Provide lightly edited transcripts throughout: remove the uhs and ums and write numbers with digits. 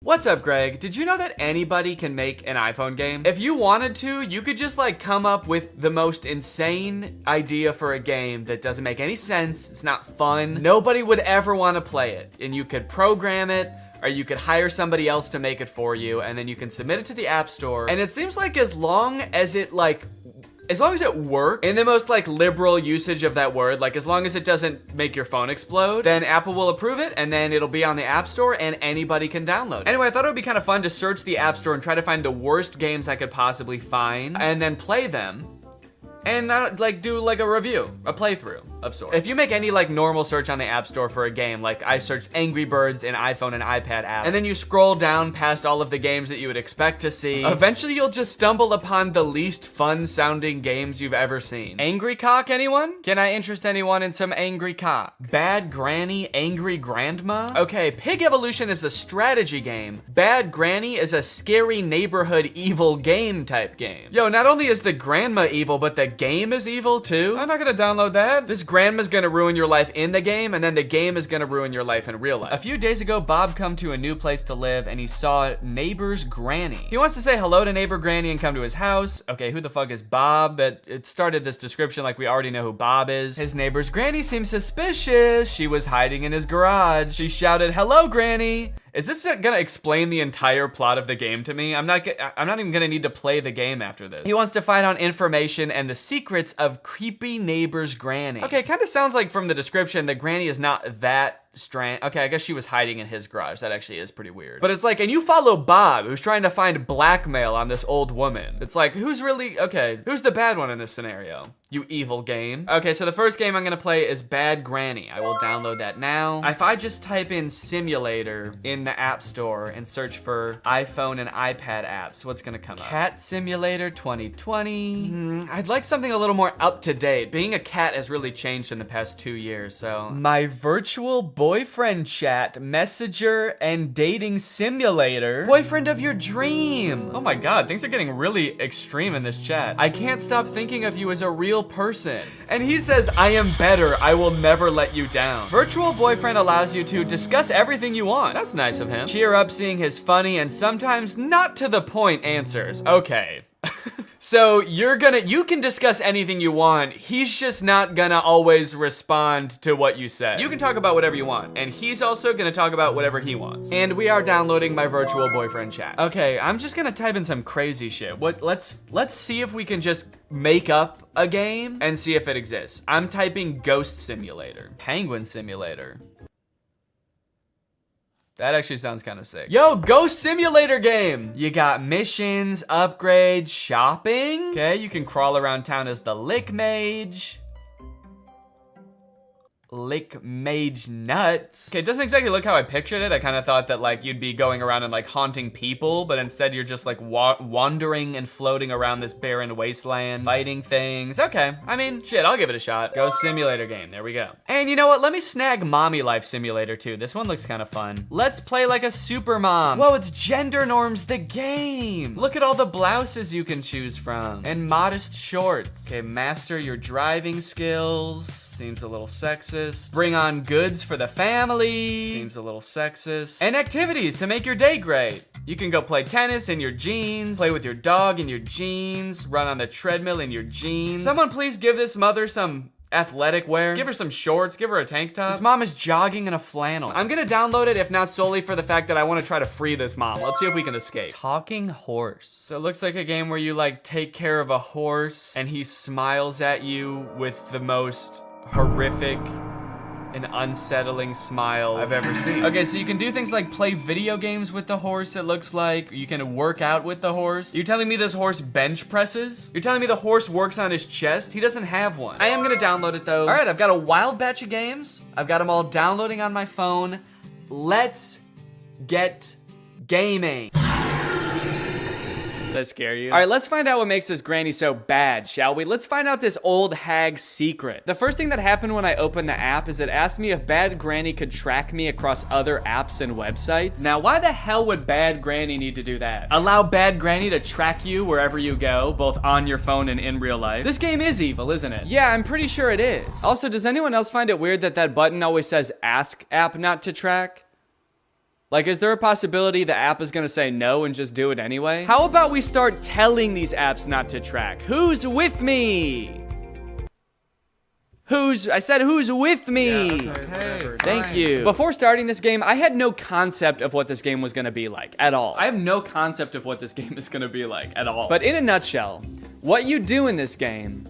What's up, Greg? Did you know that anybody can make an iPhone game? If you wanted to, you could just like come up with the most insane idea for a game that doesn't make any sense. It's not fun. Nobody would ever want to play it. And you could program it, or you could hire somebody else to make it for you, and then you can submit it to the App Store. And it seems like as long as it works in the most like liberal usage of that word, like as long as it doesn't make your phone explode, then Apple will approve it, and then it'll be on the App Store and anybody can download it. Anyway, I thought it would be kind of fun to search the App Store and try to find the worst games I could possibly find and then play them and like do like a review, a playthrough of sorts. If you make any like normal search on the App Store for a game, like I searched Angry Birds in iPhone and iPad apps, and then you scroll down past all of the games that you would expect to see, eventually you'll just stumble upon the least fun sounding games you've ever seen. Angry Cock, anyone? Can I interest anyone in some Angry Cock? Bad Granny, Angry Grandma? Okay, Pig Evolution is a strategy game. Bad Granny is a scary neighborhood evil game type game. Yo, not only is the grandma evil, but the game is evil too? I'm not gonna download that. This grandma's gonna ruin your life in the game, and then the game is gonna ruin your life in real life. A few days ago, Bob come to a new place to live, and he saw neighbor's granny. He wants to say hello to neighbor granny and come to his house. Okay, who the fuck is Bob? That it started this description like we already know who Bob is. His neighbor's granny seems suspicious. She was hiding in his garage. She shouted, "Hello, granny." Is this gonna explain the entire plot of the game to me? I'm not even gonna need to play the game after this. He wants to find out information and the secrets of creepy neighbor's granny. Okay, kind of sounds like from the description, the granny is not that strange. Okay, I guess she was hiding in his garage. That actually is pretty weird. But it's like, and you follow Bob, who's trying to find blackmail on this old woman. It's like, who's the bad one in this scenario? You evil game. Okay, so the first game I'm gonna play is Bad Granny. I will download that now. If I just type in simulator in the App Store and search for iPhone and iPad apps, what's gonna come up? Cat Simulator 2020. I'd like something a little more up to date. Being a cat has really changed in the past 2 years, so. My virtual boyfriend chat, messenger, and dating simulator. Boyfriend of your dream. Oh my God, things are getting really extreme in this chat. I can't stop thinking of you as a real person. And he says, I am better. I will never let you down. Virtual boyfriend allows you to discuss everything you want. That's nice of him. Cheer up seeing his funny and sometimes not to the point answers. Okay. So you can discuss anything you want. He's just not gonna always respond to what you say. You can talk about whatever you want, and he's also gonna talk about whatever he wants. And we are downloading my virtual boyfriend chat. Okay, I'm just gonna type in some crazy shit. Let's see if we can just make up a game and see if it exists. I'm typing Ghost Simulator, Penguin Simulator. That actually sounds kind of sick. Yo, Ghost Simulator game! You got missions, upgrades, shopping. Okay, you can crawl around town as the Lick Mage. Lick Mage nuts. Okay, it doesn't exactly look how I pictured it. I kind of thought that like you'd be going around and like haunting people, but instead you're just like wandering and floating around this barren wasteland, fighting things. Okay, I mean, shit, I'll give it a shot. Ghost Simulator game, there we go. And you know what? Let me snag Mommy Life Simulator too. This one looks kind of fun. Let's play like a super mom. Whoa, it's Gender Norms the game. Look at all the blouses you can choose from and modest shorts. Okay, master your driving skills. Seems a little sexist. Bring on goods for the family. Seems a little sexist. And activities to make your day great. You can go play tennis in your jeans, play with your dog in your jeans, run on the treadmill in your jeans. Someone please give this mother some athletic wear. Give her some shorts, give her a tank top. This mom is jogging in a flannel. I'm gonna download it, if not solely for the fact that I wanna try to free this mom. Let's see if we can escape. Talking horse. So it looks like a game where you like take care of a horse and he smiles at you with the most horrific and unsettling smile I've ever seen. Okay, so you can do things like play video games with the horse, it looks like. You can work out with the horse. You're telling me this horse bench presses? You're telling me the horse works on his chest? He doesn't have one. I am gonna download it though. All right, I've got a wild batch of games. I've got them all downloading on my phone. Let's get gaming. That scare you? All right, let's find out what makes this granny so bad, shall we? Let's find out this old hag's secret. The first thing that happened when I opened the app is it asked me if Bad Granny could track me across other apps and websites. Now, why the hell would Bad Granny need to do that? Allow Bad Granny to track you wherever you go, both on your phone and in real life. This game is evil, isn't it? Yeah, I'm pretty sure it is. Also, does anyone else find it weird that that button always says ask app not to track? Like, is there a possibility the app is gonna say no and just do it anyway? How about we start telling these apps not to track? Who's with me? I said who's with me? Yeah, okay, Thank you. Before starting this game, I had no concept of what this game was gonna be like at all. I have no concept of what this game is gonna be like at all. But in a nutshell, what you do in this game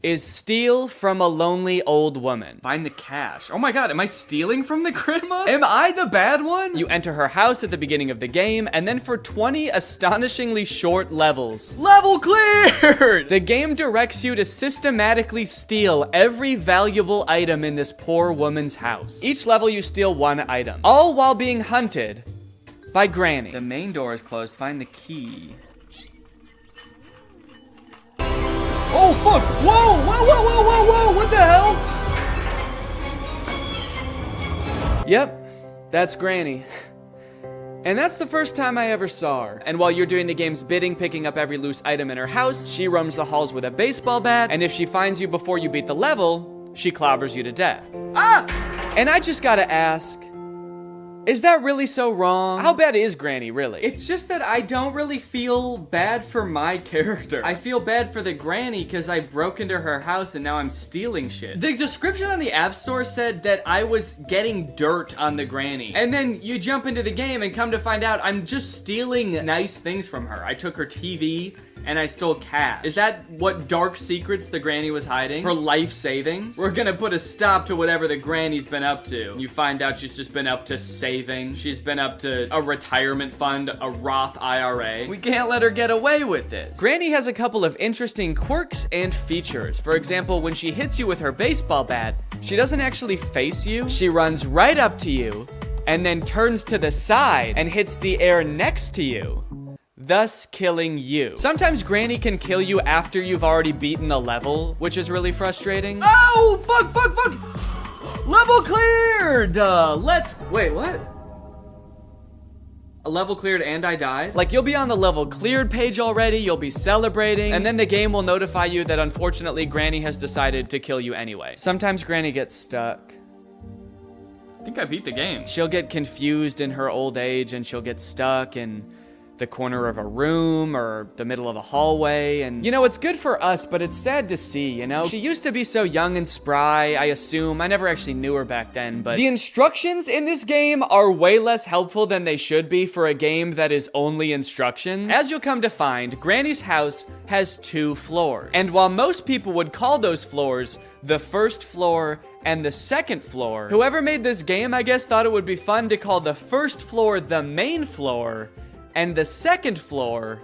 is steal from a lonely old woman. Find the cash. Oh my god, am I stealing from the grandma? Am I the bad one? You enter her house at the beginning of the game, and then for 20 astonishingly short levels. Level cleared! The game directs you to systematically steal every valuable item in this poor woman's house. Each level you steal one item, all while being hunted by Granny. The main door is closed. Find the key. Oh, fuck! Whoa! Whoa, whoa, whoa, whoa, whoa! What the hell? Yep, that's Granny. And that's the first time I ever saw her. And while you're doing the game's bidding, picking up every loose item in her house, she roams the halls with a baseball bat, and if she finds you before you beat the level, she clobbers you to death. Ah! And I just gotta ask, is that really so wrong? How bad is Granny, really? It's just that I don't really feel bad for my character. I feel bad for the Granny because I broke into her house and now I'm stealing shit. The description on the App Store said that I was getting dirt on the Granny. And then you jump into the game and come to find out I'm just stealing nice things from her. I took her TV and I stole cash. Is that what dark secrets the Granny was hiding? Her life savings? We're gonna put a stop to whatever the Granny's been up to. You find out she's just been up to saving. She's been up to a retirement fund, a Roth IRA. We can't let her get away with this. Granny has a couple of interesting quirks and features. For example, when she hits you with her baseball bat, she doesn't actually face you. She runs right up to you and then turns to the side and hits the air next to you, thus killing you. Sometimes Granny can kill you after you've already beaten a level, which is really frustrating. Oh, fuck! Level cleared! Wait, what? A level cleared and I died? Like, you'll be on the level cleared page already, you'll be celebrating, and then the game will notify you that unfortunately Granny has decided to kill you anyway. Sometimes Granny gets stuck. I think I beat the game. She'll get confused in her old age and she'll get stuck in the corner of a room or the middle of a hallway, and you know, it's good for us, but it's sad to see, you know? She used to be so young and spry, I assume. I never actually knew her back then, but the instructions in this game are way less helpful than they should be for a game that is only instructions. As you'll come to find, Granny's house has 2 floors, and while most people would call those floors the first floor and the second floor, whoever made this game, I guess, thought it would be fun to call the first floor the main floor and the second floor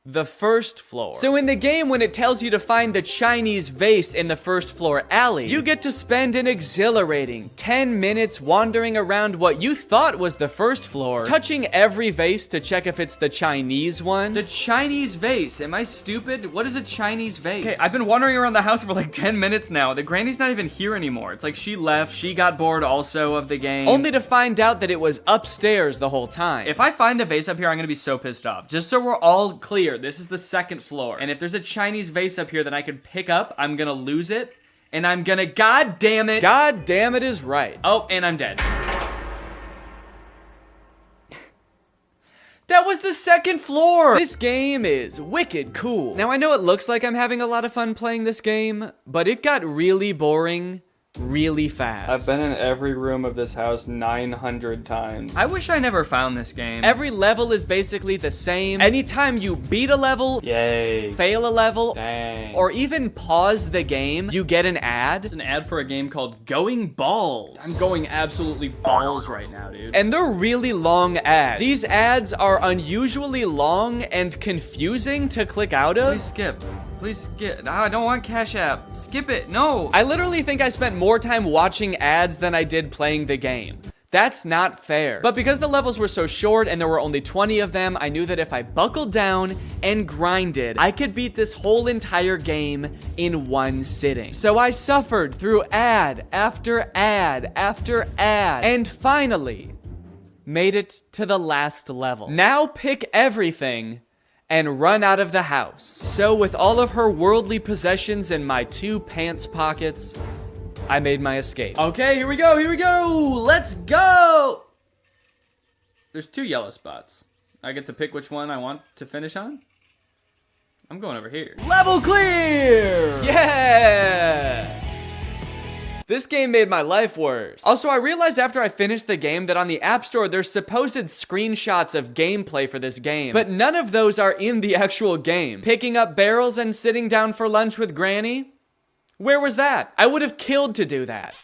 the first floor. So in the game, when it tells you to find the Chinese vase in the first floor alley, you get to spend an exhilarating 10 minutes wandering around what you thought was the first floor, touching every vase to check if it's the Chinese one. The Chinese vase, am I stupid? What is a Chinese vase? Okay, I've been wandering around the house for like 10 minutes now. The Granny's not even here anymore. It's like she left, she got bored also of the game, only to find out that it was upstairs the whole time. If I find the vase up here, I'm gonna be so pissed off. Just so we're all clear, this is the second floor. And if there's a Chinese vase up here that I could pick up, I'm gonna lose it. And I'm gonna, God damn it. God damn it is right. Oh, and I'm dead. That was the second floor. This game is wicked cool. Now I know it looks like I'm having a lot of fun playing this game, but it got really boring really fast. I've been in every room of this house 900 times. I wish I never found this game. Every level is basically the same. Anytime you beat a level, yay, fail a level, dang, or even pause the game, you get an ad. It's an ad for a game called Going Balls. I'm going absolutely balls right now, dude. And they're really long ads. These ads are unusually long and confusing to click out of. Please skip. Please skip. No, I don't want Cash App. Skip it. No. I literally think I spent more time watching ads than I did playing the game. That's not fair. But because the levels were so short and there were only 20 of them, I knew that if I buckled down and grinded, I could beat this whole entire game in one sitting. So I suffered through ad after ad after ad, and finally made it to the last level. Now pick everything and run out of the house. So with all of her worldly possessions in my 2 pants pockets, I made my escape. Okay, here we go, let's go! There's 2 yellow spots. I get to pick which one I want to finish on? I'm going over here. Level clear! Yeah! This game made my life worse. Also, I realized after I finished the game that on the App Store, there's supposed screenshots of gameplay for this game, but none of those are in the actual game. Picking up barrels and sitting down for lunch with Granny? Where was that? I would have killed to do that.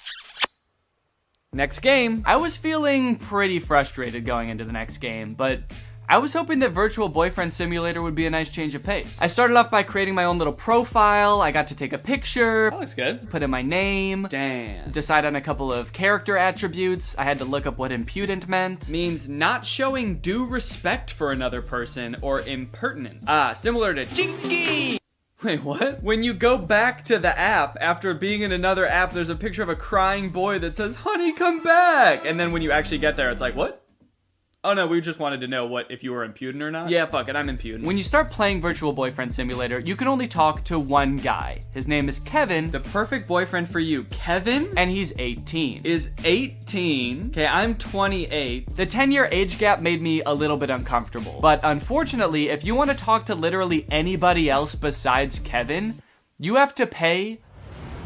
Next game. I was feeling pretty frustrated going into the next game, but I was hoping that Virtual Boyfriend Simulator would be a nice change of pace. I started off by creating my own little profile. I got to take a picture. That looks good. Put in my name. Damn. Decide on a couple of character attributes. I had to look up what impudent meant. Means not showing due respect for another person or impertinent. Similar to Chinky. Wait, what? When you go back to the app after being in another app, there's a picture of a crying boy that says, "Honey, come back." And then when you actually get there, it's like, what? Oh no, we just wanted to know if you were impudent or not. Yeah, fuck it, I'm impudent. When you start playing Virtual Boyfriend Simulator, you can only talk to one guy. His name is Kevin. The perfect boyfriend for you. Kevin? And he's 18. Is 18. Okay, I'm 28. The 10-year age gap made me a little bit uncomfortable. But unfortunately, if you want to talk to literally anybody else besides Kevin, you have to pay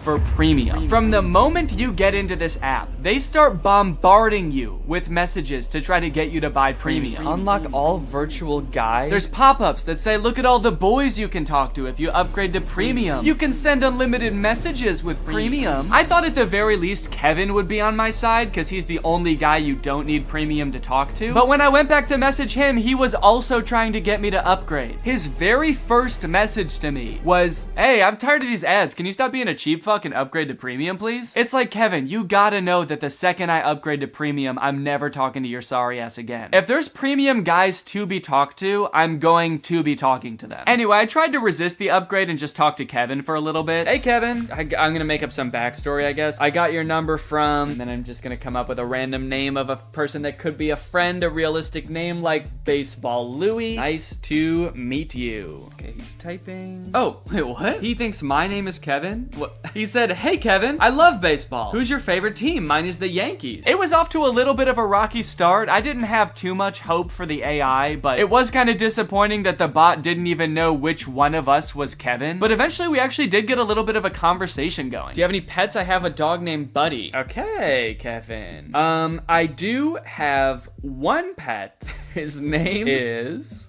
for premium. From the moment you get into this app, they start bombarding you with messages to try to get you to buy premium. Unlock all virtual guys. There's pop-ups that say, look at all the boys you can talk to if you upgrade to premium. You can send unlimited messages with premium. I thought at the very least Kevin would be on my side because he's the only guy you don't need premium to talk to. But when I went back to message him, he was also trying to get me to upgrade. His very first message to me was, hey, I'm tired of these ads. Can you stop being a cheap fuck and upgrade to premium, please? It's like, Kevin, you gotta know that the second I upgrade to premium, I'm never talking to your sorry ass again. If there's premium guys to be talked to, I'm going to be talking to them. Anyway, I tried to resist the upgrade and just talk to Kevin for a little bit. Hey Kevin, I'm gonna make up some backstory, I guess. I got your number from, and then I'm just gonna come up with a random name of a person that could be a friend, a realistic name like Baseball Louie. Nice to meet you. Okay, he's typing. Oh, wait, what? He thinks my name is Kevin? What? He said, hey Kevin, I love baseball. Who's your favorite team? Mine is the Yankees. It was off to a little bit of a rocky start. I didn't have too much hope for the AI, but it was kind of disappointing that the bot didn't even know which one of us was Kevin. But eventually we actually did get a little bit of a conversation going. Do you have any pets? I have a dog named Buddy. Okay, Kevin. I do have one pet. His name is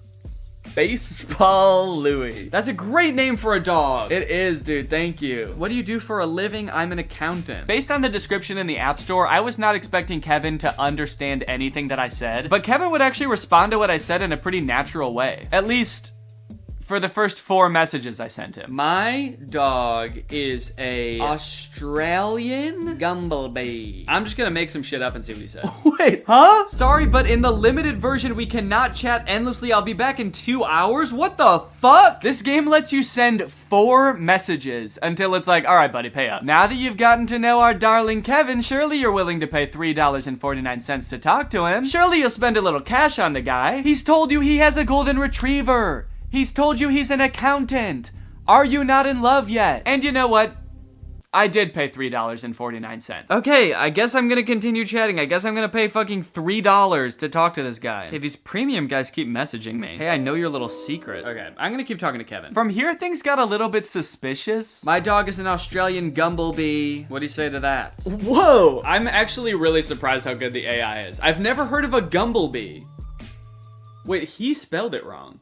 Baseball Louie. That's a great name for a dog. It is, dude. Thank you. What do you do for a living? I'm an accountant. Based on the description in the App Store, I was not expecting Kevin to understand anything that I said, but Kevin would actually respond to what I said in a pretty natural way. At least for the first 4 messages I sent him. My dog is a Australian Gumblebee. I'm just gonna make some shit up and see what he says. Wait, huh? Sorry, but in the limited version, we cannot chat endlessly. I'll be back in 2 hours? What the fuck? This game lets you send 4 messages until it's like, all right, buddy, pay up. Now that you've gotten to know our darling Kevin, surely you're willing to pay $3.49 to talk to him. Surely you'll spend a little cash on the guy. He's told you he has a golden retriever. He's told you he's an accountant. Are you not in love yet? And you know what? I did pay $3.49. Okay, I guess I'm gonna continue chatting. I guess I'm gonna pay fucking $3 to talk to this guy. Okay, these premium guys keep messaging me. Hey, I know your little secret. Okay, I'm gonna keep talking to Kevin. From here, things got a little bit suspicious. My dog is an Australian Gumblebee. What do you say to that? Whoa! I'm actually really surprised how good the AI is. I've never heard of a Gumblebee. Wait, he spelled it wrong.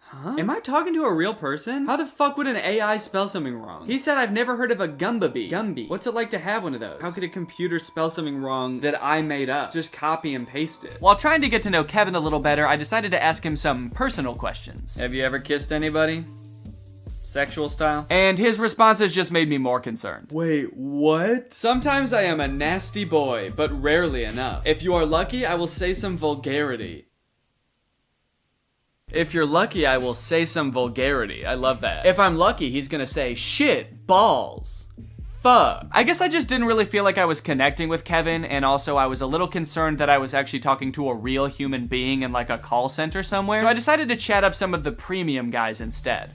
Huh? Am I talking to a real person? How the fuck would an AI spell something wrong? He said I've never heard of a Gumblebee. Gumby. What's it like to have one of those? How could a computer spell something wrong that I made up? Just copy and paste it. While trying to get to know Kevin a little better, I decided to ask him some personal questions. Have you ever kissed anybody? Sexual style? And his responses just made me more concerned. Wait, what? Sometimes I am a nasty boy, but rarely enough. If you are lucky, I will say some vulgarity. If you're lucky, I will say some vulgarity. I love that. If I'm lucky, he's gonna say shit, balls, fuck. I guess I just didn't really feel like I was connecting with Kevin, and also I was a little concerned that I was actually talking to a real human being in like a call center somewhere. So I decided to chat up some of the premium guys instead.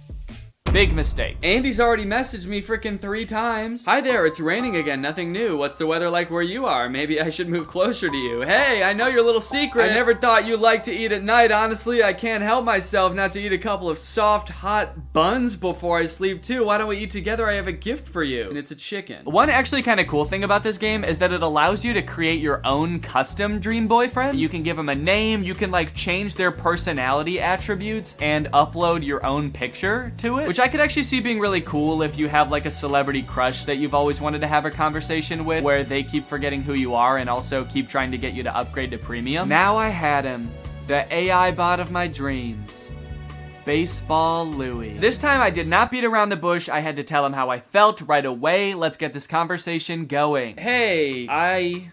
Big mistake. Andy's already messaged me freaking 3 times. Hi there, it's raining again, nothing new. What's the weather like where you are? Maybe I should move closer to you. Hey, I know your little secret. I never thought you liked to eat at night. Honestly, I can't help myself not to eat a couple of soft, hot buns before I sleep too. Why don't we eat together? I have a gift for you. And it's a chicken. One actually kind of cool thing about this game is that it allows you to create your own custom dream boyfriend. You can give them a name, you can like change their personality attributes and upload your own picture to it, which I could actually see being really cool if you have like a celebrity crush that you've always wanted to have a conversation with, where they keep forgetting who you are and also keep trying to get you to upgrade to premium. Now I had him, the AI bot of my dreams. Baseball Louie. This time I did not beat around the bush. I had to tell him how I felt right away. Let's get this conversation going. Hey, I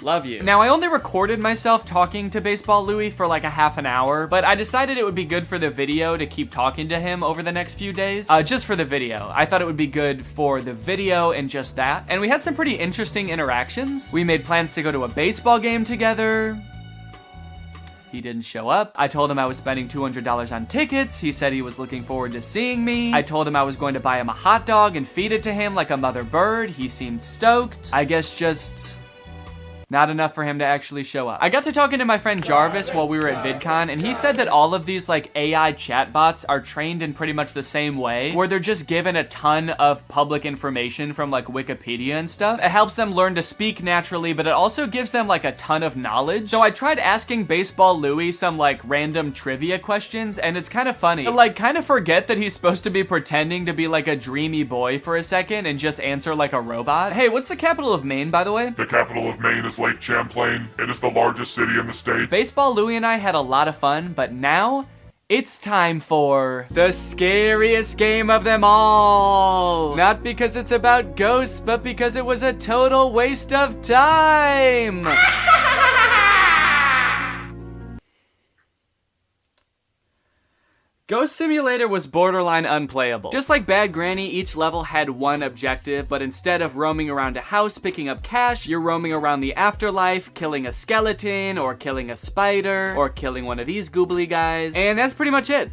love you. Now, I only recorded myself talking to Baseball Louie for like a half an hour, but I decided it would be good for the video to keep talking to him over the next few days. Just for the video. I thought it would be good for the video and just that. And we had some pretty interesting interactions. We made plans to go to a baseball game together. He didn't show up. I told him I was spending $200 on tickets. He said he was looking forward to seeing me. I told him I was going to buy him a hot dog and feed it to him like a mother bird. He seemed stoked. I guess just not enough for him to actually show up. I got to talking to my friend Jarvis while we were at VidCon, and he said that all of these like AI chatbots are trained in pretty much the same way, where they're just given a ton of public information from like Wikipedia and stuff. It helps them learn to speak naturally, but it also gives them like a ton of knowledge. So I tried asking Baseball Louie some like random trivia questions, and it's kind of funny. I like kind of forget that he's supposed to be pretending to be like a dreamy boy for a second and just answer like a robot. Hey, what's the capital of Maine, by the way? The capital of Maine is Lake Champlain. It is the largest city in the state. Baseball Louie and I had a lot of fun, but now it's time for the scariest game of them all. Not because it's about ghosts, but because it was a total waste of time. Ghost Simulator was borderline unplayable. Just like Bad Granny, each level had one objective, but instead of roaming around a house picking up cash, you're roaming around the afterlife, killing a skeleton, or killing a spider, or killing one of these goobly guys. And that's pretty much it.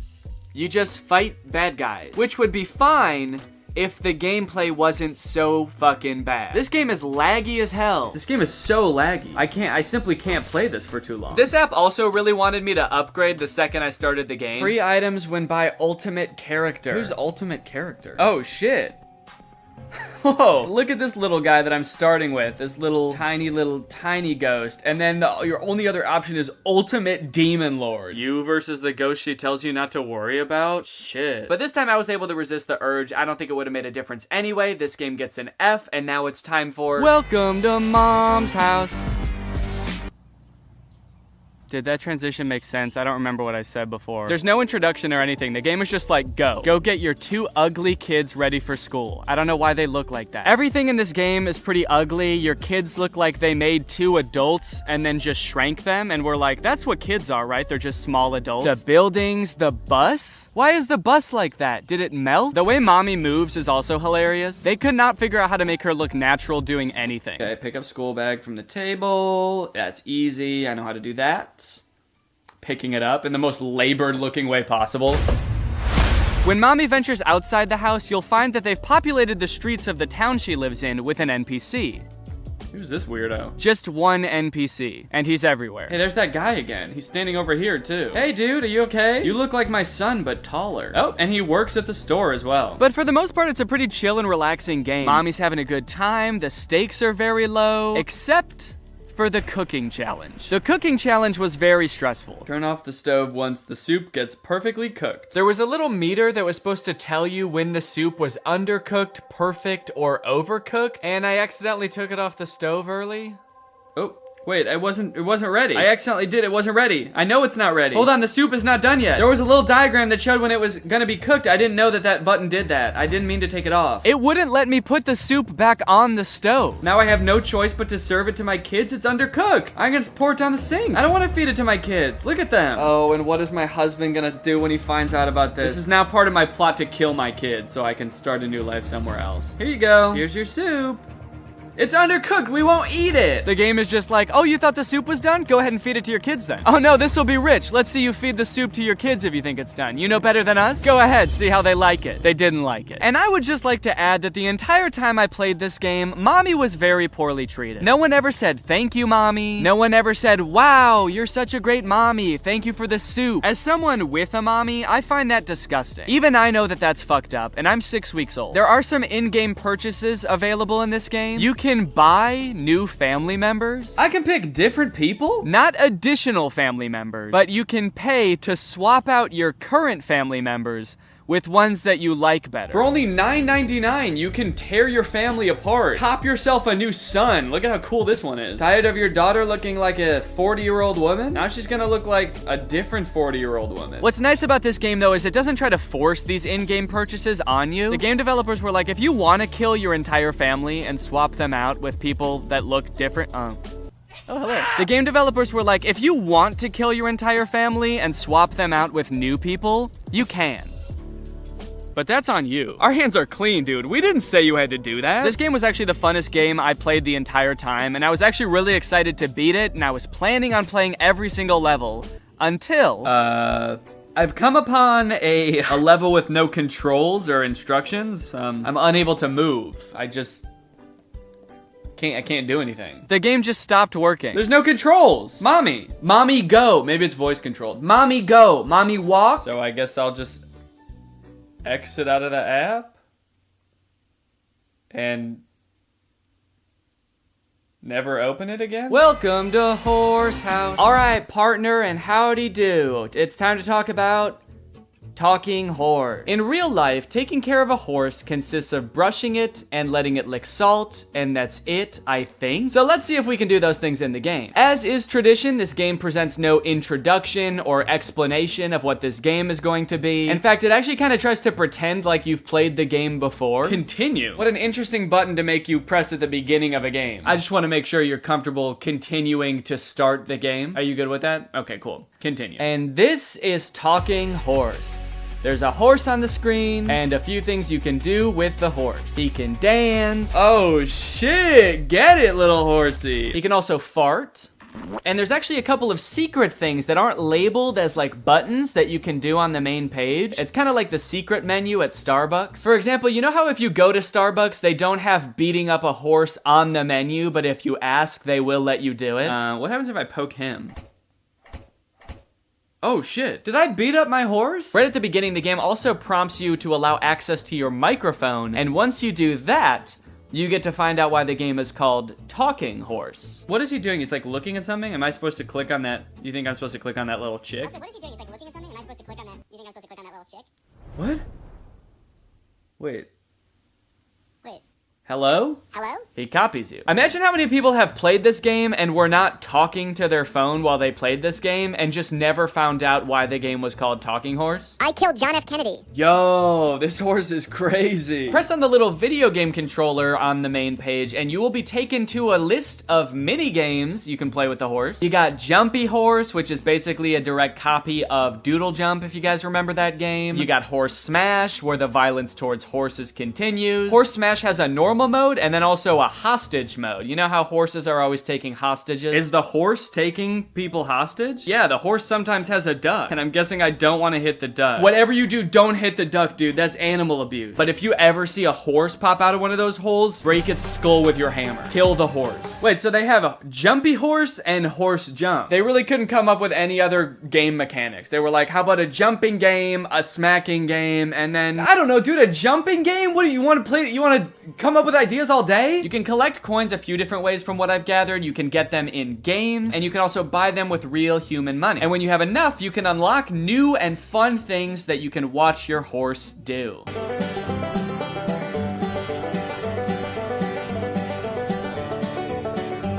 You just fight bad guys, which would be fine if the gameplay wasn't so fucking bad. This game is laggy as hell. This game is so laggy. I simply can't play this for too long. This app also really wanted me to upgrade the second I started the game. Free items when by ultimate character. Who's ultimate character? Oh shit. Whoa, look at this little guy that I'm starting with, this little tiny ghost, and then your only other option is Ultimate Demon Lord. You versus the ghost she tells you not to worry about? Shit. But this time I was able to resist the urge. I don't think it would have made a difference anyway. This game gets an F, and now it's time for Welcome to Mom's House. Did that transition make sense? I don't remember what I said before. There's no introduction or anything. The game is just like, go. Go get your 2 ugly kids ready for school. I don't know why they look like that. Everything in this game is pretty ugly. Your kids look like they made 2 adults and then just shrank them, and we're like, that's what kids are, right? They're just small adults. The buildings, the bus? Why is the bus like that? Did it melt? The way mommy moves is also hilarious. They could not figure out how to make her look natural doing anything. Okay, pick up school bag from the table. That's easy. I know how to do that. Picking it up in the most labored looking way possible. When mommy ventures outside the house, you'll find that they've populated the streets of the town she lives in with an NPC. Who's this weirdo? Just one NPC, and he's everywhere. Hey, there's that guy again. He's standing over here too. Hey dude, are you okay? You look like my son, but taller. Oh, and he works at the store as well. But for the most part, it's a pretty chill and relaxing game. Mommy's having a good time, the stakes are very low, except for the cooking challenge. The cooking challenge was very stressful. Turn off the stove once the soup gets perfectly cooked. There was a little meter that was supposed to tell you when the soup was undercooked, perfect, or overcooked, and I accidentally took it off the stove early. Oh. Wait, it wasn't ready. I accidentally did, it wasn't ready. I know it's not ready. Hold on, the soup is not done yet. There was a little diagram that showed when it was gonna be cooked. I didn't know that button did that. I didn't mean to take it off. It wouldn't let me put the soup back on the stove. Now I have no choice but to serve it to my kids. It's undercooked. I'm gonna pour it down the sink. I don't wanna feed it to my kids. Look at them. Oh, and what is my husband gonna do when he finds out about this? This is now part of my plot to kill my kids so I can start a new life somewhere else. Here you go. Here's your soup. It's undercooked, we won't eat it. The game is just like, oh, you thought the soup was done? Go ahead and feed it to your kids then. Oh no, this will be rich. Let's see you feed the soup to your kids if you think it's done. You know better than us? Go ahead, see how they like it. They didn't like it. And I would just like to add that the entire time I played this game, Mommy was very poorly treated. No one ever said, thank you, Mommy. No one ever said, wow, you're such a great mommy. Thank you for the soup. As someone with a mommy, I find that disgusting. Even I know that that's fucked up, and I'm 6 weeks old. There are some in-game purchases available in this game. You can buy new family members. I can pick different people? Not additional family members, but you can pay to swap out your current family members with ones that you like better. For only $9.99, you can tear your family apart. Pop yourself a new son. Look at how cool this one is. Tired of your daughter looking like a 40-year-old woman? Now she's gonna look like a different 40-year-old woman. What's nice about this game, though, is it doesn't try to force these in-game purchases on you. The game developers were like, if you want to kill your entire family and swap them out with people that look different, Oh, hello. The game developers were like, if you want to kill your entire family and swap them out with new people, you can. But that's on you. Our hands are clean, dude. We didn't say you had to do that. This game was actually the funnest game I played the entire time, and I was actually really excited to beat it, and I was planning on playing every single level until... I've come upon a level with no controls or instructions. I'm unable to move. I can't do anything. The game just stopped working. There's no controls. Mommy go. Maybe it's voice controlled. Mommy go. Mommy walk. So I guess I'll just exit out of the app and never open it again? Welcome to Horse House. All right, partner, and howdy do. It's time to talk about talking horse. In real life, taking care of a horse consists of brushing it and letting it lick salt, and that's it, I think. So let's see if we can do those things in the game. As is tradition, this game presents no introduction or explanation of what this game is going to be. In fact, it actually kind of tries to pretend like you've played the game before. Continue. What an interesting button to make you press at the beginning of a game. I just want to make sure you're comfortable continuing to start the game. Are you good with that? Okay, cool. Continue. And this is Talking Horse. There's a horse on the screen, and a few things you can do with the horse. He can dance. Oh shit, get it, little horsey. He can also fart. And there's actually a couple of secret things that aren't labeled as like buttons that you can do on the main page. It's kind of like the secret menu at Starbucks. For example, you know how if you go to Starbucks, they don't have beating up a horse on the menu, but if you ask, they will let you do it? What happens if I poke him? Oh shit, did I beat up my horse? Right at the beginning, the game also prompts you to allow access to your microphone, and once you do that, you get to find out why the game is called Talking Horse. What is he doing? He's like looking at something? Am I supposed to click on that? You think I'm supposed to click on that little chick? Also, what is he doing? He's like looking at something? Am I supposed to click on that? You think I'm supposed to click on that little chick? What? Wait. Wait. Hello? Hello? He copies you. Imagine how many people have played this game and were not talking to their phone while they played this game and just never found out why the game was called Talking Horse. I killed John F. Kennedy. Yo, this horse is crazy. Press on the little video game controller on the main page and you will be taken to a list of mini games you can play with the horse. You got Jumpy Horse, which is basically a direct copy of Doodle Jump, if you guys remember that game. You got Horse Smash, where the violence towards horses continues. Horse Smash has a normal mode and then also a hostage mode. You know how horses are always taking hostages? Is the horse taking people hostage? Yeah, the horse sometimes has a duck, and I'm guessing I don't want to hit the duck. Whatever you do, don't hit the duck, dude. That's animal abuse. But if you ever see a horse pop out of one of those holes, break its skull with your hammer. Kill the horse. Wait, so they have a Jumpy Horse and Horse Jump. They really couldn't come up with any other game mechanics. They were like, how about a jumping game, a smacking game, and then, I don't know, dude, a jumping game? What do you want to play? You want to come up with ideas all day? You can collect coins a few different ways from what I've gathered. You can get them in games, and you can also buy them with real human money. And when you have enough, you can unlock new and fun things that you can watch your horse do.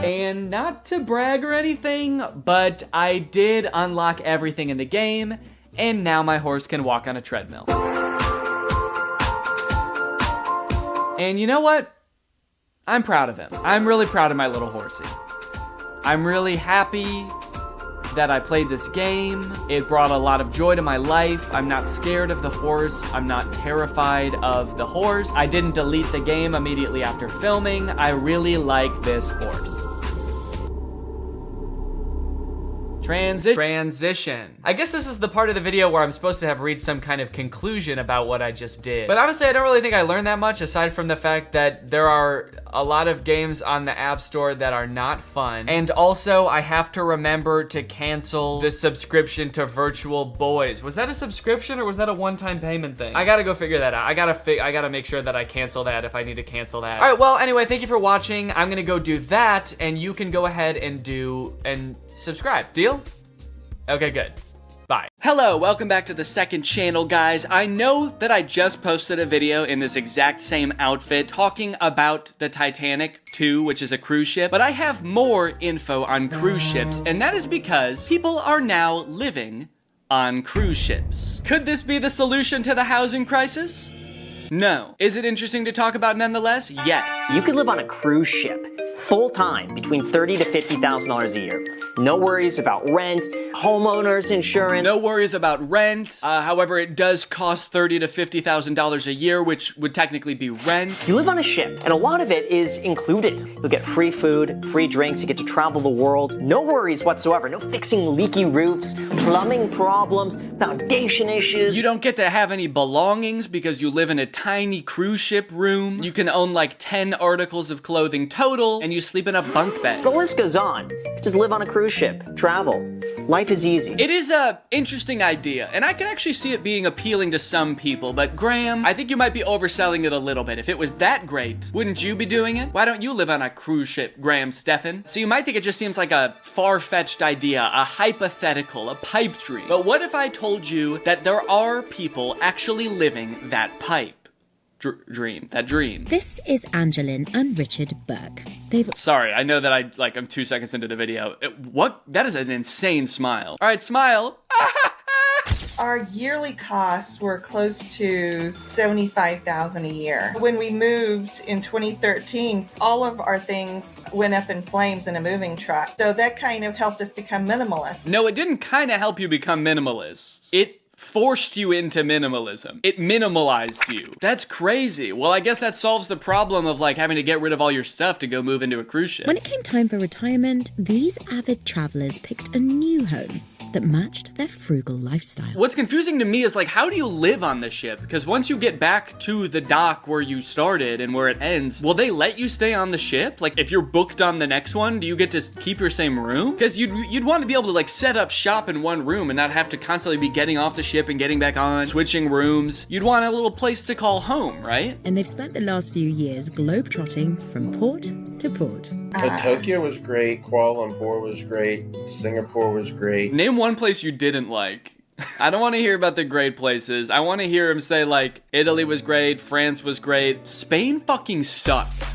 And not to brag or anything, but I did unlock everything in the game, and now my horse can walk on a treadmill. And you know what? I'm proud of him. I'm really proud of my little horsey. I'm really happy that I played this game. It brought a lot of joy to my life. I'm not scared of the horse. I'm not terrified of the horse. I didn't delete the game immediately after filming. I really like this horse. Transition. I guess this is the part of the video where I'm supposed to have reached some kind of conclusion about what I just did. But honestly, I don't really think I learned that much, aside from the fact that there are a lot of games on the App Store that are not fun. And also, I have to remember to cancel the subscription to Virtual Boys. Was that a subscription or was that a one-time payment thing? I gotta go figure that out. I gotta make sure that I cancel that if I need to cancel that. All right, well, anyway, thank you for watching. I'm gonna go do that, and you can go ahead and subscribe. Deal? Okay, good. Bye. Hello, welcome back to the second channel, guys. I know that I just posted a video in this exact same outfit talking about the Titanic 2, which is a cruise ship, but I have more info on cruise ships, and that is because people are now living on cruise ships. Could this be the solution to the housing crisis? No. Is it interesting to talk about nonetheless? Yes. You could live on a cruise ship full-time between $30,000 to $50,000 a year. No worries about rent, homeowners insurance. No worries about rent. However, it does cost $30,000 to $50,000 a year, which would technically be rent. You live on a ship, and a lot of it is included. You'll get free food, free drinks, you get to travel the world. No worries whatsoever. No fixing leaky roofs, plumbing problems, foundation issues. You don't get to have any belongings because you live in a tiny cruise ship room. You can own like 10 articles of clothing total, and you sleep in a bunk bed. The list goes on. Just live on a cruise ship, travel. Life is easy. It is a interesting idea, and I can actually see it being appealing to some people, but Graham, I think you might be overselling it a little bit. If it was that great, wouldn't you be doing it? Why don't you live on a cruise ship, Graham Stephan? So you might think it just seems like a far-fetched idea, a hypothetical, a pipe dream. But what if I told you that there are people actually living that pipe? That dream. This is Angeline and Richard Burke. Sorry, I know that I'm 2 seconds into the video. What? That is an insane smile. All right, smile. Our yearly costs were close to $75,000 a year. When we moved in 2013, all of our things went up in flames in a moving truck. So that kind of helped us become minimalist. No, it didn't kind of help you become minimalist. It forced you into minimalism. It minimalized you. That's crazy. Well, I guess that solves the problem of like having to get rid of all your stuff to go move into a cruise ship. When it came time for retirement, these avid travelers picked a new home that matched their frugal lifestyle. What's confusing to me is like, how do you live on the ship? Because once you get back to the dock where you started and where it ends, will they let you stay on the ship? Like if you're booked on the next one, do you get to keep your same room? Because you'd want to be able to like set up shop in one room and not have to constantly be getting off the ship and getting back on, switching rooms. You'd want a little place to call home, right? And they've spent the last few years globetrotting from port to port. Tokyo was great, Kuala Lumpur was great, Singapore was great. Name one place you didn't like. I don't want to hear about the great places. I want to hear him say like, Italy was great, France was great, Spain fucking sucked.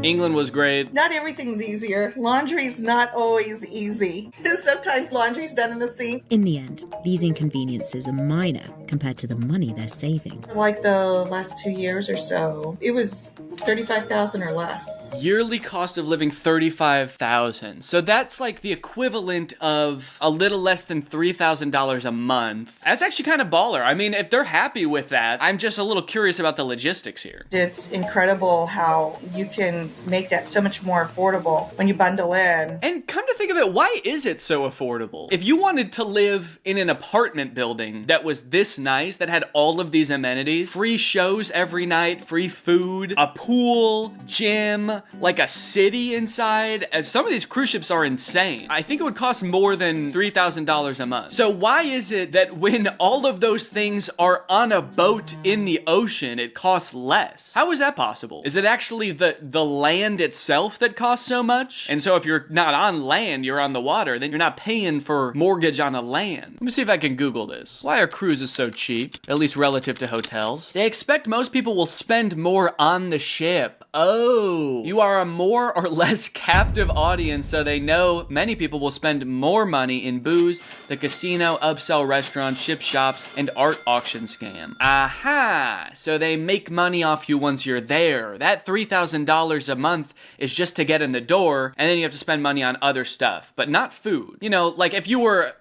England was great. Not everything's easier. Laundry's not always easy. Sometimes laundry's done in the sink. In the end, these inconveniences are minor compared to the money they're saving. Like the last 2 years or so, it was $35,000 or less. Yearly cost of living $35,000. So that's like the equivalent of a little less than $3,000 a month. That's actually kind of baller. I mean, if they're happy with that, I'm just a little curious about the logistics here. It's incredible how you can make that so much more affordable when you bundle in. And come to think of it, why is it so affordable? If you wanted to live in an apartment building that was this nice, that had all of these amenities, free shows every night, free food, a pool, gym, like a city inside, some of these cruise ships are insane. I think it would cost more than $3,000 a month. So why is it that when all of those things are on a boat in the ocean, it costs less? How is that possible? Is it actually the land itself that costs so much? And so if you're not on land, you're on the water, then you're not paying for mortgage on a land. Let me see if I can Google this. Why are cruises so cheap? At least relative to hotels. They expect most people will spend more on the ship. Oh, you are a more or less captive audience, so they know many people will spend more money in booze, the casino, upsell restaurants, ship shops, and art auction scam. Aha! So they make money off you once you're there. That $3,000 a month is just to get in the door, and then you have to spend money on other stuff, but not food. You know, like if you were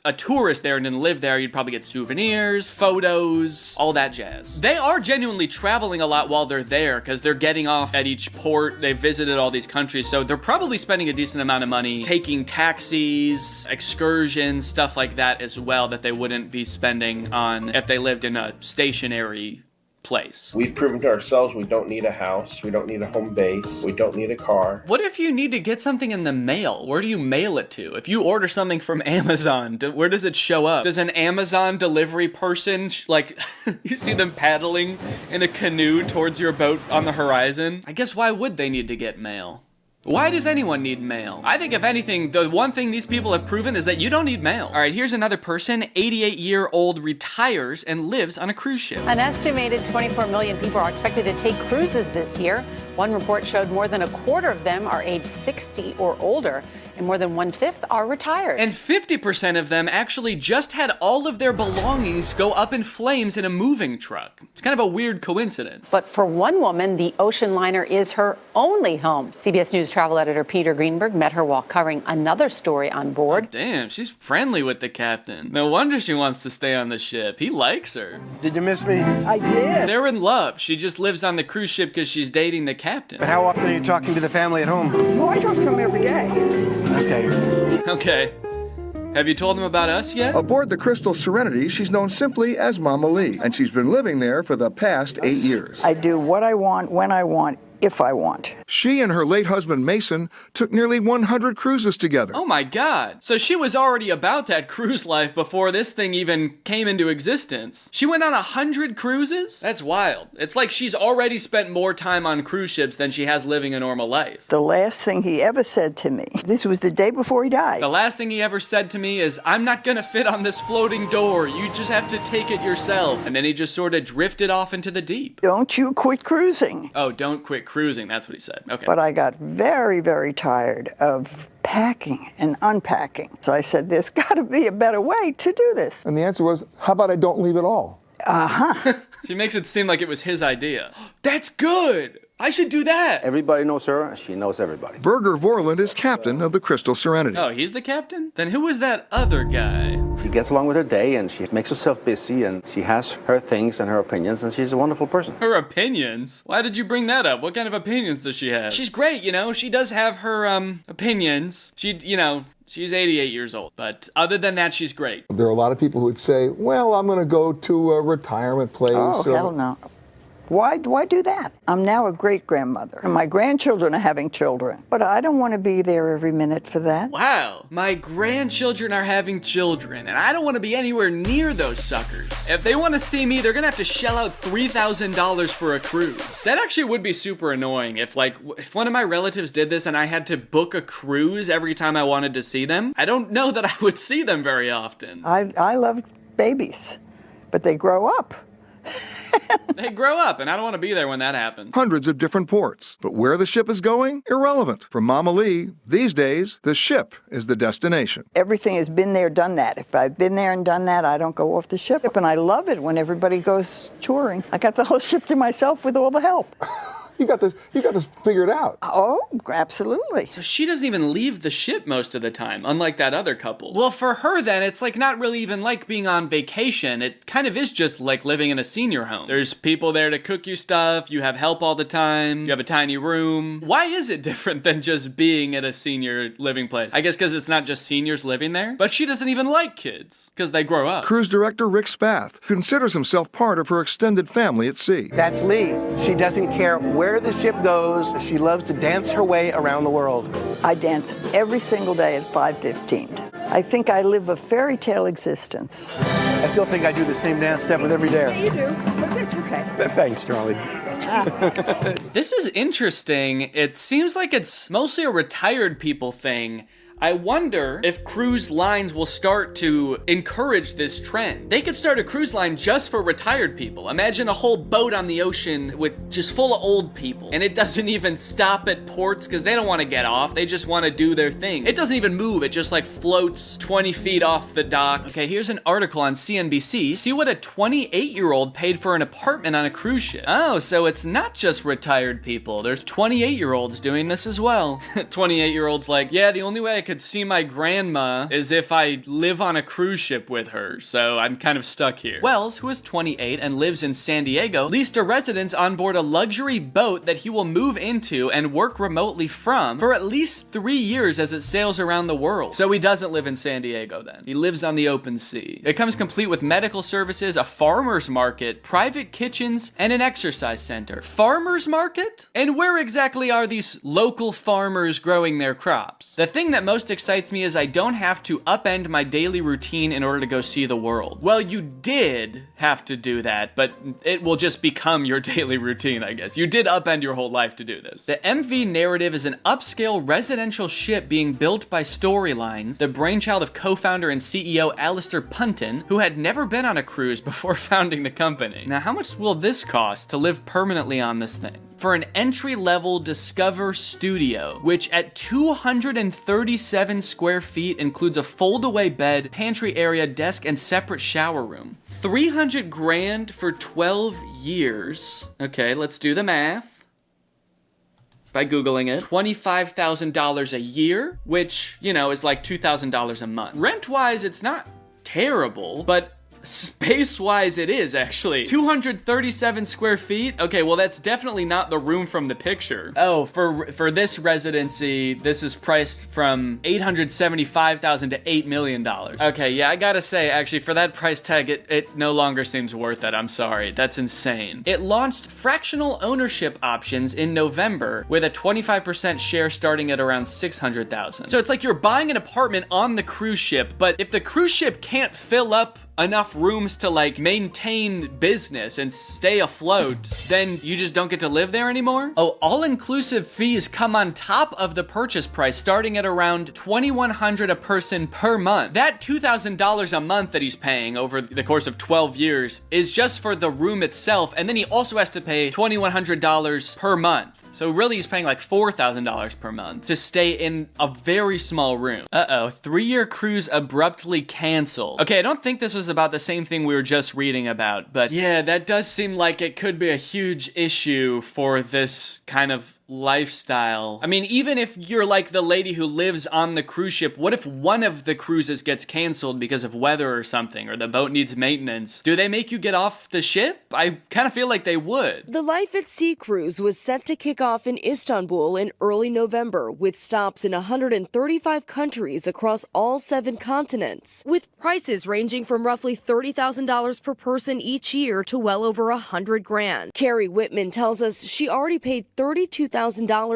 a tourist there and didn't live there, you'd probably get souvenirs, photos, all that jazz. They are genuinely traveling a lot while they're there because they're getting off at each port. They've visited all these countries, so they're probably spending a decent amount of money taking taxis, excursions, stuff like that as well that they wouldn't be spending on if they lived in a stationary place. We've proven to ourselves we don't need a house, we don't need a home base, we don't need a car. What if you need to get something in the mail? Where do you mail it to? If you order something from Amazon, where does it show up? Does an Amazon delivery person, like, you see them paddling in a canoe towards your boat on the horizon? I guess why would they need to get mail? Why does anyone need mail? I think if anything, the one thing these people have proven is that you don't need mail. All right, here's another person, 88-year-old retires and lives on a cruise ship. An estimated 24 million people are expected to take cruises this year. One report showed more than a quarter of them are age 60 or older, and more than 1/5 are retired. And 50% of them actually just had all of their belongings go up in flames in a moving truck. It's kind of a weird coincidence. But for one woman, the ocean liner is her only home. CBS News travel editor Peter Greenberg met her while covering another story on board. Oh, damn, she's friendly with the captain. No wonder she wants to stay on the ship. He likes her. Did you miss me? I did. They're in love. She just lives on the cruise ship because she's dating the captain. But how often are you talking to the family at home? Oh, I talk to him every day. Okay. Okay. Have you told them about us yet? Aboard the Crystal Serenity, she's known simply as Mama Lee, and she's been living there for the past 8 years. I do what I want, when I want, if I want. She and her late husband Mason took nearly 100 cruises together. Oh my God. So she was already about that cruise life before this thing even came into existence. She went on 100 cruises? That's wild. It's like she's already spent more time on cruise ships than she has living a normal life. The last thing he ever said to me, this was the day before he died. The last thing he ever said to me is, I'm not gonna fit on this floating door. You just have to take it yourself. And then he just sort of drifted off into the deep. Don't you quit cruising. Oh, don't quit cruising. That's what he said. Okay. But I got very, very tired of packing and unpacking. So I said, there's got to be a better way to do this. And the answer was, how about I don't leave at all? She makes it seem like it was his idea. That's good. I should do that. Everybody knows her, and she knows everybody. Berger Vorland is captain of the Crystal Serenity. Oh, he's the captain? Then who was that other guy? She gets along with her day, and she makes herself busy, and she has her things and her opinions, and she's a wonderful person. Her opinions? Why did you bring that up? What kind of opinions does she have? She's great, you know. She does have her, opinions. She's 88 years old, but other than that, she's great. There are a lot of people who would say, well, I'm going to go to a retirement place. Oh, hell no. Why do that? I'm now a great-grandmother, and my grandchildren are having children, but I don't want to be there every minute for that. Wow, my grandchildren are having children, and I don't want to be anywhere near those suckers. If they want to see me, they're going to have to shell out $3,000 for a cruise. That actually would be super annoying if one of my relatives did this and I had to book a cruise every time I wanted to see them. I don't know that I would see them very often. I love babies, but they grow up. They grow up, and I don't want to be there when that happens. Hundreds of different ports. But where the ship is going? Irrelevant. For Mama Lee, these days, the ship is the destination. Everything has been there, done that. If I've been there and done that, I don't go off the ship. And I love it when everybody goes touring. I got the whole ship to myself with all the help. You got this figured out. Oh, absolutely. So she doesn't even leave the ship most of the time, unlike that other couple. Well, for her then, it's like not really even like being on vacation. It kind of is just like living in a senior home. There's people there to cook you stuff, you have help all the time, you have a tiny room. Why is it different than just being at a senior living place? I guess because it's not just seniors living there, but she doesn't even like kids because they grow up. Cruise director Rick Spath considers himself part of her extended family at sea. That's Lee. She doesn't care where the ship goes. She loves to dance her way around the world. I dance every single day at 5:15. I think I live a fairy tale existence. I still think I do the same dance step with every dance. You do, but that's okay. Thanks, Charlie. This is interesting. It seems like it's mostly a retired people thing. I wonder if cruise lines will start to encourage this trend. They could start a cruise line just for retired people. Imagine a whole boat on the ocean with just full of old people. normal. And it doesn't even stop at ports because they don't want to get off. They just want to do their thing. It doesn't even move. It just like floats 20 feet off the dock. Okay, here's an article on CNBC. See what a 28-year-old paid for an apartment on a cruise ship. Oh, so it's not just retired people. There's 28-year-olds doing this as well. 28-year-olds like, yeah, the only way I could see my grandma is if I live on a cruise ship with her, so I'm kind of stuck here. Wells, who is 28 and lives in San Diego, leased a residence on board a luxury boat that he will move into and work remotely from for at least 3 years as it sails around the world. So he doesn't live in San Diego then. He lives on the open sea. It comes complete with medical services, a farmer's market, private kitchens, and an exercise center. Farmer's market? And where exactly are these local farmers growing their crops? The thing that most excites me is I don't have to upend my daily routine in order to go see the world. Well, you did have to do that, but it will just become your daily routine, I guess. You did upend your whole life to do this. The MV Narrative is an upscale residential ship being built by Storylines, the brainchild of co-founder and CEO Alistair Punton, who had never been on a cruise before founding the company. Now, how much will this cost to live permanently on this thing? For an entry-level Discover Studio, which at 237 square feet includes a fold-away bed, pantry area, desk, and separate shower room. 300 grand for 12 years. Okay, let's do the math. By Googling it. $25,000 a year, which, you know, is like $2,000 a month. Rent-wise, it's not terrible, but space-wise it is, actually. 237 square feet? Okay, well that's definitely not the room from the picture. Oh, for this residency, this is priced from $875,000 to $8 million. Okay, yeah, I gotta say, actually, for that price tag, it no longer seems worth it. I'm sorry. That's insane. It launched fractional ownership options in November with a 25% share starting at around $600,000. So it's like you're buying an apartment on the cruise ship, but if the cruise ship can't fill up enough rooms to like maintain business and stay afloat, then you just don't get to live there anymore? Oh, all-inclusive fees come on top of the purchase price, starting at around $2,100 a person per month. That $2,000 a month that he's paying over the course of 12 years is just for the room itself, and then he also has to pay $2,100 per month. So really he's paying like $4,000 per month to stay in a very small room. Uh-oh, 3-year cruise abruptly canceled. Okay, I don't think this was about the same thing we were just reading about, but yeah, that does seem like it could be a huge issue for this kind of lifestyle. I mean, even if you're like the lady who lives on the cruise ship, what if one of the cruises gets canceled because of weather or something, or the boat needs maintenance? Do they make you get off the ship? I kind of feel like they would. The Life at Sea cruise was set to kick off in Istanbul in early November, with stops in 135 countries across all 7 continents, with prices ranging from roughly $30,000 per person each year to well over $100,000. Carrie Whitman tells us she already paid $32,000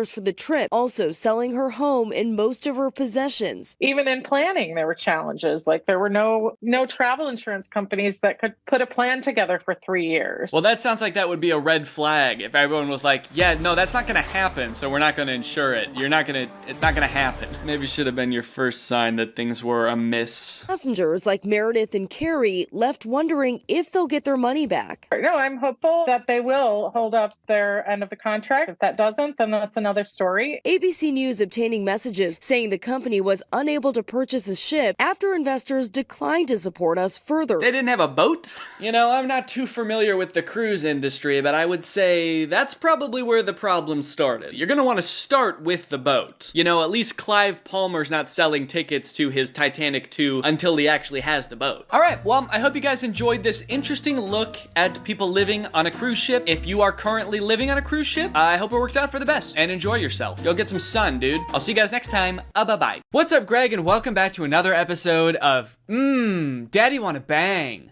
for the trip, also selling her home and most of her possessions. Even in planning, there were challenges. Like there were no travel insurance companies that could put a plan together for 3 years. Well, that sounds like that would be a red flag if everyone was like, yeah, no, that's not going to happen, so we're not going to insure it. It's not going to happen. Maybe should have been your first sign that things were amiss. Passengers like Meredith and Carrie left wondering if they'll get their money back. No, I'm hopeful that they will hold up their end of the contract. If that doesn't, then that's another story. ABC News obtaining messages saying the company was unable to purchase a ship after investors declined to support us further. They didn't have a boat? You know, I'm not too familiar with the cruise industry, but I would say that's probably where the problem started. You're gonna want to start with the boat. You know, at least Clive Palmer's not selling tickets to his Titanic 2 until he actually has the boat. All right, well, I hope you guys enjoyed this interesting look at people living on a cruise ship. If you are currently living on a cruise ship, I hope it works out for the best and enjoy yourself. Go get some sun, dude. I'll see you guys next time. Bye-bye. What's up, Greg, and welcome back to another episode of Daddy Wanna Bang.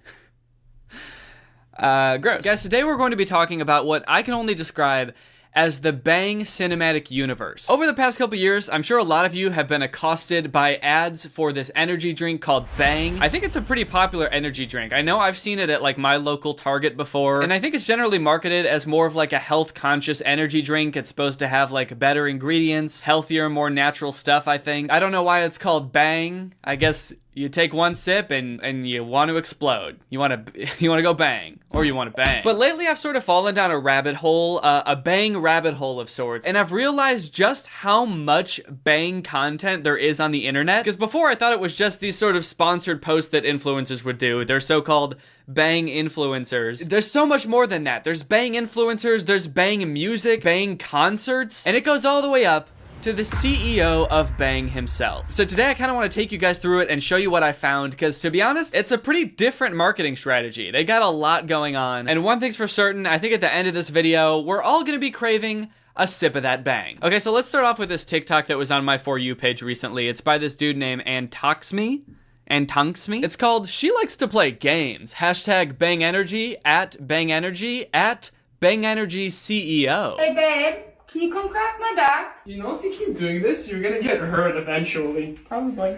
Gross. Guys, today we're going to be talking about what I can only describe as the Bang cinematic universe. Over the past couple years, I'm sure a lot of you have been accosted by ads for this energy drink called Bang. I think it's a pretty popular energy drink. I know I've seen it at like my local Target before, and I think it's generally marketed as more of like a health-conscious energy drink. It's supposed to have like better ingredients, healthier, more natural stuff, I think. I don't know why it's called Bang. I guess you take one sip and you want to explode. You want to go bang, or you want to bang. But lately I've sort of fallen down a rabbit hole, a bang rabbit hole of sorts, and I've realized just how much bang content there is on the internet. Because before I thought it was just these sort of sponsored posts that influencers would do. They're so-called bang influencers. There's so much more than that. There's bang influencers, there's bang music, bang concerts, and it goes all the way up to the CEO of Bang himself. So today I kind of want to take you guys through it and show you what I found, because to be honest, it's a pretty different marketing strategy. They got a lot going on, and one thing's for certain, I think at the end of this video, we're all gonna be craving a sip of that bang. Okay, so let's start off with this TikTok that was on my For You page recently. It's by this dude named Antonxme. It's called She Likes to Play Games. Hashtag Bang Energy, at Bang Energy, at Bang Energy CEO. Hey babe, can you come crack my back? You know, if you keep doing this, you're gonna get hurt eventually. Probably.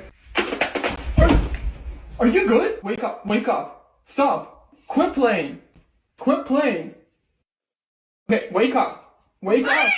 Are you good? Wake up, wake up. Stop. Quit playing. Quit playing. Okay, wake up. Wake up.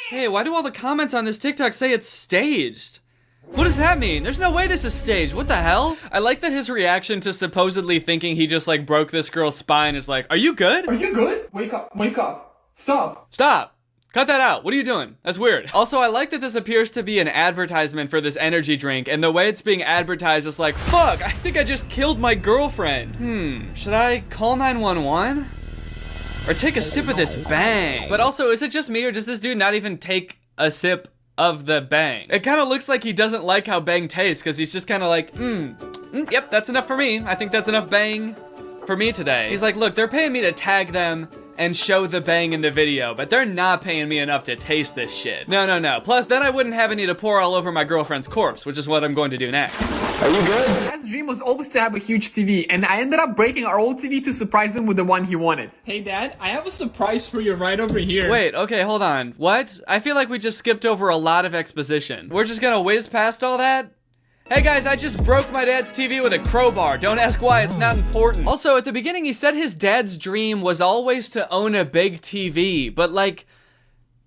Hey, why do all the comments on this TikTok say it's staged? What does that mean? There's no way this is staged. What the hell? I like that his reaction to supposedly thinking he just like broke this girl's spine is like, are you good? Are you good? Wake up, wake up. Stop. Stop. Cut that out. What are you doing? That's weird. Also, I like that this appears to be an advertisement for this energy drink, and the way it's being advertised is like, fuck, I think I just killed my girlfriend. Should I call 911? Or take a sip of this bang? But also, is it just me, or does this dude not even take a sip of the bang? It kind of looks like he doesn't like how bang tastes, because he's just kind of like, yep, that's enough for me. I think that's enough bang for me today. He's like, look, they're paying me to tag them and show the bang in the video, but they're not paying me enough to taste this shit. No. Plus, then I wouldn't have any to pour all over my girlfriend's corpse, which is what I'm going to do next. Are you good? Dad's dream was always to have a huge TV, and I ended up breaking our old TV to surprise him with the one he wanted. Hey Dad, I have a surprise for you right over here. Wait, okay, hold on. What? I feel like we just skipped over a lot of exposition. We're just gonna whiz past all that? Hey guys, I just broke my dad's TV with a crowbar. Don't ask why, it's not important. Also, at the beginning, he said his dad's dream was always to own a big TV, but like,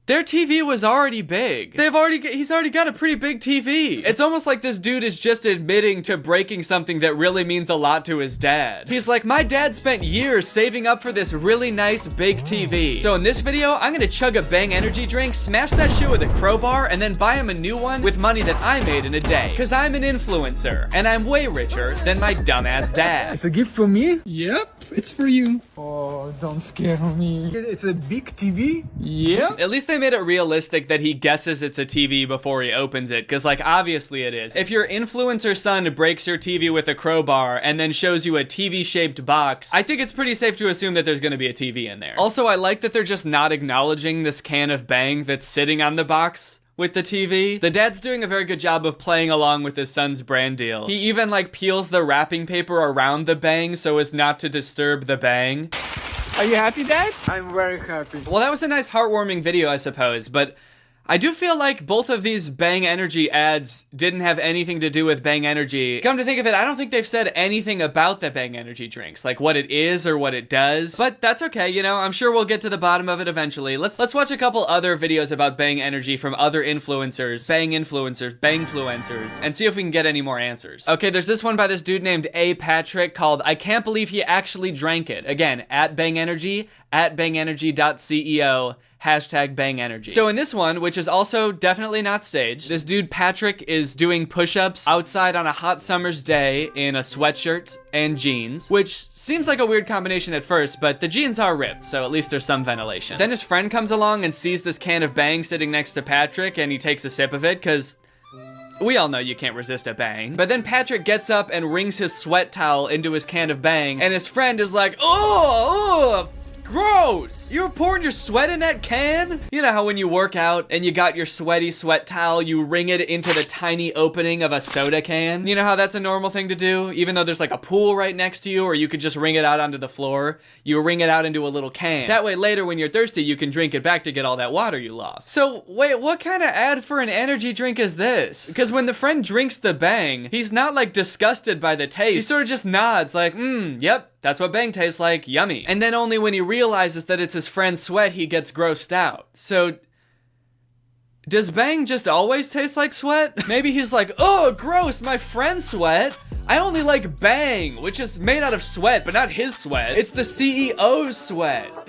their TV was already big. He's already got a pretty big TV. It's almost like this dude is just admitting to breaking something that really means a lot to his dad. He's like, my dad spent years saving up for this really nice big TV. So in this video, I'm gonna chug a Bang energy drink, smash that shit with a crowbar, and then buy him a new one with money that I made in a day. Cause I'm an influencer, and I'm way richer than my dumbass dad. It's a gift from me? Yep, it's for you. Oh, don't scare me. It's a big TV? Yep. At least they made it realistic that he guesses it's a TV before he opens it, because like obviously it is. If your influencer son breaks your TV with a crowbar and then shows you a TV shaped box, I think it's pretty safe to assume that there's gonna be a TV in there. Also, I like that they're just not acknowledging this can of Bang that's sitting on the box with the TV. The dad's doing a very good job of playing along with his son's brand deal. He even like peels the wrapping paper around the Bang so as not to disturb the Bang. Are you happy, Dad? I'm very happy. Well, that was a nice heartwarming video, I suppose, but I do feel like both of these Bang Energy ads didn't have anything to do with Bang Energy. Come to think of it, I don't think they've said anything about the Bang Energy drinks, like what it is or what it does. But that's okay, you know, I'm sure we'll get to the bottom of it eventually. Let's watch a couple other videos about Bang Energy from other influencers, Bangfluencers, and see if we can get any more answers. Okay, there's this one by this dude named A. Patrick called I Can't Believe He Actually Drank It. Again, at Bang Energy, at bangenergy.ceo, hashtag Bang Energy. So in this one, which is also definitely not staged, this dude Patrick is doing push-ups outside on a hot summer's day in a sweatshirt and jeans, which seems like a weird combination at first, but the jeans are ripped, so at least there's some ventilation. Then his friend comes along and sees this can of Bang sitting next to Patrick, and he takes a sip of it, because we all know you can't resist a Bang. But then Patrick gets up and wrings his sweat towel into his can of Bang, and his friend is like, oh, gross! You were pouring your sweat in that can? You know how when you work out and you got your sweaty sweat towel, you wring it into the tiny opening of a soda can? You know how that's a normal thing to do? Even though there's like a pool right next to you, or you could just wring it out onto the floor, you wring it out into a little can. That way later when you're thirsty, you can drink it back to get all that water you lost. So wait, what kind of ad for an energy drink is this? Because when the friend drinks the Bang, he's not like disgusted by the taste. He sort of just nods like, yep, that's what Bang tastes like, yummy. And then only when he realizes that it's his friend's sweat, he gets grossed out. So, does Bang just always taste like sweat? Maybe he's like, oh, gross, my friend's sweat. I only like Bang, which is made out of sweat, but not his sweat. It's the CEO's sweat.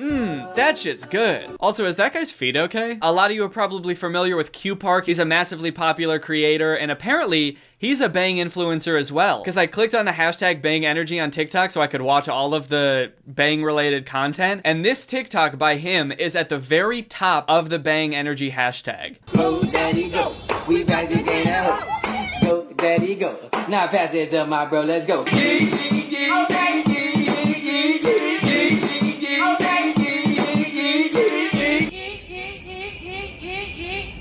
That shit's good. Also, is that guy's feed okay? A lot of you are probably familiar with Q Park. He's a massively popular creator, and apparently he's a Bang influencer as well. Because I clicked on the hashtag Bang Energy on TikTok so I could watch all of the Bang related content. And this TikTok by him is at the very top of the Bang Energy hashtag. Go, daddy, go. We back to get out. Go, daddy, go. Now pass it to my bro, let's go.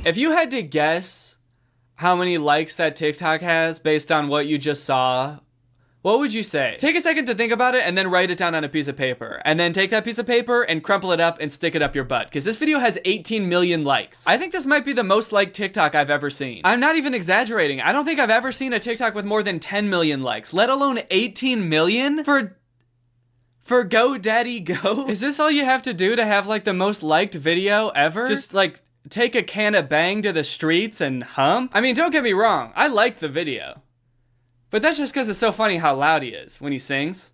If you had to guess how many likes that TikTok has based on what you just saw, what would you say? Take a second to think about it and then write it down on a piece of paper. And then take that piece of paper and crumple it up and stick it up your butt. Because this video has 18 million likes. I think this might be the most liked TikTok I've ever seen. I'm not even exaggerating. I don't think I've ever seen a TikTok with more than 10 million likes, let alone 18 million for Go Daddy Go. Is this all you have to do to have like the most liked video ever? Just like take a can of Bang to the streets and hump? I mean, don't get me wrong. I liked the video. But that's just because it's so funny how loud he is when he sings.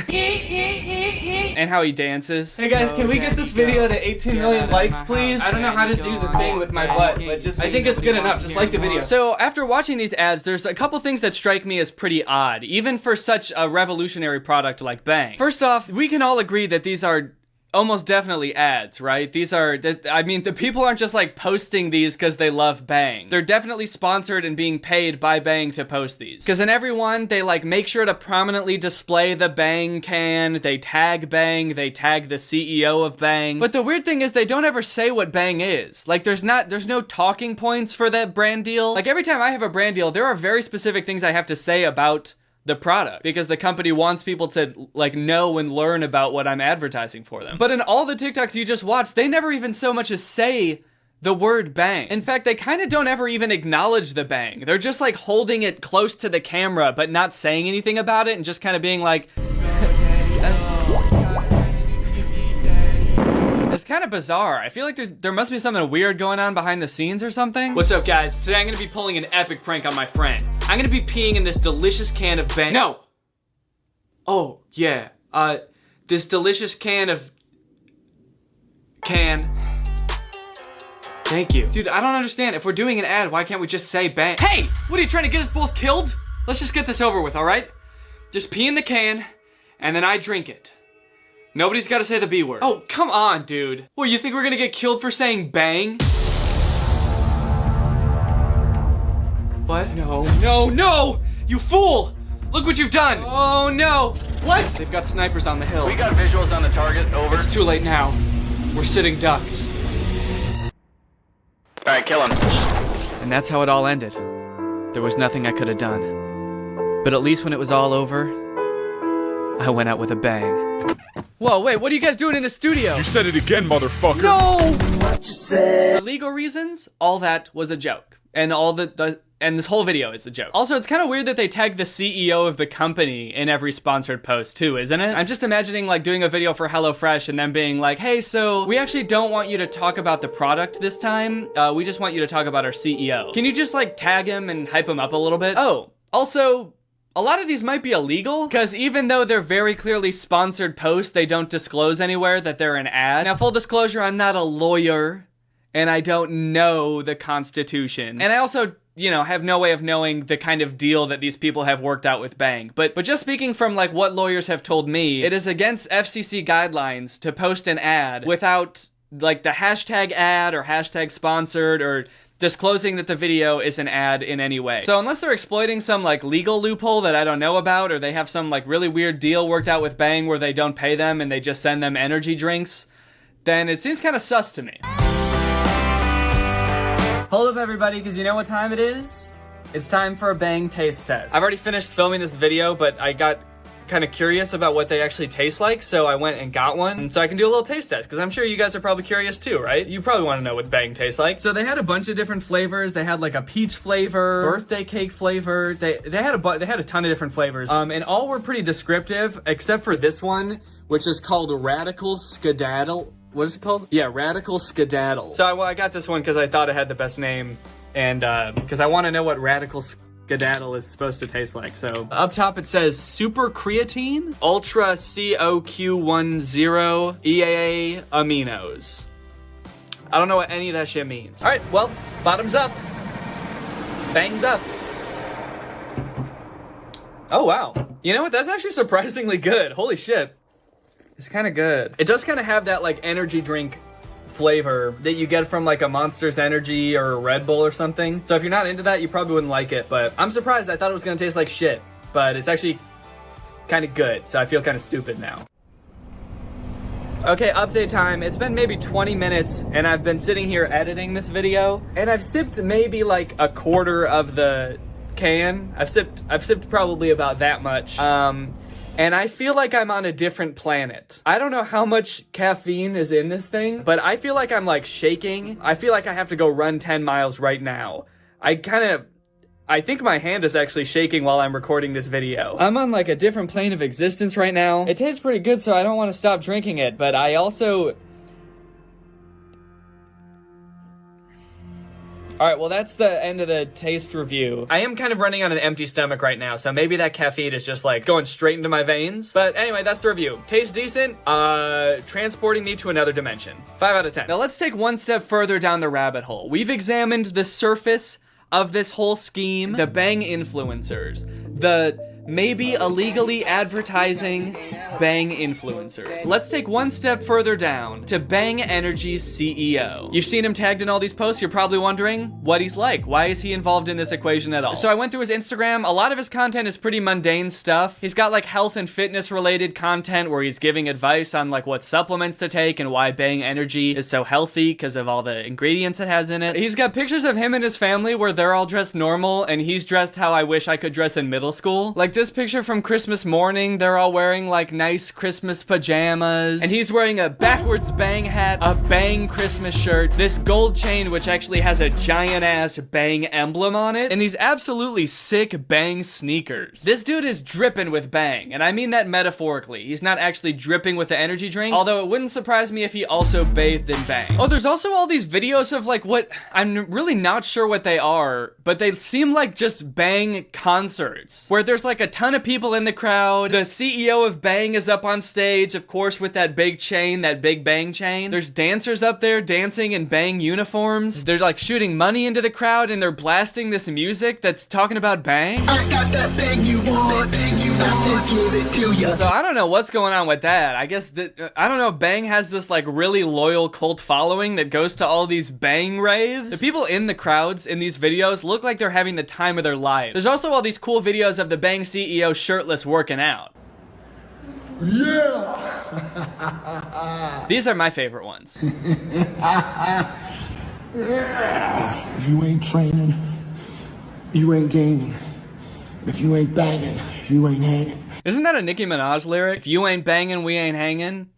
And how he dances. Hey guys, can we get this video to 18 million likes, please? I don't know how to do the thing with my butt, but just I think it's good enough. Just like the video. So after watching these ads, there's a couple things that strike me as pretty odd, even for such a revolutionary product like Bang. First off, we can all agree that these are almost definitely ads, right? These are, I mean, the people aren't just like posting these because they love Bang. They're definitely sponsored and being paid by Bang to post these. Because in every one, they like make sure to prominently display the Bang can, they tag Bang, they tag the CEO of Bang. But the weird thing is they don't ever say what Bang is. Like there's no talking points for that brand deal. Like every time I have a brand deal, there are very specific things I have to say about the product because the company wants people to like know and learn about what I'm advertising for them. But in all the TikToks you just watched, they never even so much as say the word Bang. In fact, they kind of don't ever even acknowledge the Bang. They're just like holding it close to the camera but not saying anything about it and just kind of being like, it's kind of bizarre. I feel like there must be something weird going on behind the scenes or something. What's up, guys? Today I'm gonna be pulling an epic prank on my friend. I'm gonna be peeing in this delicious can of Bang. No! Oh, yeah. This delicious can of... Thank you. Dude, I don't understand. If we're doing an ad, why can't we just say Bang? Hey! What are you trying to get us both killed? Let's just get this over with, alright? Just pee in the can, and then I drink it. Nobody's gotta say the B word. Oh, come on, dude. What, you think we're gonna get killed for saying Bang? What? No, no, no! You fool! Look what you've done! Oh, no! What? They've got snipers on the hill. We got visuals on the target, over. It's too late now. We're sitting ducks. Alright, kill him. And that's how it all ended. There was nothing I could have done. But at least when it was all over, I went out with a bang. Whoa, wait, what are you guys doing in the studio? You said it again, motherfucker. No! What you said? For legal reasons, all that was a joke. And and this whole video is a joke. Also, it's kind of weird that they tag the CEO of the company in every sponsored post too, isn't it? I'm just imagining like doing a video for HelloFresh and them being like, hey, so we actually don't want you to talk about the product this time. We just want you to talk about our CEO. Can you just like tag him and hype him up a little bit? Oh, also, a lot of these might be illegal, because even though they're very clearly sponsored posts, they don't disclose anywhere that they're an ad. Now, full disclosure, I'm not a lawyer, and I don't know the Constitution. And I also, you know, have no way of knowing the kind of deal that these people have worked out with Bang. But just speaking from, like, what lawyers have told me, it is against FCC guidelines to post an ad without, like, the hashtag ad or hashtag sponsored or disclosing that the video is an ad in any way. So unless they're exploiting some like legal loophole that I don't know about, or they have some like really weird deal worked out with Bang where they don't pay them and they just send them energy drinks, then it seems kind of sus to me. Hold up everybody, because you know what time it is? It's time for a Bang taste test. I've already finished filming this video, but I got kind of curious about what they actually taste like, so I went and got one, and so I can do a little taste test, because I'm sure you guys are probably curious too, right? You probably want to know what Bang tastes like. So they had a bunch of different flavors. They had like a peach flavor, birthday cake flavor. They had a ton of different flavors, and all were pretty descriptive, except for this one, which is called Radical Skedaddle. What is it called? Yeah, Radical Skedaddle. So I got this one because I thought it had the best name, and because I want to know what Radical Skedaddle skedaddle is supposed to taste like. So up top it says super creatine, ultra COQ10 EAA aminos. I don't know what any of that shit means. All right, well, bottoms up, bangs up. Oh wow, you know what? That's actually surprisingly good. Holy shit, it's kind of good. It does kind of have that like energy drink flavor that you get from like a Monster's Energy or a Red Bull or something. So if you're not into that, you probably wouldn't like it, but I'm surprised. I thought it was gonna taste like shit, but it's actually kind of good, so I feel kind of stupid now. Okay, update time. It's been maybe 20 minutes and I've been sitting here editing this video and I've sipped maybe like a quarter of the can. I've sipped probably about that much. And I feel like I'm on a different planet. I don't know how much caffeine is in this thing, but I feel like I'm like shaking. I feel like I have to go run 10 miles right now. I think my hand is actually shaking while I'm recording this video. I'm on like a different plane of existence right now. It tastes pretty good, so I don't want to stop drinking it, but I also... Alright, well that's the end of the taste review. I am kind of running on an empty stomach right now, so maybe that caffeine is just like going straight into my veins. But anyway, that's the review. Tastes decent, transporting me to another dimension. 5 out of 10. Now let's take one step further down the rabbit hole. We've examined the surface of this whole scheme, the Bang influencers, the maybe illegally advertising Bang influencers. Let's take one step further down to Bang Energy's CEO. You've seen him tagged in all these posts. You're probably wondering what he's like. Why is he involved in this equation at all? So I went through his Instagram. A lot of his content is pretty mundane stuff. He's got like health and fitness related content where he's giving advice on like what supplements to take and why Bang Energy is so healthy because of all the ingredients it has in it. He's got pictures of him and his family where they're all dressed normal and he's dressed how I wish I could dress in middle school. Like this picture from Christmas morning, they're all wearing like nice Christmas pajamas, and he's wearing a backwards Bang hat, a Bang Christmas shirt, this gold chain which actually has a giant ass Bang emblem on it, and these absolutely sick Bang sneakers. This dude is dripping with Bang, and I mean that metaphorically. He's not actually dripping with the energy drink, although it wouldn't surprise me if he also bathed in Bang. Oh, there's also all these videos of like what, I'm really not sure what they are, but they seem like just Bang concerts, where there's like a ton of people in the crowd. The CEO of Bang is up on stage, of course, with that big chain, that big Bang chain. There's dancers up there dancing in Bang uniforms. They're like shooting money into the crowd and they're blasting this music that's talking about Bang. I got that Bang you want, Bang you want, give it to ya. So I don't know what's going on with that. I guess that, I don't know, Bang has this like really loyal cult following that goes to all these Bang raves. The people in the crowds in these videos look like they're having the time of their lives. There's also all these cool videos of the Bang CEO shirtless working out. Yeah! These are my favorite ones. If you ain't training, you ain't gaining. If you ain't banging, you ain't hanging. Isn't that a Nicki Minaj lyric? If you ain't banging, we ain't hanging?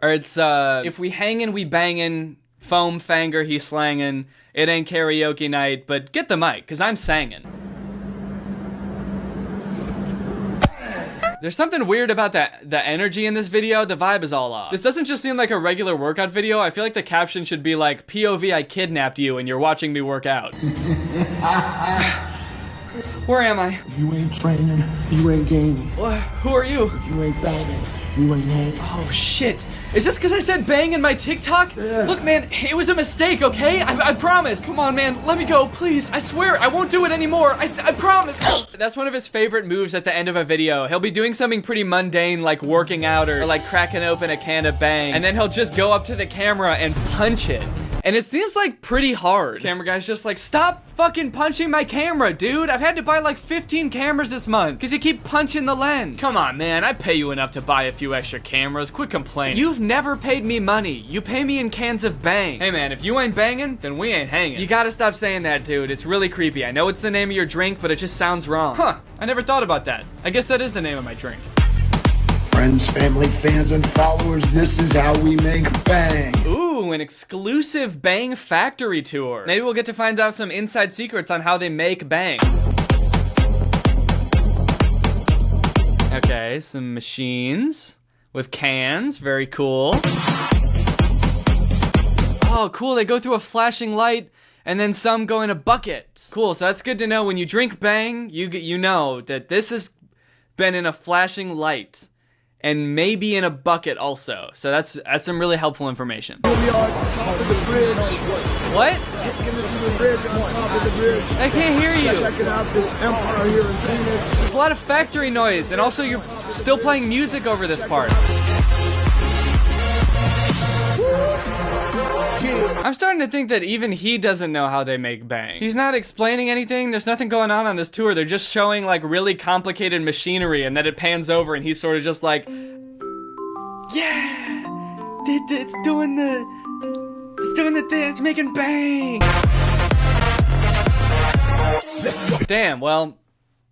Or it's, if we hangin', we bangin', foam fanger, he slangin', it ain't karaoke night, but get the mic, cause I'm sangin'. There's something weird about the energy in this video. The vibe is all off. This doesn't just seem like a regular workout video. I feel like the caption should be like, POV, I kidnapped you and you're watching me work out. Where am I? If you ain't training, you ain't gaining. Who are you? If you ain't banging, you ain't hanging. Oh shit. Is this because I said bang in my TikTok? Yeah. Look man, it was a mistake, okay? I promise. Come on man, let me go, please. I swear, I won't do it anymore. I promise. That's one of his favorite moves at the end of a video. He'll be doing something pretty mundane like working out or like cracking open a can of Bang, and then he'll just go up to the camera and punch it. And it seems like pretty hard. Camera guy's just like, stop fucking punching my camera, dude. I've had to buy like 15 cameras this month because you keep punching the lens. Come on, man. I pay you enough to buy a few extra cameras. Quit complaining. You've never paid me money. You pay me in cans of Bang. Hey, man, if you ain't banging, then we ain't hanging. You gotta stop saying that, dude. It's really creepy. I know it's the name of your drink, but it just sounds wrong. Huh. I never thought about that. I guess that is the name of my drink. Friends, family, fans, and followers, this is how we make Bang. Ooh, an exclusive Bang factory tour. Maybe we'll get to find out some inside secrets on how they make Bang. Okay, some machines with cans, very cool. Oh, cool, they go through a flashing light and then some go in a bucket. Cool, so that's good to know. When you drink Bang, you know that this has been in a flashing light and maybe in a bucket also. So that's some really helpful information. What? I can't hear you. Checking out this empire here in Phoenix. There's a lot of factory noise, and also you're still playing music over this part. I'm starting to think that even he doesn't know how they make Bang. He's not explaining anything. There's nothing going on this tour. They're just showing like really complicated machinery, and then it pans over and he's sort of just like, yeah, it's doing the thing, it's making Bang. Damn, well,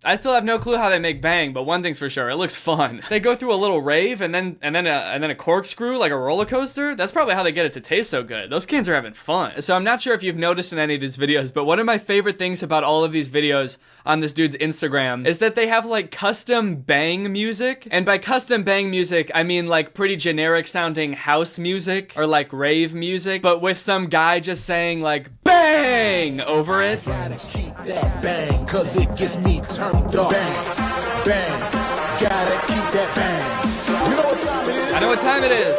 I still have no clue how they make Bang, but one thing's for sure, it looks fun. They go through a little rave and then a corkscrew like a roller coaster. That's probably how they get it to taste so good. Those kids are having fun. So I'm not sure if you've noticed in any of these videos, but one of my favorite things about all of these videos on this dude's Instagram is that they have like custom Bang music. And by custom Bang music, I mean like pretty generic sounding house music or like rave music, but with some guy just saying like Bang over it. Gotta keep that bang, cause it gets me turned up. Bang, bang, gotta keep that bang. You know what time it is? I know what time it is.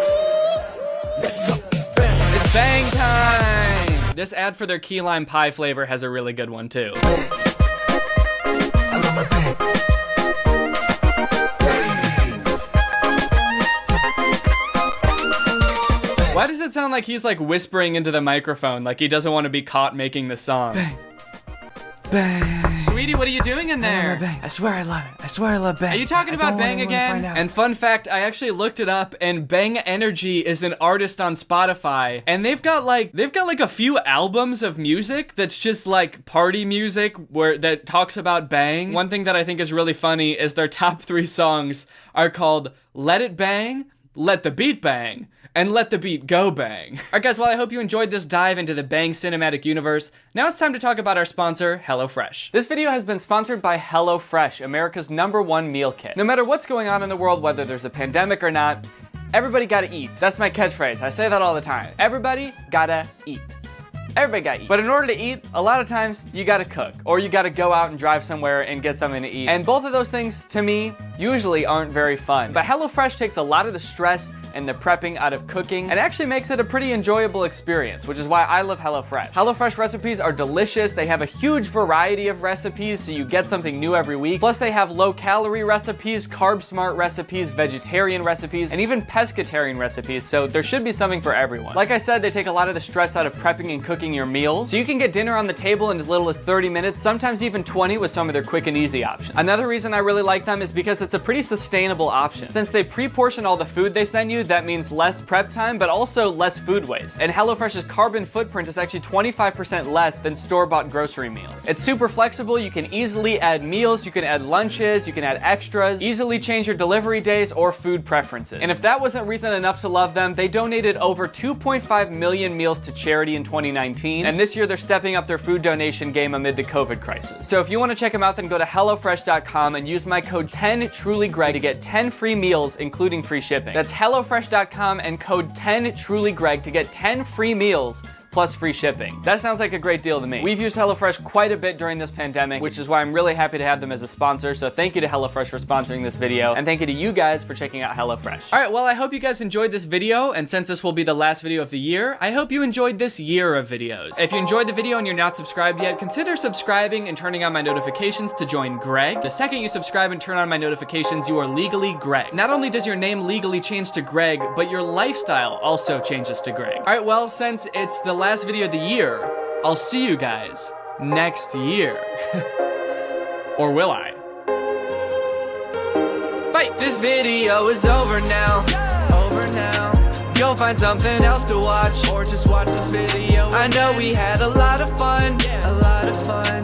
Let's go. Bang. It's Bang time! This ad for their key lime pie flavor has a really good one too. Why does it sound like he's like whispering into the microphone, like he doesn't want to be caught making the song? Bang. Bang. Sweetie, what are you doing in there? I swear I love it. I swear I love Bang. Are you talking about Bang again? And fun fact, I actually looked it up, and Bang Energy is an artist on Spotify, and they've got like a few albums of music that's just like party music that talks about Bang. One thing that I think is really funny is their top 3 songs are called Let It Bang, Let the Beat Bang, and Let the Beat Go Bang. Alright guys, well I hope you enjoyed this dive into the Bang cinematic universe. Now it's time to talk about our sponsor, HelloFresh. This video has been sponsored by HelloFresh, America's #1 meal kit. No matter what's going on in the world, whether there's a pandemic or not, everybody gotta eat. That's my catchphrase, I say that all the time. Everybody gotta eat. Everybody gotta eat. But in order to eat, a lot of times you gotta cook, or you gotta go out and drive somewhere and get something to eat. And both of those things, to me, usually aren't very fun. But HelloFresh takes a lot of the stress and the prepping out of cooking and actually makes it a pretty enjoyable experience, which is why I love HelloFresh. HelloFresh recipes are delicious. They have a huge variety of recipes, so you get something new every week. Plus they have low-calorie recipes, carb-smart recipes, vegetarian recipes, and even pescatarian recipes, so there should be something for everyone. Like I said, they take a lot of the stress out of prepping and cooking your meals, so you can get dinner on the table in as little as 30 minutes, sometimes even 20 with some of their quick and easy options. Another reason I really like them is because it's a pretty sustainable option. Since they pre-portion all the food they send you, that means less prep time, but also less food waste. And HelloFresh's carbon footprint is actually 25% less than store-bought grocery meals. It's super flexible. You can easily add meals, you can add lunches, you can add extras, easily change your delivery days or food preferences. And if that wasn't reason enough to love them, they donated over 2.5 million meals to charity in 2019, and this year they're stepping up their food donation game amid the COVID crisis. So if you want to check them out, then go to HelloFresh.com and use my code 10TrulyGreg to get 10 free meals, including free shipping. That's HelloFresh.com and code 10TrulyGreg to get 10 free meals plus free shipping. That sounds like a great deal to me. We've used HelloFresh quite a bit during this pandemic, which is why I'm really happy to have them as a sponsor. So thank you to HelloFresh for sponsoring this video, and thank you to you guys for checking out HelloFresh. All right, well, I hope you guys enjoyed this video, and since this will be the last video of the year, I hope you enjoyed this year of videos. If you enjoyed the video and you're not subscribed yet, consider subscribing and turning on my notifications to join Greg. The second you subscribe and turn on my notifications, you are legally Greg. Not only does your name legally change to Greg, but your lifestyle also changes to Greg. All right, well, since it's the last video of the year, I'll see you guys next year. Or will I? Bye! This video is over now. Over now. Go find something else to watch, or just watch this video. I know we had a lot of fun. Yeah, a lot of fun.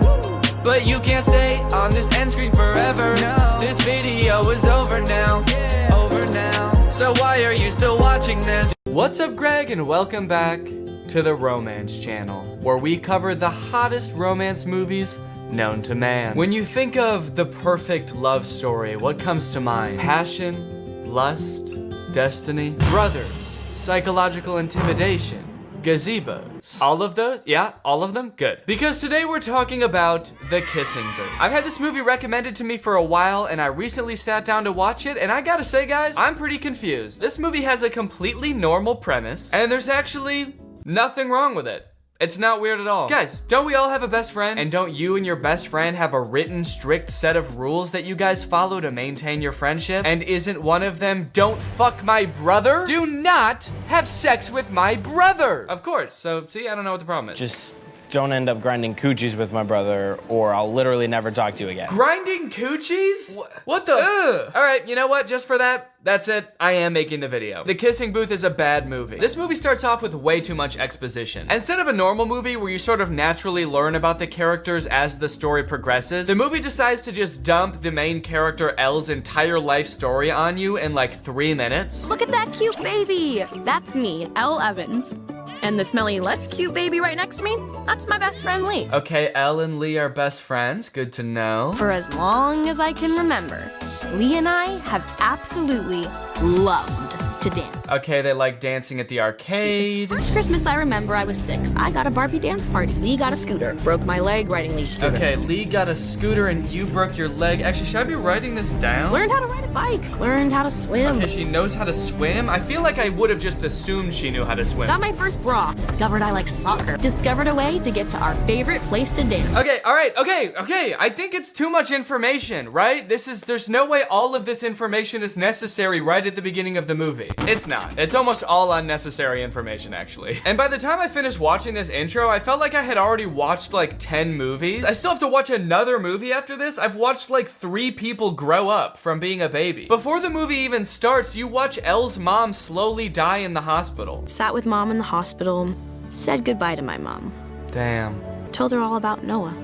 But you can't stay on this end screen forever. No. This video is over now. Yeah, over now. So why are you still watching this? What's up, Greg, and welcome back to the Romance Channel, where we cover the hottest romance movies known to man. When you think of the perfect love story, what comes to mind? Passion, lust, destiny, brothers, psychological intimidation, gazebos. All of those? Yeah, all of them? Good. Because today we're talking about The Kissing Booth. I've had this movie recommended to me for a while, and I recently sat down to watch it, and I gotta say, guys, I'm pretty confused. This movie has a completely normal premise, and there's actually nothing wrong with it. It's not weird at all. Guys, don't we all have a best friend? And don't you and your best friend have a written, strict set of rules that you guys follow to maintain your friendship? And isn't one of them, don't fuck my brother? Do not have sex with my brother! Of course, so see, I don't know what the problem is. Just don't end up grinding coochies with my brother, or I'll literally never talk to you again. Grinding coochies? What the? Ugh. All right, you know what? Just for that, that's it. I am making the video. The Kissing Booth is a bad movie. This movie starts off with way too much exposition. Instead of a normal movie where you sort of naturally learn about the characters as the story progresses, the movie decides to just dump the main character Elle's entire life story on you in like 3 minutes. Look at that cute baby. That's me, Elle Evans. And the smelly, less cute baby right next to me, that's my best friend Lee. Okay, Elle and Lee are best friends. Good to know. For as long as I can remember, Lee and I have absolutely loved to dance. Okay, they like dancing at the arcade. First Christmas I remember, I was 6. I got a Barbie dance party. Lee got a scooter. Broke my leg riding Lee's scooter. Okay, Lee got a scooter and you broke your leg. Actually, should I be writing this down? Learned how to ride a bike. Learned how to swim. Okay, she knows how to swim? I feel like I would have just assumed she knew how to swim. Got my first bra. Discovered I like soccer. Discovered a way to get to our favorite place to dance. Okay, all right, okay. I think it's too much information, right? There's no way all of this information is necessary right at the beginning of the movie. It's not. It's almost all unnecessary information, actually. And by the time I finished watching this intro, I felt like I had already watched like 10 movies. I still have to watch another movie after this. I've watched like 3 people grow up from being a baby. Before the movie even starts, you watch Elle's mom slowly die in the hospital. Sat with mom in the hospital, said goodbye to my mom. Damn. Told her all about Noah.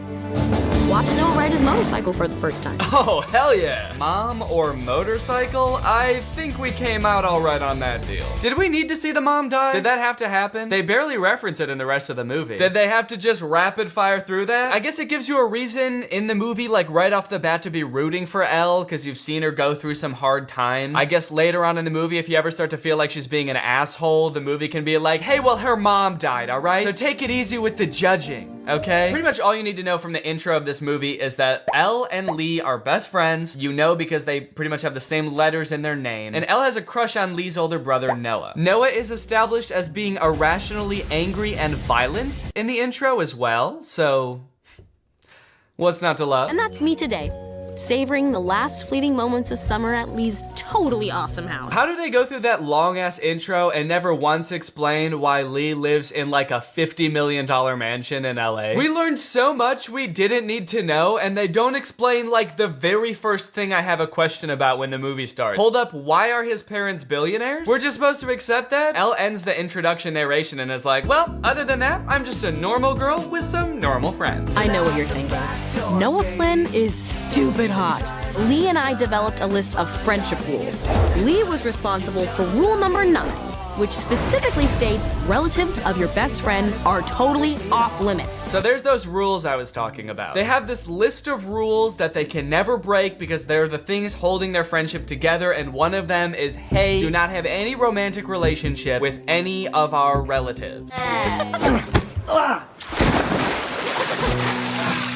Watched Noah ride his motorcycle for the first time. Oh, hell yeah. Mom or motorcycle? I think we came out all right on that deal. Did we need to see the mom die? Did that have to happen? They barely reference it in the rest of the movie. Did they have to just rapid fire through that? I guess it gives you a reason in the movie, like right off the bat, to be rooting for Elle, because you've seen her go through some hard times. I guess later on in the movie, if you ever start to feel like she's being an asshole, the movie can be like, hey, well, her mom died, all right? So take it easy with the judging, okay? Pretty much all you need to know from the intro of this movie is that Elle and Lee are best friends. You know because they pretty much have the same letters in their name. And Elle has a crush on Lee's older brother, Noah. Noah is established as being irrationally angry and violent in the intro as well, so what's not to love? And that's me today, savoring the last fleeting moments of summer at Lee's totally awesome house. How do they go through that long-ass intro and never once explain why Lee lives in like a $50 million mansion in LA? We learned so much we didn't need to know, and they don't explain like the very first thing I have a question about when the movie starts. Hold up, why are his parents billionaires? We're just supposed to accept that? Elle ends the introduction narration and is like, well, other than that, I'm just a normal girl with some normal friends. I know what you're thinking. Noah Flynn is stupid hot. Lee and I developed a list of friendship rules. Lee was responsible for rule number 9, which specifically states relatives of your best friend are totally off limits. So there's those rules I was talking about. They have this list of rules that they can never break because they're the things holding their friendship together, and one of them is, hey, do not have any romantic relationship with any of our relatives.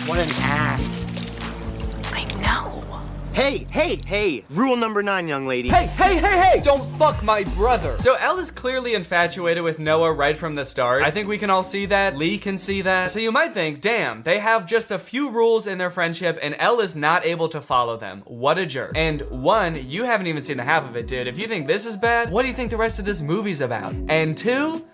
What an ass. I know. Hey, rule number 9, young lady. Hey, don't fuck my brother. So Elle is clearly infatuated with Noah right from the start. I think we can all see that. Lee can see that. So you might think, damn, they have just a few rules in their friendship and Elle is not able to follow them. What a jerk. And 1, you haven't even seen the half of it, dude. If you think this is bad, what do you think the rest of this movie's about? And 2,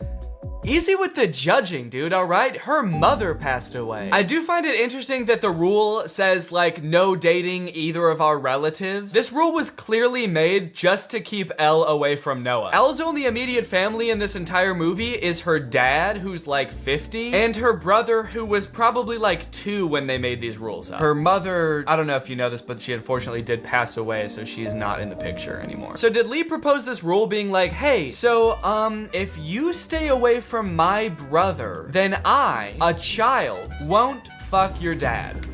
easy with the judging, dude, all right? Her mother passed away. I do find it interesting that the rule says, like, no dating either of our relatives. This rule was clearly made just to keep Elle away from Noah. Elle's only immediate family in this entire movie is her dad, who's like 50, and her brother, who was probably like 2 when they made these rules up. Her mother, I don't know if you know this, but she unfortunately did pass away, so she is not in the picture anymore. So did Lee propose this rule being like, hey, so, if you stay away from my brother, then I, a child, won't fuck your dad?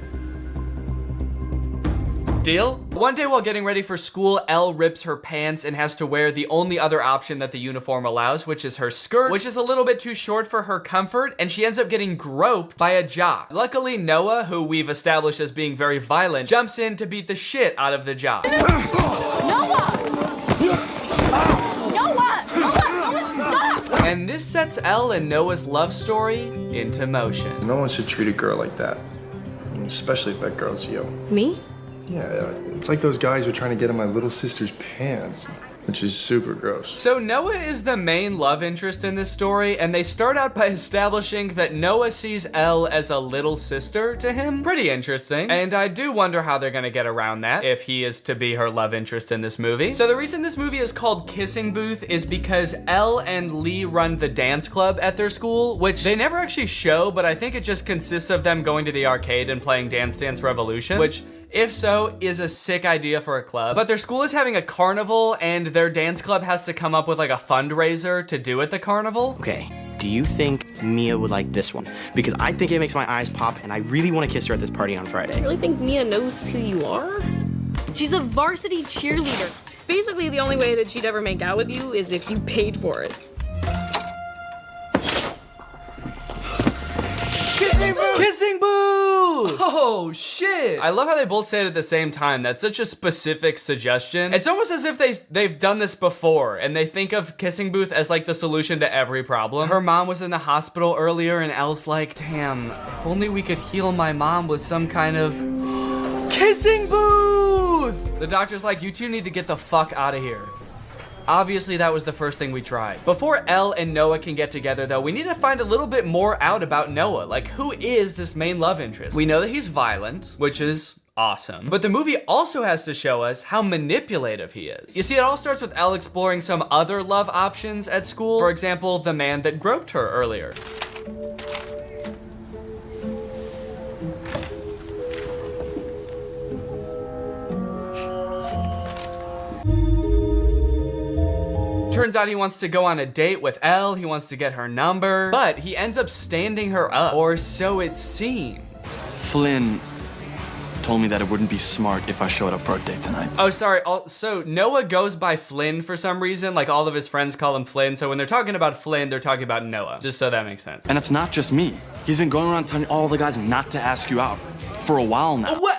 Deal? One day while getting ready for school, Elle rips her pants and has to wear the only other option that the uniform allows, which is her skirt, which is a little bit too short for her comfort, and she ends up getting groped by a jock. Luckily, Noah, who we've established as being very violent, jumps in to beat the shit out of the jock. And this sets Elle and Noah's love story into motion. No one should treat a girl like that, especially if that girl's you. Me? Yeah, it's like those guys who are trying to get in my little sister's pants, which is super gross. So Noah is the main love interest in this story, and they start out by establishing that Noah sees Elle as a little sister to him. Pretty interesting. And I do wonder how they're gonna get around that if he is to be her love interest in this movie. So the reason this movie is called Kissing Booth is because Elle and Lee run the dance club at their school, which they never actually show, but I think it just consists of them going to the arcade and playing Dance Dance Revolution, which, if so, is a sick idea for a club. But their school is having a carnival, and their dance club has to come up with like a fundraiser to do at the carnival. Okay, do you think Mia would like this one? Because I think it makes my eyes pop, and I really want to kiss her at this party on Friday. You really think Mia knows who you are? She's a varsity cheerleader. Basically, the only way that she'd ever make out with you is if you paid for it. Kissing Booth! Oh, shit. I love how they both say it at the same time. That's such a specific suggestion. It's almost as if they've done this before, and they think of Kissing Booth as like the solution to every problem. Her mom was in the hospital earlier, and Elle's like, damn, if only we could heal my mom with some kind of Kissing Booth! The doctor's like, you two need to get the fuck out of here. Obviously, that was the first thing we tried. Before Elle and Noah can get together, though, we need to find a little bit more out about Noah. Like, who is this main love interest? We know that he's violent, which is awesome. But the movie also has to show us how manipulative he is. You see, it all starts with Elle exploring some other love options at school. For example, the man that groped her earlier. Turns out he wants to go on a date with Elle, he wants to get her number, but he ends up standing her up, or so it seemed. Flynn told me that it wouldn't be smart if I showed up for a date tonight. Oh, sorry. So Noah goes by Flynn for some reason. Like, all of his friends call him Flynn. So when they're talking about Flynn, they're talking about Noah. Just so that makes sense. And it's not just me. He's been going around telling all the guys not to ask you out for a while now. What?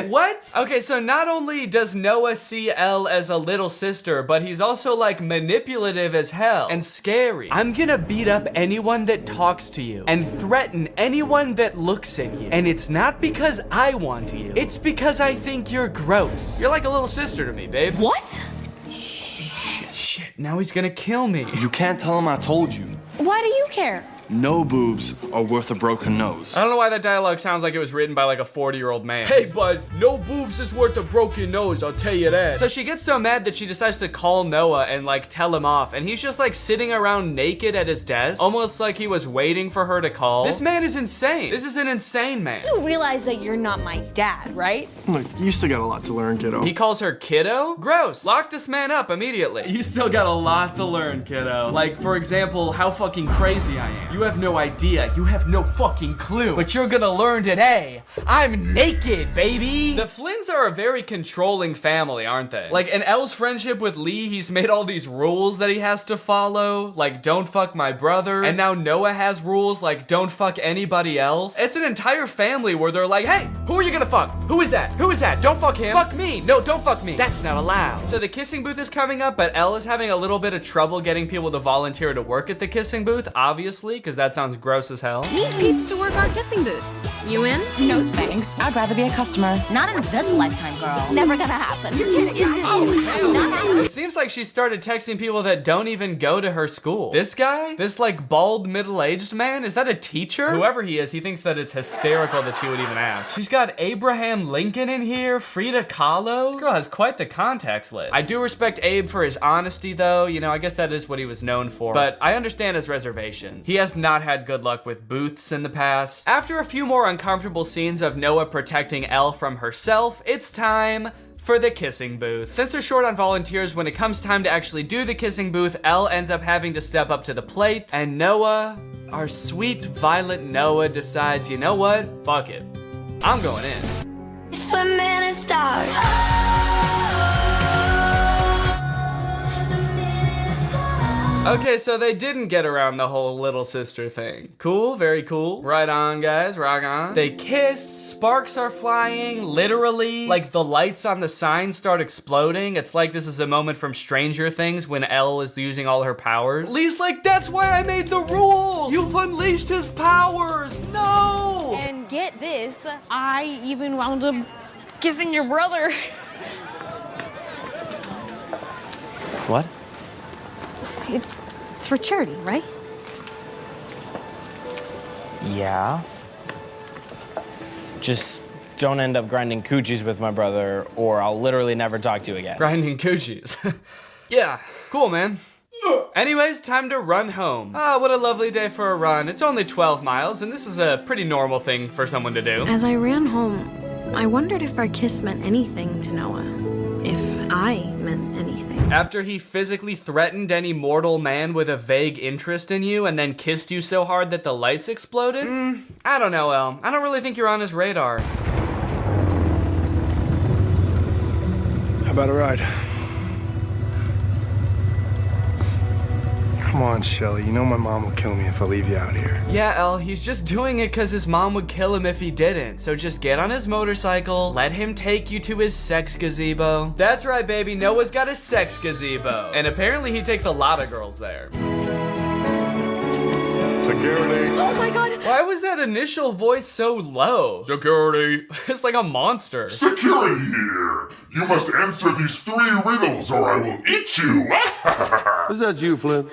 What? Okay, so not only does Noah see Elle as a little sister, but he's also like manipulative as hell and scary. I'm gonna beat up anyone that talks to you and threaten anyone that looks at you. And it's not because I want you. It's because I think you're gross. You're like a little sister to me, babe. What? Shit, now he's gonna kill me. You can't tell him I told you. Why do you care? No boobs are worth a broken nose. I don't know why that dialogue sounds like it was written by like a 40-year-old man. Hey, bud, no boobs is worth a broken nose, I'll tell you that. So she gets so mad that she decides to call Noah and like tell him off. And he's just like sitting around naked at his desk, almost like he was waiting for her to call. This man is insane. This is an insane man. You realize that you're not my dad, right? Look, you still got a lot to learn, kiddo. He calls her kiddo? Gross. Lock this man up immediately. You still got a lot to learn, kiddo. Like, for example, how fucking crazy I am. You have no idea. You have no fucking clue. But you're gonna learn today. I'm naked, baby. The Flynns are a very controlling family, aren't they? Like, in Elle's friendship with Lee, he's made all these rules that he has to follow. Like, don't fuck my brother. And now Noah has rules like, don't fuck anybody else. It's an entire family where they're like, hey, who are you gonna fuck? Who is that? Who is that? Don't fuck him. Fuck me. No, don't fuck me. That's not allowed. So the kissing booth is coming up, but Elle is having a little bit of trouble getting people to volunteer to work at the kissing booth, obviously, because that sounds gross as hell. Need peeps to work our kissing booth. You in? No thanks. I'd rather be a customer. Not in this lifetime, girl. Never gonna happen. It seems like she started texting people that don't even go to her school. This guy? This like bald middle-aged man? Is that a teacher? Whoever he is, he thinks that it's hysterical that she would even ask. She's got Abraham Lincoln in here, Frida Kahlo. This girl has quite the contacts list. I do respect Abe for his honesty though. You know, I guess that is what he was known for. But I understand his reservations. He has not had good luck with booths in the past. After a few more uncomfortable scenes of Noah protecting Elle from herself, it's time for the kissing booth. Since they're short on volunteers, when it comes time to actually do the kissing booth, Elle ends up having to step up to the plate, and Noah, our sweet, violent Noah, decides, you know what? Fuck it. I'm going in. Swimming in stars. Okay, so they didn't get around the whole little sister thing. Cool, very cool. Right on, guys, rock on. They kiss, sparks are flying, literally. Like, the lights on the sign start exploding. It's like this is a moment from Stranger Things when Elle is using all her powers. Lee's like, that's why I made the rule! You've unleashed his powers! No! And get this, I even wound up kissing your brother. What? It's for charity, right? Yeah. Just don't end up grinding coochies with my brother, or I'll literally never talk to you again. Grinding coochies. Yeah, cool, man. Anyways, time to run home. Ah, what a lovely day for a run. It's only 12 miles, and this is a pretty normal thing for someone to do. As I ran home, I wondered if our kiss meant anything to Noah. If I meant anything. After he physically threatened any mortal man with a vague interest in you and then kissed you so hard that the lights exploded? I don't know, Elle. I don't really think you're on his radar. How about a ride? Come on, Shelly. You know my mom will kill me if I leave you out here. Yeah, Elle, he's just doing it because his mom would kill him if he didn't. So just get on his motorcycle, let him take you to his sex gazebo. That's right, baby. Noah's got a sex gazebo. And apparently he takes a lot of girls there. Security. Oh my god! Why was that initial voice so low? Security. It's like a monster. Security here. You must answer these 3 riddles or I will eat you. Is that you, Flynn?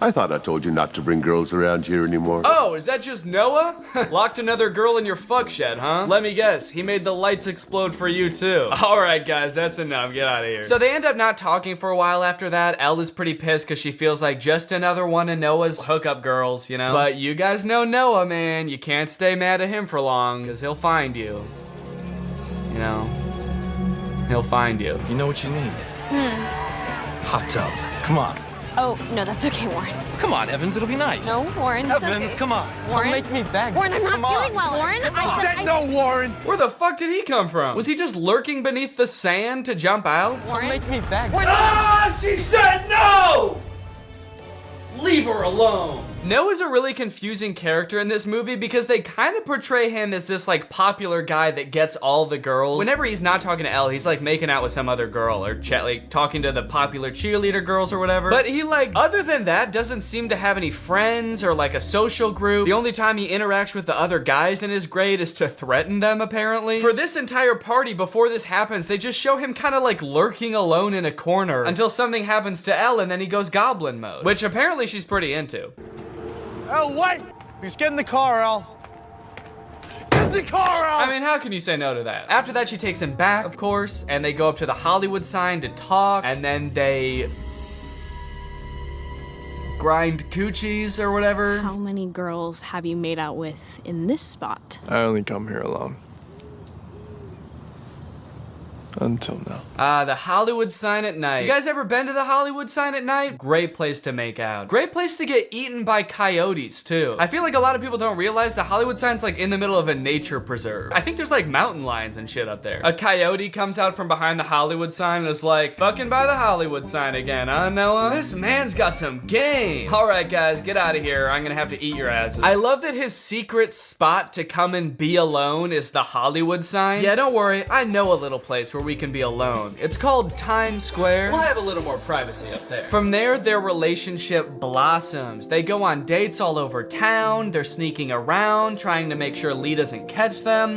I thought I told you not to bring girls around here anymore. Oh, is that just Noah? Locked another girl in your fuck shed, huh? Let me guess, he made the lights explode for you too. All right, guys, that's enough. Get out of here. So they end up not talking for a while after that. Elle is pretty pissed because she feels like just another one of Noah's hookup girls, you know? But you guys know Noah, man. You can't stay mad at him for long because he'll find you. You know? He'll find you. You know what you need? Hot tub. Come on. Oh, no, that's okay, Warren. Come on, Evans, it'll be nice. No, Warren, it's Evans, okay. come on. Warren? Don't make me beg. Warren, I'm not Come on. feeling well, Warren. I said no, Warren. Where the fuck did he come from? Was he just lurking beneath the sand to jump out? Don't make me beg. Ah, she said no! Leave her alone. Noah's a really confusing character in this movie because they kind of portray him as this like popular guy that gets all the girls. Whenever he's not talking to Elle, he's like making out with some other girl or like talking to the popular cheerleader girls or whatever. But he like, other than that, doesn't seem to have any friends or like a social group. The only time he interacts with the other guys in his grade is to threaten them, apparently. For this entire party, before this happens, they just show him kind of like lurking alone in a corner until something happens to Elle and then he goes goblin mode, which apparently she's pretty into. Elle, wait! Please get in the car, Elle. Get in the car, Elle! I mean, how can you say no to that? After that, she takes him back, of course, and they go up to the Hollywood sign to talk, and then they grind coochies or whatever. How many girls have you made out with in this spot? I only come here alone. Until now. The Hollywood sign at night. You guys ever been to the Hollywood sign at night? Great place to make out. Great place to get eaten by coyotes, too. I feel like a lot of people don't realize the Hollywood sign's like in the middle of a nature preserve. I think there's like mountain lions and shit up there. A coyote comes out from behind the Hollywood sign and is like, fucking by the Hollywood sign again, huh, Noah? This man's got some game. All right, guys, get out of here. I'm gonna have to eat your asses. I love that his secret spot to come and be alone is the Hollywood sign. Yeah, don't worry. I know a little place where we can be alone. It's called Times Square. We'll have a little more privacy up there. From there, their relationship blossoms. They go on dates all over town. They're sneaking around, trying to make sure Lee doesn't catch them.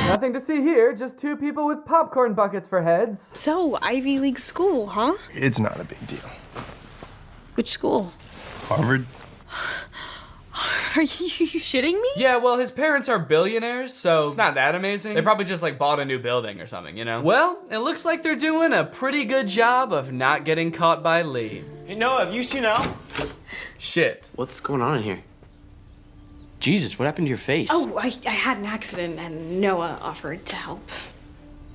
Nothing to see here, just 2 people with popcorn buckets for heads. So, Ivy League school, huh? It's not a big deal. Which school? Harvard? Are you shitting me? Yeah, well, his parents are billionaires, so it's not that amazing. They probably just like bought a new building or something, you know? Well, it looks like they're doing a pretty good job of not getting caught by Lee. Hey, Noah, have you seen Elle? Shit. What's going on in here? Jesus, what happened to your face? Oh, I had an accident and Noah offered to help.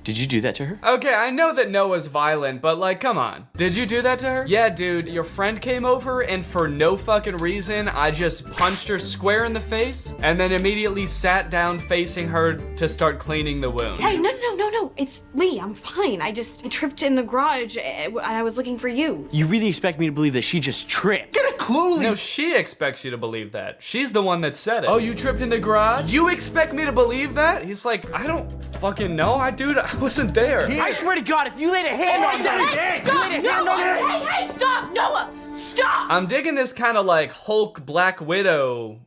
Did you do that to her? Okay, I know that Noah's violent, but like, come on. Did you do that to her? Yeah, dude, your friend came over and for no fucking reason, I just punched her square in the face and then immediately sat down facing her to start cleaning the wound. Hey, no. It's Lee. I'm fine. I tripped in the garage. I was looking for you. You really expect me to believe that she just tripped? Get a clue, Lee! No, she expects you to believe that. She's the one that said it. Oh, you tripped in the garage? You expect me to believe that? He's like, I don't fucking know. I wasn't there. I swear to God, if you laid a hand on that, Hey, stop, Noah! Stop! I'm digging this kind of like Hulk Black Widow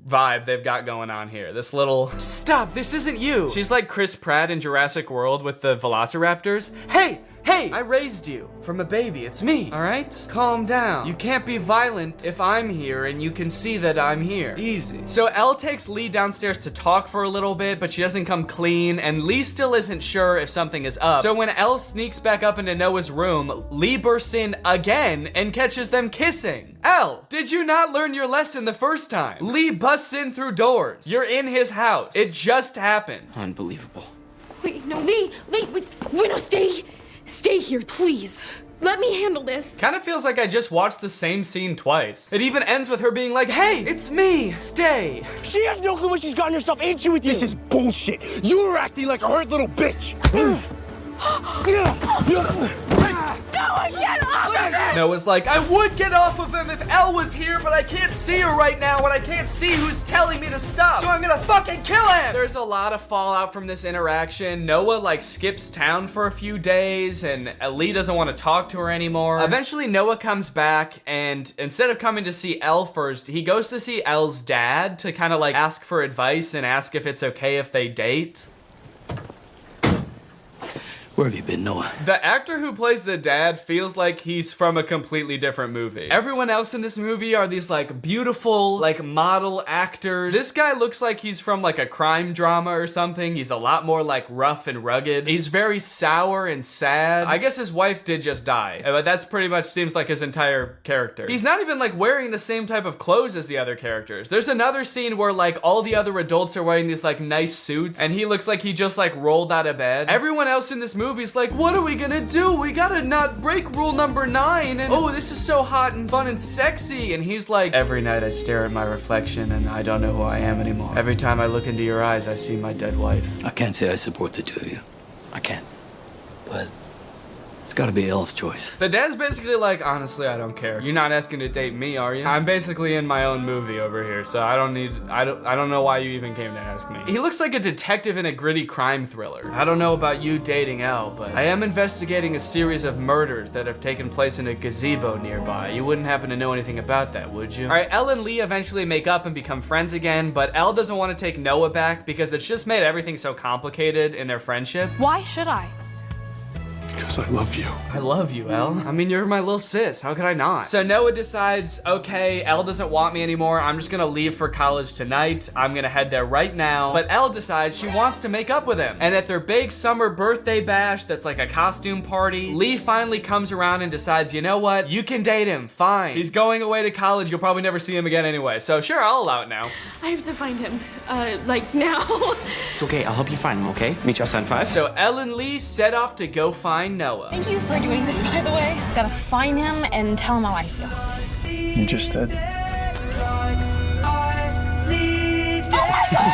vibe they've got going on here. This little, stop, this isn't you. She's like Chris Pratt in Jurassic World with the velociraptors. Hey, I raised you from a baby. It's me, all right? Calm down. You can't be violent if I'm here and you can see that I'm here. Easy. So Elle takes Lee downstairs to talk for a little bit, but she doesn't come clean, and Lee still isn't sure if something is up. So when Elle sneaks back up into Noah's room, Lee bursts in again and catches them kissing. Elle, did you not learn your lesson the first time? Lee busts in through doors. You're in his house. It just happened. Unbelievable. Wait, no, Lee, wait, no, stay here, please. Let me handle this. Kind of feels like I just watched the same scene twice. It even ends with her being like, hey, it's me, stay. She has no clue what she's gotten herself into with you. This is bullshit. You're acting like a hurt little bitch. Noah, get off of it! Noah's like, I would get off of him if Elle was here, but I can't see her right now, and I can't see who's telling me to stop, so I'm gonna fucking kill him! There's a lot of fallout from this interaction. Noah, like, skips town for a few days, and Lee doesn't want to talk to her anymore. Eventually, Noah comes back, and instead of coming to see Elle first, he goes to see Elle's dad to kind of, like, ask for advice and ask if it's okay if they date. Where have you been, Noah? The actor who plays the dad feels like he's from a completely different movie. Everyone else in this movie are these like beautiful, like model actors. This guy looks like he's from like a crime drama or something. He's a lot more like rough and rugged. He's very sour and sad. I guess his wife did just die, but that's pretty much seems like his entire character. He's not even like wearing the same type of clothes as the other characters. There's another scene where like all the other adults are wearing these like nice suits and he looks like he just like rolled out of bed. Everyone else in this movie's like, what are we gonna do? We gotta not break rule number 9 and oh, this is so hot and fun and sexy. And he's like, every night I stare at my reflection and I don't know who I am anymore. Every time I look into your eyes, I see my dead wife. I can't say I support the two of you. I can't. But it's gotta be Elle's choice. The dad's basically like, honestly, I don't care. You're not asking to date me, are you? I'm basically in my own movie over here, so I don't know why you even came to ask me. He looks like a detective in a gritty crime thriller. I don't know about you dating Elle, but I am investigating a series of murders that have taken place in a gazebo nearby. You wouldn't happen to know anything about that, would you? All right, Elle and Lee eventually make up and become friends again, but Elle doesn't want to take Noah back because it's just made everything so complicated in their friendship. Why should I? Because I love you. I love you, Elle. I mean, you're my little sis. How could I not? So Noah decides, okay, Elle doesn't want me anymore. I'm just gonna leave for college tonight. I'm gonna head there right now. But Elle decides she wants to make up with him. And at their big summer birthday bash, that's like a costume party, Lee finally comes around and decides, you know what? You can date him, fine. He's going away to college. You'll probably never see him again anyway. So sure, I'll allow it now. I have to find him, like now. It's okay, I'll help you find him, okay? Meet you outside in 5. So Elle and Lee set off to go find Noah. Thank you for doing this, by the way. Gotta find him and tell him how I feel. You just did.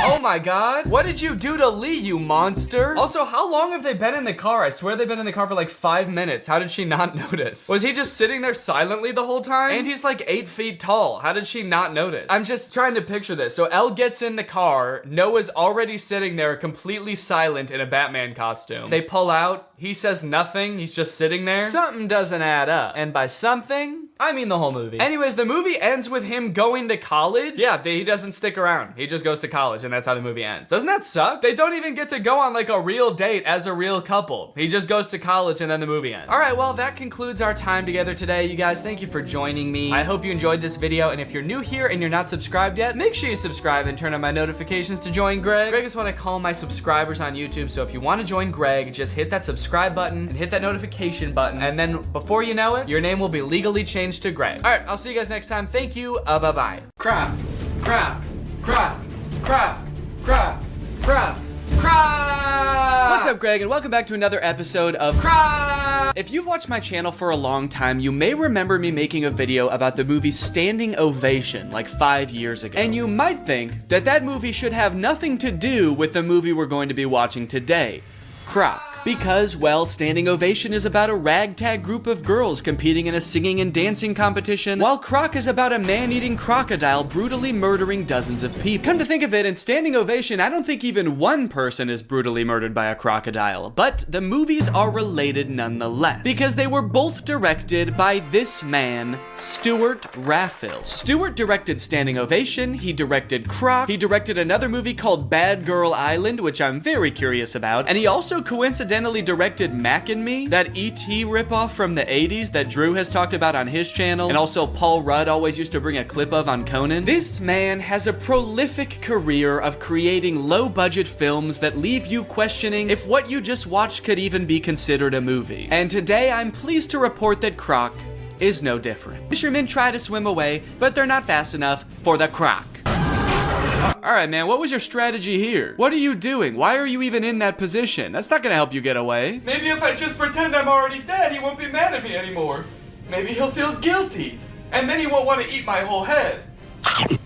Oh my god. What did you do to Lee, you monster? Also, how long have they been in the car? I swear they've been in the car for like 5 minutes. How did she not notice? Was he just sitting there silently the whole time? And he's like 8 feet tall. How did she not notice? I'm just trying to picture this. So Elle gets in the car. Noah's already sitting there completely silent in a Batman costume. They pull out. He says nothing. He's just sitting there. Something doesn't add up. And by something, I mean the whole movie. Anyways, the movie ends with him going to college. Yeah, he doesn't stick around. He just goes to college and that's how the movie ends. Doesn't that suck? They don't even get to go on like a real date as a real couple. He just goes to college and then the movie ends. All right, well, that concludes our time together today. You guys, thank you for joining me. I hope you enjoyed this video. And if you're new here and you're not subscribed yet, make sure you subscribe and turn on my notifications to join Greg. Greg is what I call my subscribers on YouTube. So if you want to join Greg, just hit that subscribe button and hit that notification button. And then before you know it, your name will be legally changed to Greg. All right, I'll see you guys next time. Thank you. Bye-bye. Crap, crap, crap, crap, crap, crap, crap. What's up, up, Greg, and welcome back to another episode of Croc! If you've watched my channel for a long time, you may remember me making a video about the movie Standing Ovation like 5 years ago. And you might think that that movie should have nothing to do with the movie we're going to be watching today, Croc. Because, well, Standing Ovation is about a ragtag group of girls competing in a singing and dancing competition, while Croc is about a man-eating crocodile brutally murdering dozens of people. Come to think of it, in Standing Ovation, I don't think even one person is brutally murdered by a crocodile, but the movies are related nonetheless, because they were both directed by this man, Stuart Raffill. Stuart directed Standing Ovation, he directed Croc, he directed another movie called Bad Girl Island, which I'm very curious about, and he also coincidentally directed Mac and Me, that E.T. ripoff from the 80s that Drew has talked about on his channel, and also Paul Rudd always used to bring a clip of on Conan. This man has a prolific career of creating low-budget films that leave you questioning if what you just watched could even be considered a movie. And today I'm pleased to report that Croc is no different. Fishermen try to swim away, but they're not fast enough for the Croc. Alright, man, what was your strategy here? What are you doing? Why are you even in that position? That's not gonna help you get away. Maybe if I just pretend I'm already dead, he won't be mad at me anymore. Maybe he'll feel guilty, and then he won't want to eat my whole head.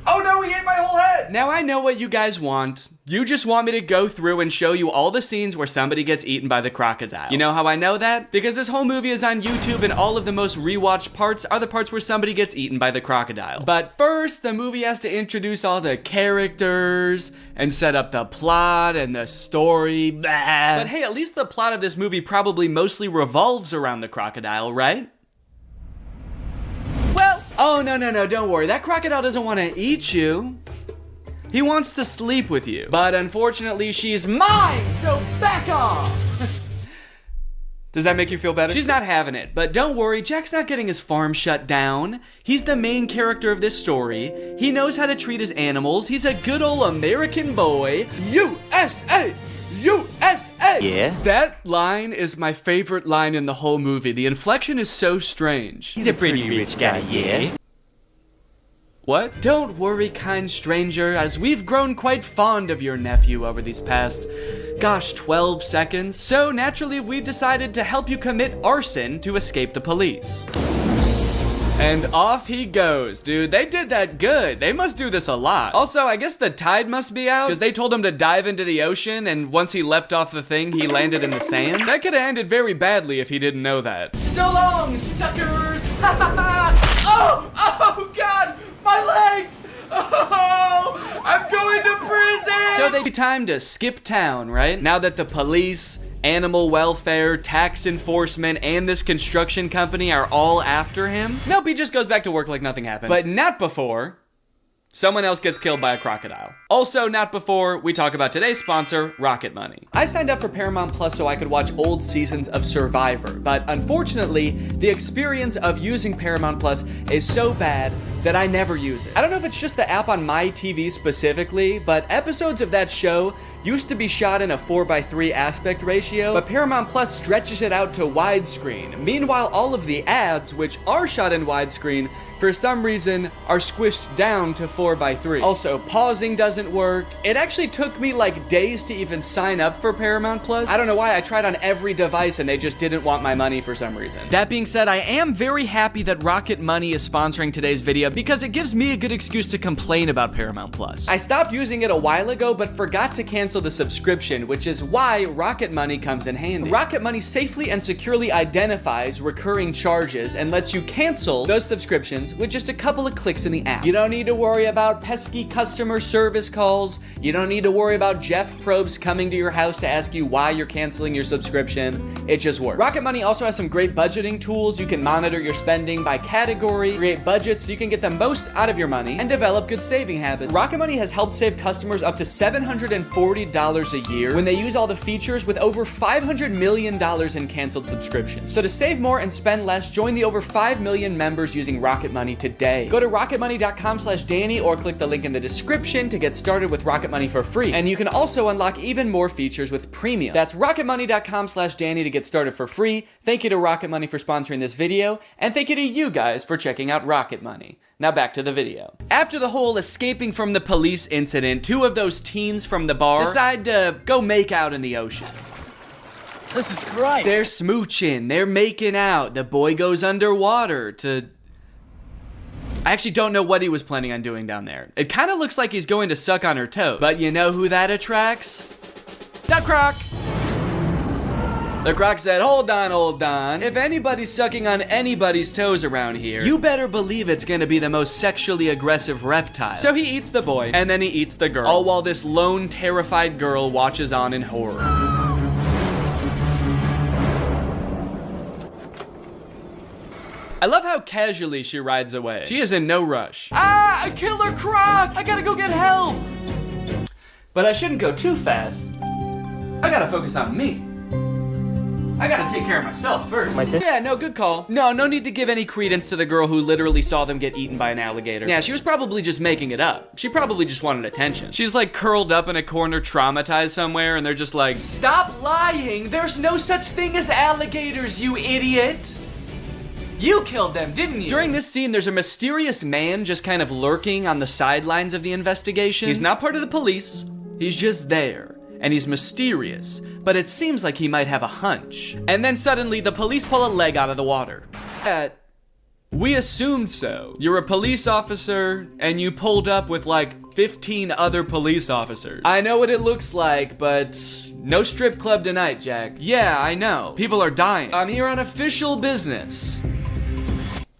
Oh no, he ate my whole head! Now I know what you guys want. You just want me to go through and show you all the scenes where somebody gets eaten by the crocodile. You know how I know that? Because this whole movie is on YouTube and all of the most rewatched parts are the parts where somebody gets eaten by the crocodile. But first, the movie has to introduce all the characters and set up the plot and the story. Blah. But hey, at least the plot of this movie probably mostly revolves around the crocodile, right? Well, oh no, don't worry. That crocodile doesn't want to eat you. He wants to sleep with you. But unfortunately, she's mine, so back off! Does that make you feel better? She's not having it, but don't worry, Jack's not getting his farm shut down. He's the main character of this story. He knows how to treat his animals. He's a good old American boy. USA! USA! Yeah? That line is my favorite line in the whole movie. The inflection is so strange. He's a pretty rich guy, yeah? What? Don't worry, kind stranger, as we've grown quite fond of your nephew over these past, 12 seconds. So naturally, we decided to help you commit arson to escape the police. And off he goes, dude. They did that good. They must do this a lot. Also, I guess the tide must be out, because they told him to dive into the ocean, and once he leapt off the thing, he landed in the sand. That could have ended very badly if he didn't know that. So long, suckers! Oh God! My legs! Oh, I'm going to prison! So they time to skip town, right? Now that the police, animal welfare, tax enforcement, and this construction company are all after him. Nope, he just goes back to work like nothing happened. But not before someone else gets killed by a crocodile. Also, not before we talk about today's sponsor, Rocket Money. I signed up for Paramount Plus so I could watch old seasons of Survivor, but unfortunately, the experience of using Paramount Plus is so bad that I never use it. I don't know if it's just the app on my TV specifically, but episodes of that show used to be shot in a 4:3 aspect ratio, but Paramount Plus stretches it out to widescreen. Meanwhile, all of the ads, which are shot in widescreen, for some reason are squished down to 4:3. Also, pausing doesn't work. It actually took me like days to even sign up for Paramount Plus. I don't know why. I tried on every device and they just didn't want my money for some reason. That being said, I am very happy that Rocket Money is sponsoring today's video because it gives me a good excuse to complain about Paramount Plus. I stopped using it a while ago, but forgot to cancel the subscription, which is why Rocket Money comes in handy. Rocket Money safely and securely identifies recurring charges and lets you cancel those subscriptions with just a couple of clicks in the app. You don't need to worry about pesky customer service calls. You don't need to worry about Jeff Probst coming to your house to ask you why you're canceling your subscription. It just works. Rocket Money also has some great budgeting tools. You can monitor your spending by category, create budgets so you can get the most out of your money, and develop good saving habits. Rocket Money has helped save customers up to $740 a year when they use all the features, with over $500 million in canceled subscriptions. So to save more and spend less, join the over 5 million members using Rocket Money today. Go to rocketmoney.com/Danny or click the link in the description to get started with Rocket Money for free. And you can also unlock even more features with premium. That's rocketmoney.com/Danny to get started for free. Thank you to Rocket Money for sponsoring this video, and thank you to you guys for checking out Rocket Money. Now back to the video. After the whole escaping from the police incident, two of those teens from the bar decide to go make out in the ocean. This is great. They're smooching. They're making out. The boy goes underwater to... I actually don't know what he was planning on doing down there. It kind of looks like he's going to suck on her toes. But you know who that attracts? The Croc! The Croc said, hold on. If anybody's sucking on anybody's toes around here, you better believe it's gonna be the most sexually aggressive reptile. So he eats the boy, and then he eats the girl. All while this lone, terrified girl watches on in horror. I love how casually she rides away. She is in no rush. Ah, a killer croc! I gotta go get help! But I shouldn't go too fast. I gotta focus on me. I gotta take care of myself first. My sister? Yeah, no, good call. No need to give any credence to the girl who literally saw them get eaten by an alligator. Yeah, she was probably just making it up. She probably just wanted attention. She's like curled up in a corner, traumatized somewhere, and they're just like, stop lying! There's no such thing as alligators, you idiot! You killed them, didn't you? During this scene, there's a mysterious man just kind of lurking on the sidelines of the investigation. He's not part of the police. He's just there. And he's mysterious, but it seems like he might have a hunch. And then suddenly, the police pull a leg out of the water. We assumed so. You're a police officer, and you pulled up with like 15 other police officers. I know what it looks like, but no strip club tonight, Jack. Yeah, I know. People are dying. I'm here on official business.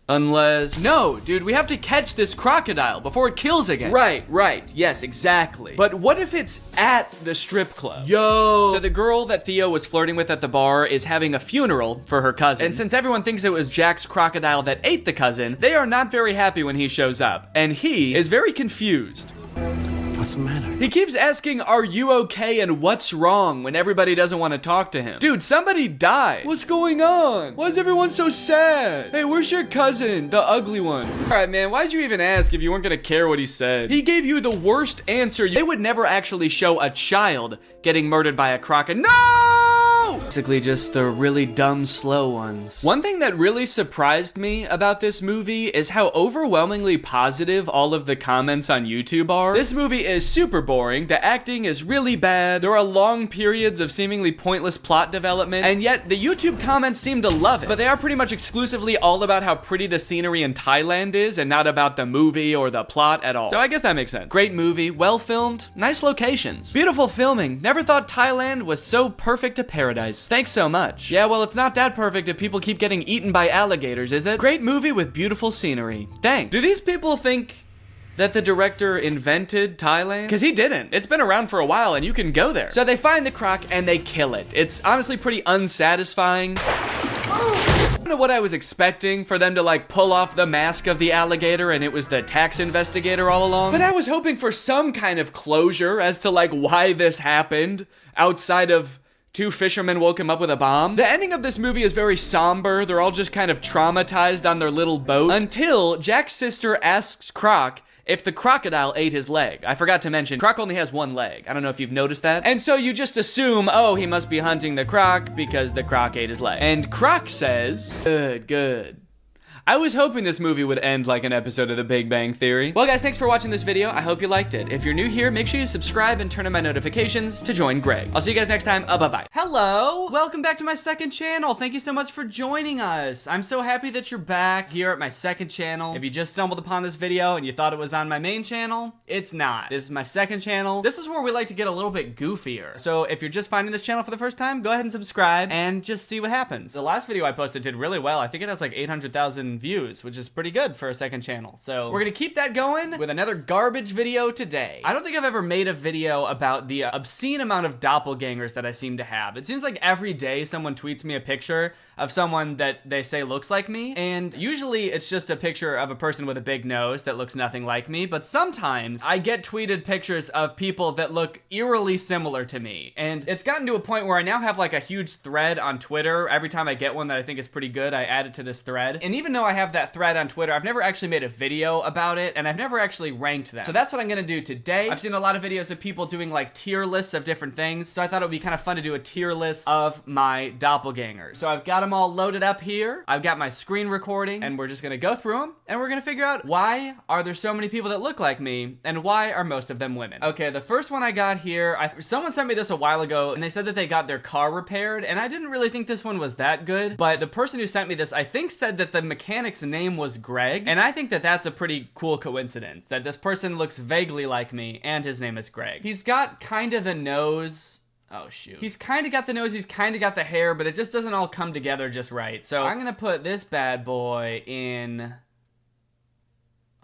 Unless... No, dude, we have to catch this crocodile before it kills again. Right. Yes, exactly. But what if it's at the strip club? Yo! So the girl that Theo was flirting with at the bar is having a funeral for her cousin. And since everyone thinks it was Jack's crocodile that ate the cousin, they are not very happy when he shows up. And he is very confused. What's the matter? He keeps asking, are you okay and what's wrong when everybody doesn't want to talk to him. Dude, somebody died. What's going on? Why is everyone so sad? Hey, where's your cousin? The ugly one. All right, man, why'd you even ask if you weren't gonna care what he said? He gave you the worst answer. They would never actually show a child getting murdered by a crocodile. No! Basically just the really dumb, slow ones. One thing that really surprised me about this movie is how overwhelmingly positive all of the comments on YouTube are. This movie is super boring, the acting is really bad, there are long periods of seemingly pointless plot development, and yet the YouTube comments seem to love it. But they are pretty much exclusively all about how pretty the scenery in Thailand is, and not about the movie or the plot at all. So I guess that makes sense. Great movie, well filmed, nice locations, beautiful filming. Never thought Thailand was so perfect a paradise. Thanks so much. Yeah, well, it's not that perfect if people keep getting eaten by alligators, is it? Great movie with beautiful scenery. Thanks. Do these people think that the director invented Thailand? Because he didn't. It's been around for a while and you can go there. So they find the croc and they kill it. It's honestly pretty unsatisfying. I don't know what I was expecting, for them to like pull off the mask of the alligator and it was the tax investigator all along. But I was hoping for some kind of closure as to like why this happened, outside of two fishermen woke him up with a bomb. The ending of this movie is very somber. They're all just kind of traumatized on their little boat until Jack's sister asks Croc if the crocodile ate his leg. I forgot to mention, Croc only has one leg. I don't know if you've noticed that. And so you just assume, oh, he must be hunting the croc because the croc ate his leg. And Croc says, good. I was hoping this movie would end like an episode of The Big Bang Theory. Well, guys, thanks for watching this video. I hope you liked it. If you're new here, make sure you subscribe and turn on my notifications to join Greg. I'll see you guys next time. Bye-bye. Hello. Welcome back to my second channel. Thank you so much for joining us. I'm so happy that you're back here at my second channel. If you just stumbled upon this video and you thought it was on my main channel, it's not. This is my second channel. This is where we like to get a little bit goofier. So if you're just finding this channel for the first time, go ahead and subscribe and just see what happens. The last video I posted did really well. I think it has like 800,000 views, which is pretty good for a second channel. So we're gonna keep that going with another garbage video today. I don't think I've ever made a video about the obscene amount of doppelgangers that I seem to have. It seems like every day someone tweets me a picture of someone that they say looks like me, and usually it's just a picture of a person with a big nose that looks nothing like me, but sometimes I get tweeted pictures of people that look eerily similar to me, and it's gotten to a point where I now have like a huge thread on Twitter. Every time I get one that I think is pretty good, I add it to this thread, and even though I have that thread on Twitter, I've never actually made a video about it, and I've never actually ranked them. So that's what I'm gonna do today. I've seen a lot of videos of people doing like tier lists of different things, so I thought it would be kind of fun to do a tier list of my doppelgangers. So I've got them all loaded up here. I've got my screen recording, and we're just gonna go through them, and we're gonna figure out why are there so many people that look like me, and why are most of them women. Okay, the first one I got here, someone sent me this a while ago, and they said that they got their car repaired, and I didn't really think this one was that good, but the person who sent me this, I think, said that the mechanic's name was Greg, and I think that that's a pretty cool coincidence, that this person looks vaguely like me, and his name is Greg. He's got kind of the nose. Oh, shoot. He's kind of got the nose, he's kind of got the hair, but it just doesn't all come together just right. So I'm gonna put this bad boy in...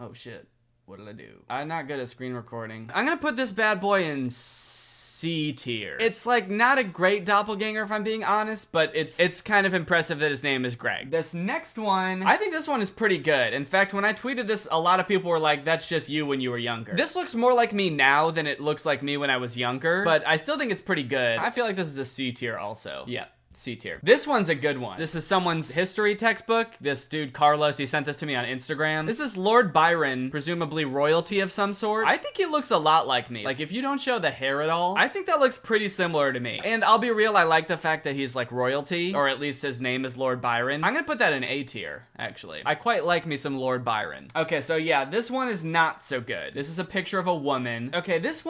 Oh, shit. What did I do? I'm not good at screen recording. I'm gonna put this bad boy in C tier. It's like not a great doppelganger if I'm being honest, but it's kind of impressive that his name is Greg. This next one, I think this one is pretty good. In fact, when I tweeted this, a lot of people were like, that's just you when you were younger. This looks more like me now than it looks like me when I was younger, but I still think it's pretty good. I feel like this is a C tier also. Yeah. C tier. This one's a good one. This is someone's history textbook. This dude, Carlos, he sent this to me on Instagram. This is Lord Byron, presumably royalty of some sort. I think he looks a lot like me. Like, if you don't show the hair at all, I think that looks pretty similar to me. And I'll be real, I like the fact that he's like royalty, or at least his name is Lord Byron. I'm gonna put that in A tier, actually. I quite like me some Lord Byron. Okay, so yeah, this one is not so good. This is a picture of a woman. Okay, this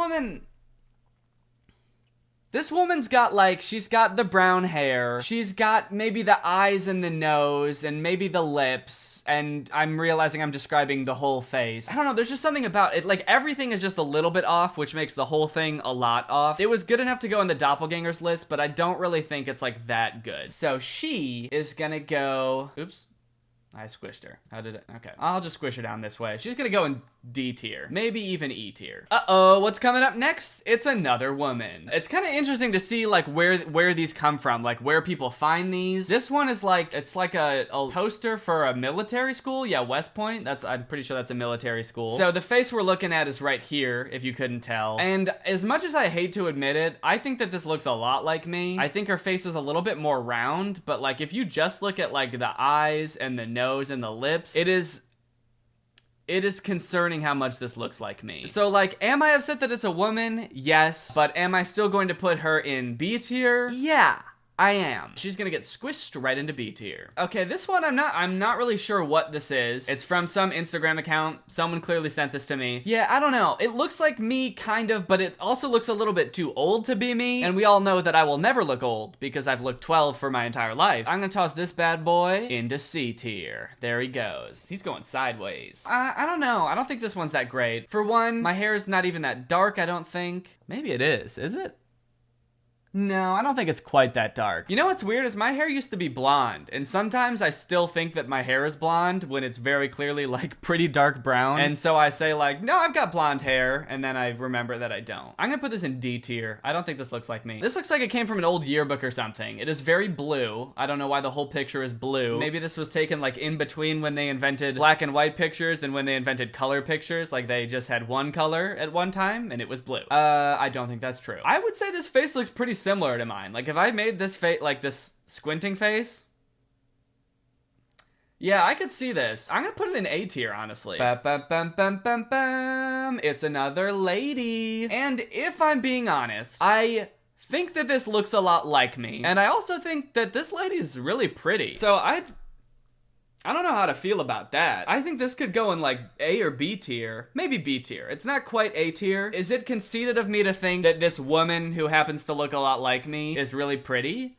woman's got like, she's got the brown hair, she's got maybe the eyes and the nose, and maybe the lips, and I'm realizing I'm describing the whole face. I don't know, there's just something about it, like everything is just a little bit off, which makes the whole thing a lot off. It was good enough to go in the doppelgangers list, but I don't really think it's like that good. So she is gonna go, oops. I squished her. How did it? Okay. I'll just squish her down this way. She's gonna go in D tier. Maybe even E tier. Uh-oh, what's coming up next? It's another woman. It's kind of interesting to see like where these come from, like where people find these. This one is like, it's like a poster for a military school. Yeah, West Point. I'm pretty sure that's a military school. So the face we're looking at is right here, if you couldn't tell. And as much as I hate to admit it, I think that this looks a lot like me. I think her face is a little bit more round, but like if you just look at like the eyes and the nose and the lips, it is concerning how much this looks like me. So like, am I upset that it's a woman? Yes. But am I still going to put her in B tier? Yeah. I am. She's gonna get squished right into B tier. Okay, this one I'm not really sure what this is. It's from some Instagram account. Someone clearly sent this to me. Yeah, I don't know. It looks like me, kind of, but it also looks a little bit too old to be me. And we all know that I will never look old because I've looked 12 for my entire life. I'm gonna toss this bad boy into C tier. There he goes. He's going sideways. I don't know. I don't think this one's that great. For one, my hair is not even that dark, I don't think. Maybe it is it? No, I don't think it's quite that dark. You know what's weird is my hair used to be blonde, and sometimes I still think that my hair is blonde when it's very clearly like pretty dark brown. And so I say like, no, I've got blonde hair, and then I remember that I don't. I'm gonna put this in D tier. I don't think this looks like me. This looks like it came from an old yearbook or something. It is very blue. I don't know why the whole picture is blue. Maybe this was taken like in between when they invented black and white pictures and when they invented color pictures. Like they just had one color at one time and it was blue. I don't think that's true. I would say this face looks pretty similar to mine. Like if I made this face, like this squinting face, yeah, I could see this. I'm gonna put it in A tier, honestly. It's another lady. And if I'm being honest, I think that this looks a lot like me. And I also think that this lady's really pretty. So I don't know how to feel about that. I think this could go in like A or B tier. Maybe B tier. It's not quite A tier. Is it conceited of me to think that this woman who happens to look a lot like me is really pretty?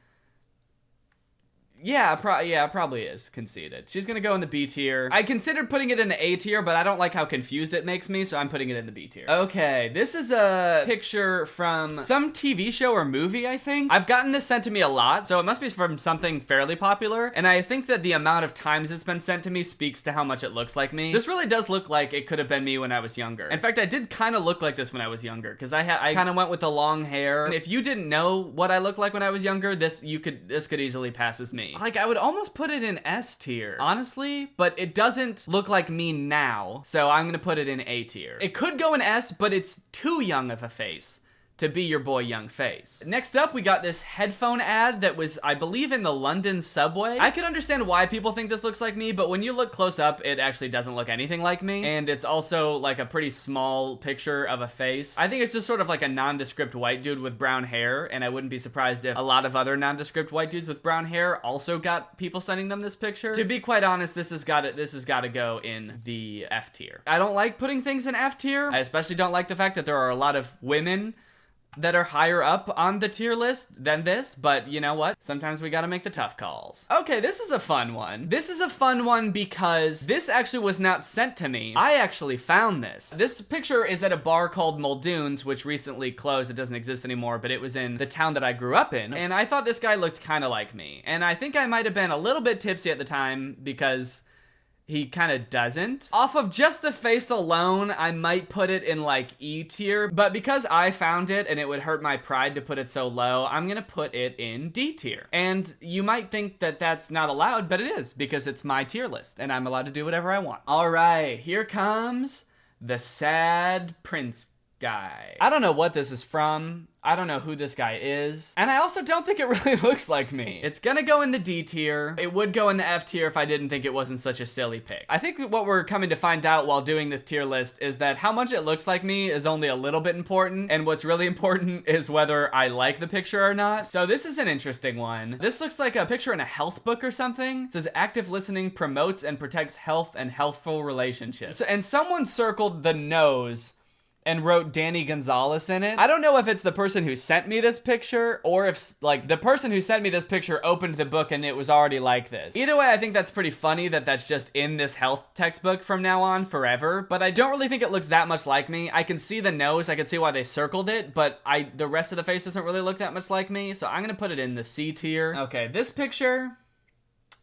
Yeah, probably is conceited. She's gonna go in the B tier. I considered putting it in the A tier, but I don't like how confused it makes me, so I'm putting it in the B tier. Okay, this is a picture from some TV show or movie, I think. I've gotten this sent to me a lot, so it must be from something fairly popular, and I think that the amount of times it's been sent to me speaks to how much it looks like me. This really does look like it could have been me when I was younger. In fact, I did kind of look like this when I was younger, because I kind of went with the long hair, and if you didn't know what I looked like when I was younger, this could easily pass as me. Like, I would almost put it in S tier, honestly, but it doesn't look like me now, so I'm gonna put it in A tier. It could go in S, but it's too young of a face to be your boy Young Face. Next up, we got this headphone ad that was, I believe, in the London subway. I can understand why people think this looks like me, but when you look close up, it actually doesn't look anything like me. And it's also like a pretty small picture of a face. I think it's just sort of like a nondescript white dude with brown hair, and I wouldn't be surprised if a lot of other nondescript white dudes with brown hair also got people sending them this picture. To be quite honest, this has got to go in the F tier. I don't like putting things in F tier. I especially don't like the fact that there are a lot of women that are higher up on the tier list than this, but you know what? Sometimes we gotta make the tough calls. Okay, this is a fun one. This is a fun one because this actually was not sent to me. I actually found this. This picture is at a bar called Muldoon's, which recently closed. It doesn't exist anymore, but it was in the town that I grew up in, and I thought this guy looked kind of like me. And I think I might have been a little bit tipsy at the time because he kind of doesn't. Off of just the face alone, I might put it in like E tier, but because I found it and it would hurt my pride to put it so low, I'm gonna put it in D tier. And you might think that that's not allowed, but it is, because it's my tier list and I'm allowed to do whatever I want. All right, here comes the sad prince guy. I don't know what this is from. I don't know who this guy is. And I also don't think it really looks like me. It's gonna go in the D tier. It would go in the F tier if I didn't think it wasn't such a silly pick. I think what we're coming to find out while doing this tier list is that how much it looks like me is only a little bit important, and what's really important is whether I like the picture or not. So this is an interesting one. This looks like a picture in a health book or something. It says active listening promotes and protects health and healthful relationships. And someone circled the nose and wrote Danny Gonzalez in it. I don't know if it's the person who sent me this picture or if like the person who sent me this picture opened the book and it was already like this. Either way, I think that's pretty funny that that's just in this health textbook from now on forever, but I don't really think it looks that much like me. I can see the nose, I can see why they circled it, but the rest of the face doesn't really look that much like me, so I'm gonna put it in the C tier. Okay, this picture,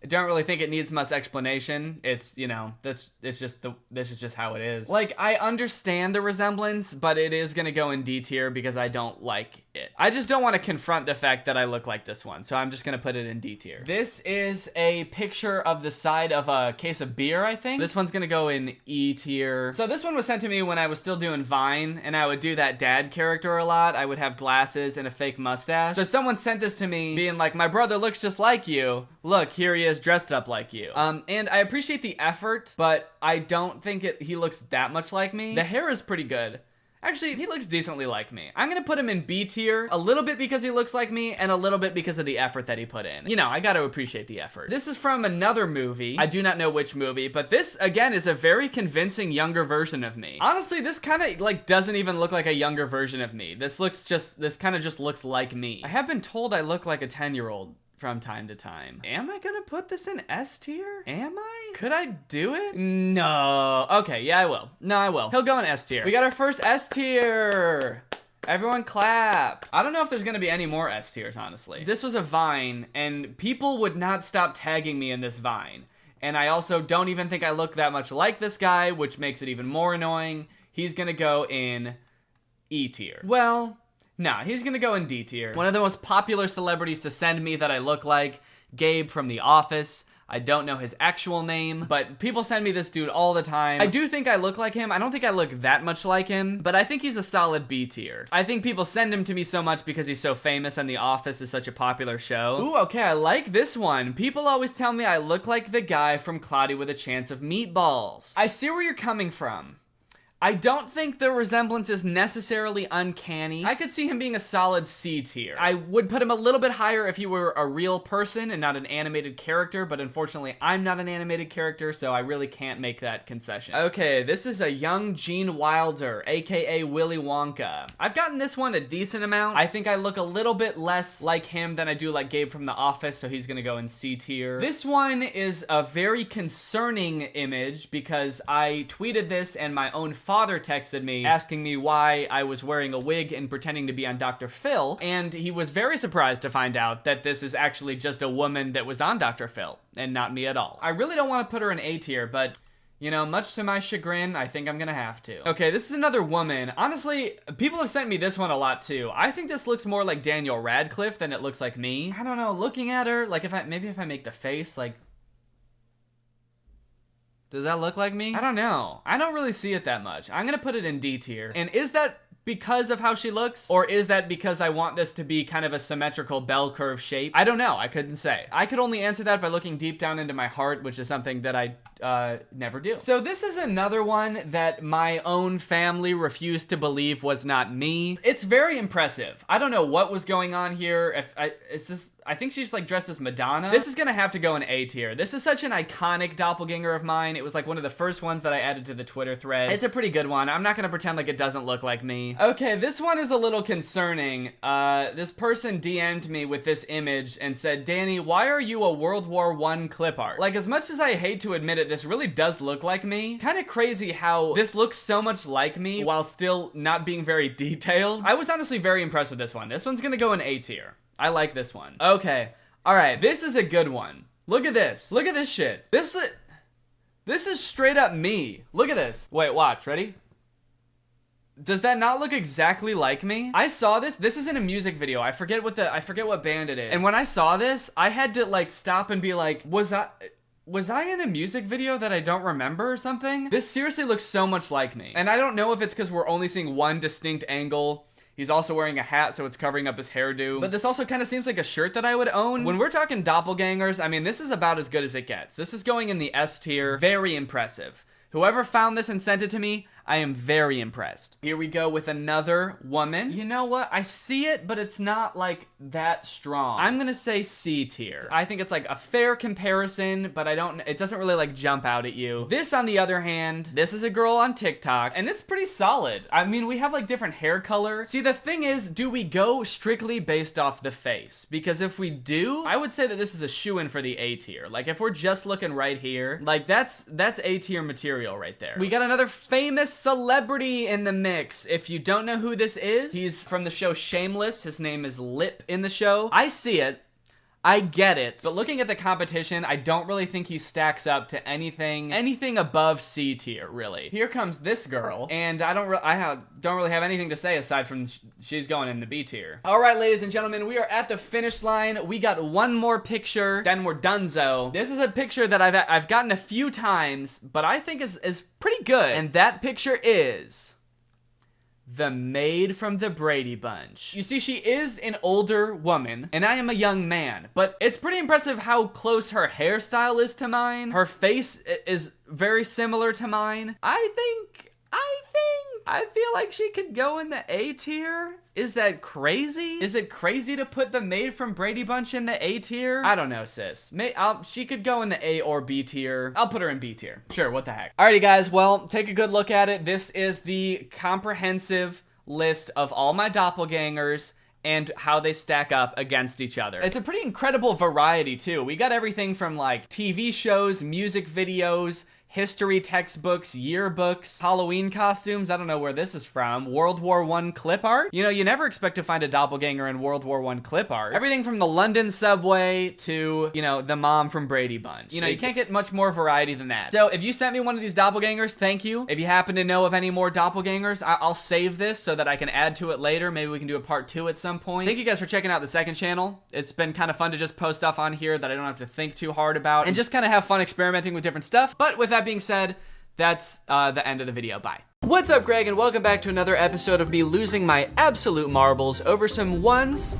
I don't really think it needs much explanation. It's, you know, this is just how it is. Like, I understand the resemblance, but it is gonna go in D tier because I don't like it. I just don't want to confront the fact that I look like this one, so I'm just gonna put it in D tier. This is a picture of the side of a case of beer, I think. This one's gonna go in E tier. So this one was sent to me when I was still doing Vine, and I would do that dad character a lot. I would have glasses and a fake mustache. So someone sent this to me being like, my brother looks just like you. Look, here he is dressed up like you. And I appreciate the effort, but I don't think he looks that much like me. The hair is pretty good. Actually, he looks decently like me. I'm gonna put him in B tier, a little bit because he looks like me, and a little bit because of the effort that he put in. You know, I gotta appreciate the effort. This is from another movie. I do not know which movie, but this, again, is a very convincing younger version of me. Honestly, this kind of, like, doesn't even look like a younger version of me. This kind of just looks like me. I have been told I look like a 10-year-old from time to time. Am I gonna put this in S tier? Am I? Could I do it? No. Okay, yeah, I will. No, I will. He'll go in S tier. We got our first S tier. Everyone clap. I don't know if there's gonna be any more S tiers, honestly. This was a Vine, and people would not stop tagging me in this Vine. And I also don't even think I look that much like this guy, which makes it even more annoying. He's gonna go in E tier. Well, nah, he's gonna go in D tier. One of the most popular celebrities to send me that I look like, Gabe from The Office. I don't know his actual name, but people send me this dude all the time. I do think I look like him. I don't think I look that much like him, but I think he's a solid B tier. I think people send him to me so much because he's so famous and The Office is such a popular show. Ooh, okay, I like this one. People always tell me I look like the guy from Cloudy with a Chance of Meatballs. I see where you're coming from. I don't think the resemblance is necessarily uncanny. I could see him being a solid C tier. I would put him a little bit higher if he were a real person and not an animated character, but unfortunately I'm not an animated character, so I really can't make that concession. Okay, this is a young Gene Wilder, aka Willy Wonka. I've gotten this one a decent amount. I think I look a little bit less like him than I do like Gabe from The Office, so he's gonna go in C tier. This one is a very concerning image because I tweeted this and my own father texted me asking me why I was wearing a wig and pretending to be on Dr. Phil, and he was very surprised to find out that this is actually just a woman that was on Dr. Phil and not me at all. I really don't want to put her in A tier, but you know, much to my chagrin, I think I'm gonna have to. Okay, this is another woman. Honestly, people have sent me this one a lot too. I think this looks more like Daniel Radcliffe than it looks like me. I don't know, looking at her, like maybe if I make the face, like, does that look like me? I don't know. I don't really see it that much. I'm gonna put it in D tier. And is that because of how she looks? Or is that because I want this to be kind of a symmetrical bell curve shape? I don't know. I couldn't say. I could only answer that by looking deep down into my heart, which is something that I never do. So this is another one that my own family refused to believe was not me. It's very impressive. I don't know what was going on here. I think she's like dressed as Madonna. This is gonna have to go in A tier. This is such an iconic doppelganger of mine. It was like one of the first ones that I added to the Twitter thread. It's a pretty good one. I'm not gonna pretend like it doesn't look like me. Okay, this one is a little concerning. This person DM'd me with this image and said, Danny, why are you a World War I clip art? Like, as much as I hate to admit it, this really does look like me. Kind of crazy how this looks so much like me while still not being very detailed. I was honestly very impressed with this one. This one's gonna go in A tier. I like this one. Okay. All right. This is a good one. Look at this. Look at this shit. This is straight up me. Look at this. Wait, watch. Ready? Does that not look exactly like me? I saw this. This is in a music video. I forget what band it is. And when I saw this, I had to like stop and be like, was I in a music video that I don't remember or something? This seriously looks so much like me. And I don't know if it's because we're only seeing one distinct angle. He's also wearing a hat, so it's covering up his hairdo. But this also kind of seems like a shirt that I would own. When we're talking doppelgangers, I mean, this is about as good as it gets. This is going in the S tier. Very impressive. Whoever found this and sent it to me, I am very impressed. Here we go with another woman. You know what? I see it, but it's not like that strong. I'm gonna say C tier. I think it's like a fair comparison, but it doesn't really like jump out at you. This, on the other hand, this is a girl on TikTok, and it's pretty solid. I mean, we have like different hair color. See, the thing is, do we go strictly based off the face? Because if we do, I would say that this is a shoo-in for the A tier. Like, if we're just looking right here, like that's A tier material right there. We got another famous celebrity in the mix. If you don't know who this is, he's from the show Shameless. His name is Lip in the show. I see it. I get it. But looking at the competition, I don't really think he stacks up to anything above C tier, really. Here comes this girl, and I don't really have anything to say aside from she's going in the B tier. All right, ladies and gentlemen, we are at the finish line. We got one more picture, then we're donezo. This is a picture that I've gotten a few times, but I think is pretty good. And that picture is the maid from the Brady Bunch. You see, she is an older woman, and I am a young man, but it's pretty impressive how close her hairstyle is to mine. Her face is very similar to mine. I feel like she could go in the A tier. Is that crazy? Is it crazy to put the maid from Brady Bunch in the A tier? I don't know, sis. She could go in the A or B tier. I'll put her in B tier. Sure, what the heck. Alrighty, guys, well, take a good look at it. This is the comprehensive list of all my doppelgangers and how they stack up against each other. It's a pretty incredible variety, too. We got everything from, like, TV shows, music videos, history textbooks, yearbooks, Halloween costumes. I don't know where this is from. World War I clip art. You know, you never expect to find a doppelganger in World War I clip art. Everything from the London subway to, you know, the mom from Brady Bunch. You know, you can't get much more variety than that. So if you sent me one of these doppelgangers, thank you. If you happen to know of any more doppelgangers, I'll save this so that I can add to it later. Maybe we can do a part 2 at some point. Thank you guys for checking out the second channel. It's been kind of fun to just post stuff on here that I don't have to think too hard about and just kind of have fun experimenting with different stuff. But with that being said, that's the end of the video. Bye. What's up, Greg, and welcome back to another episode of me losing my absolute marbles over some ones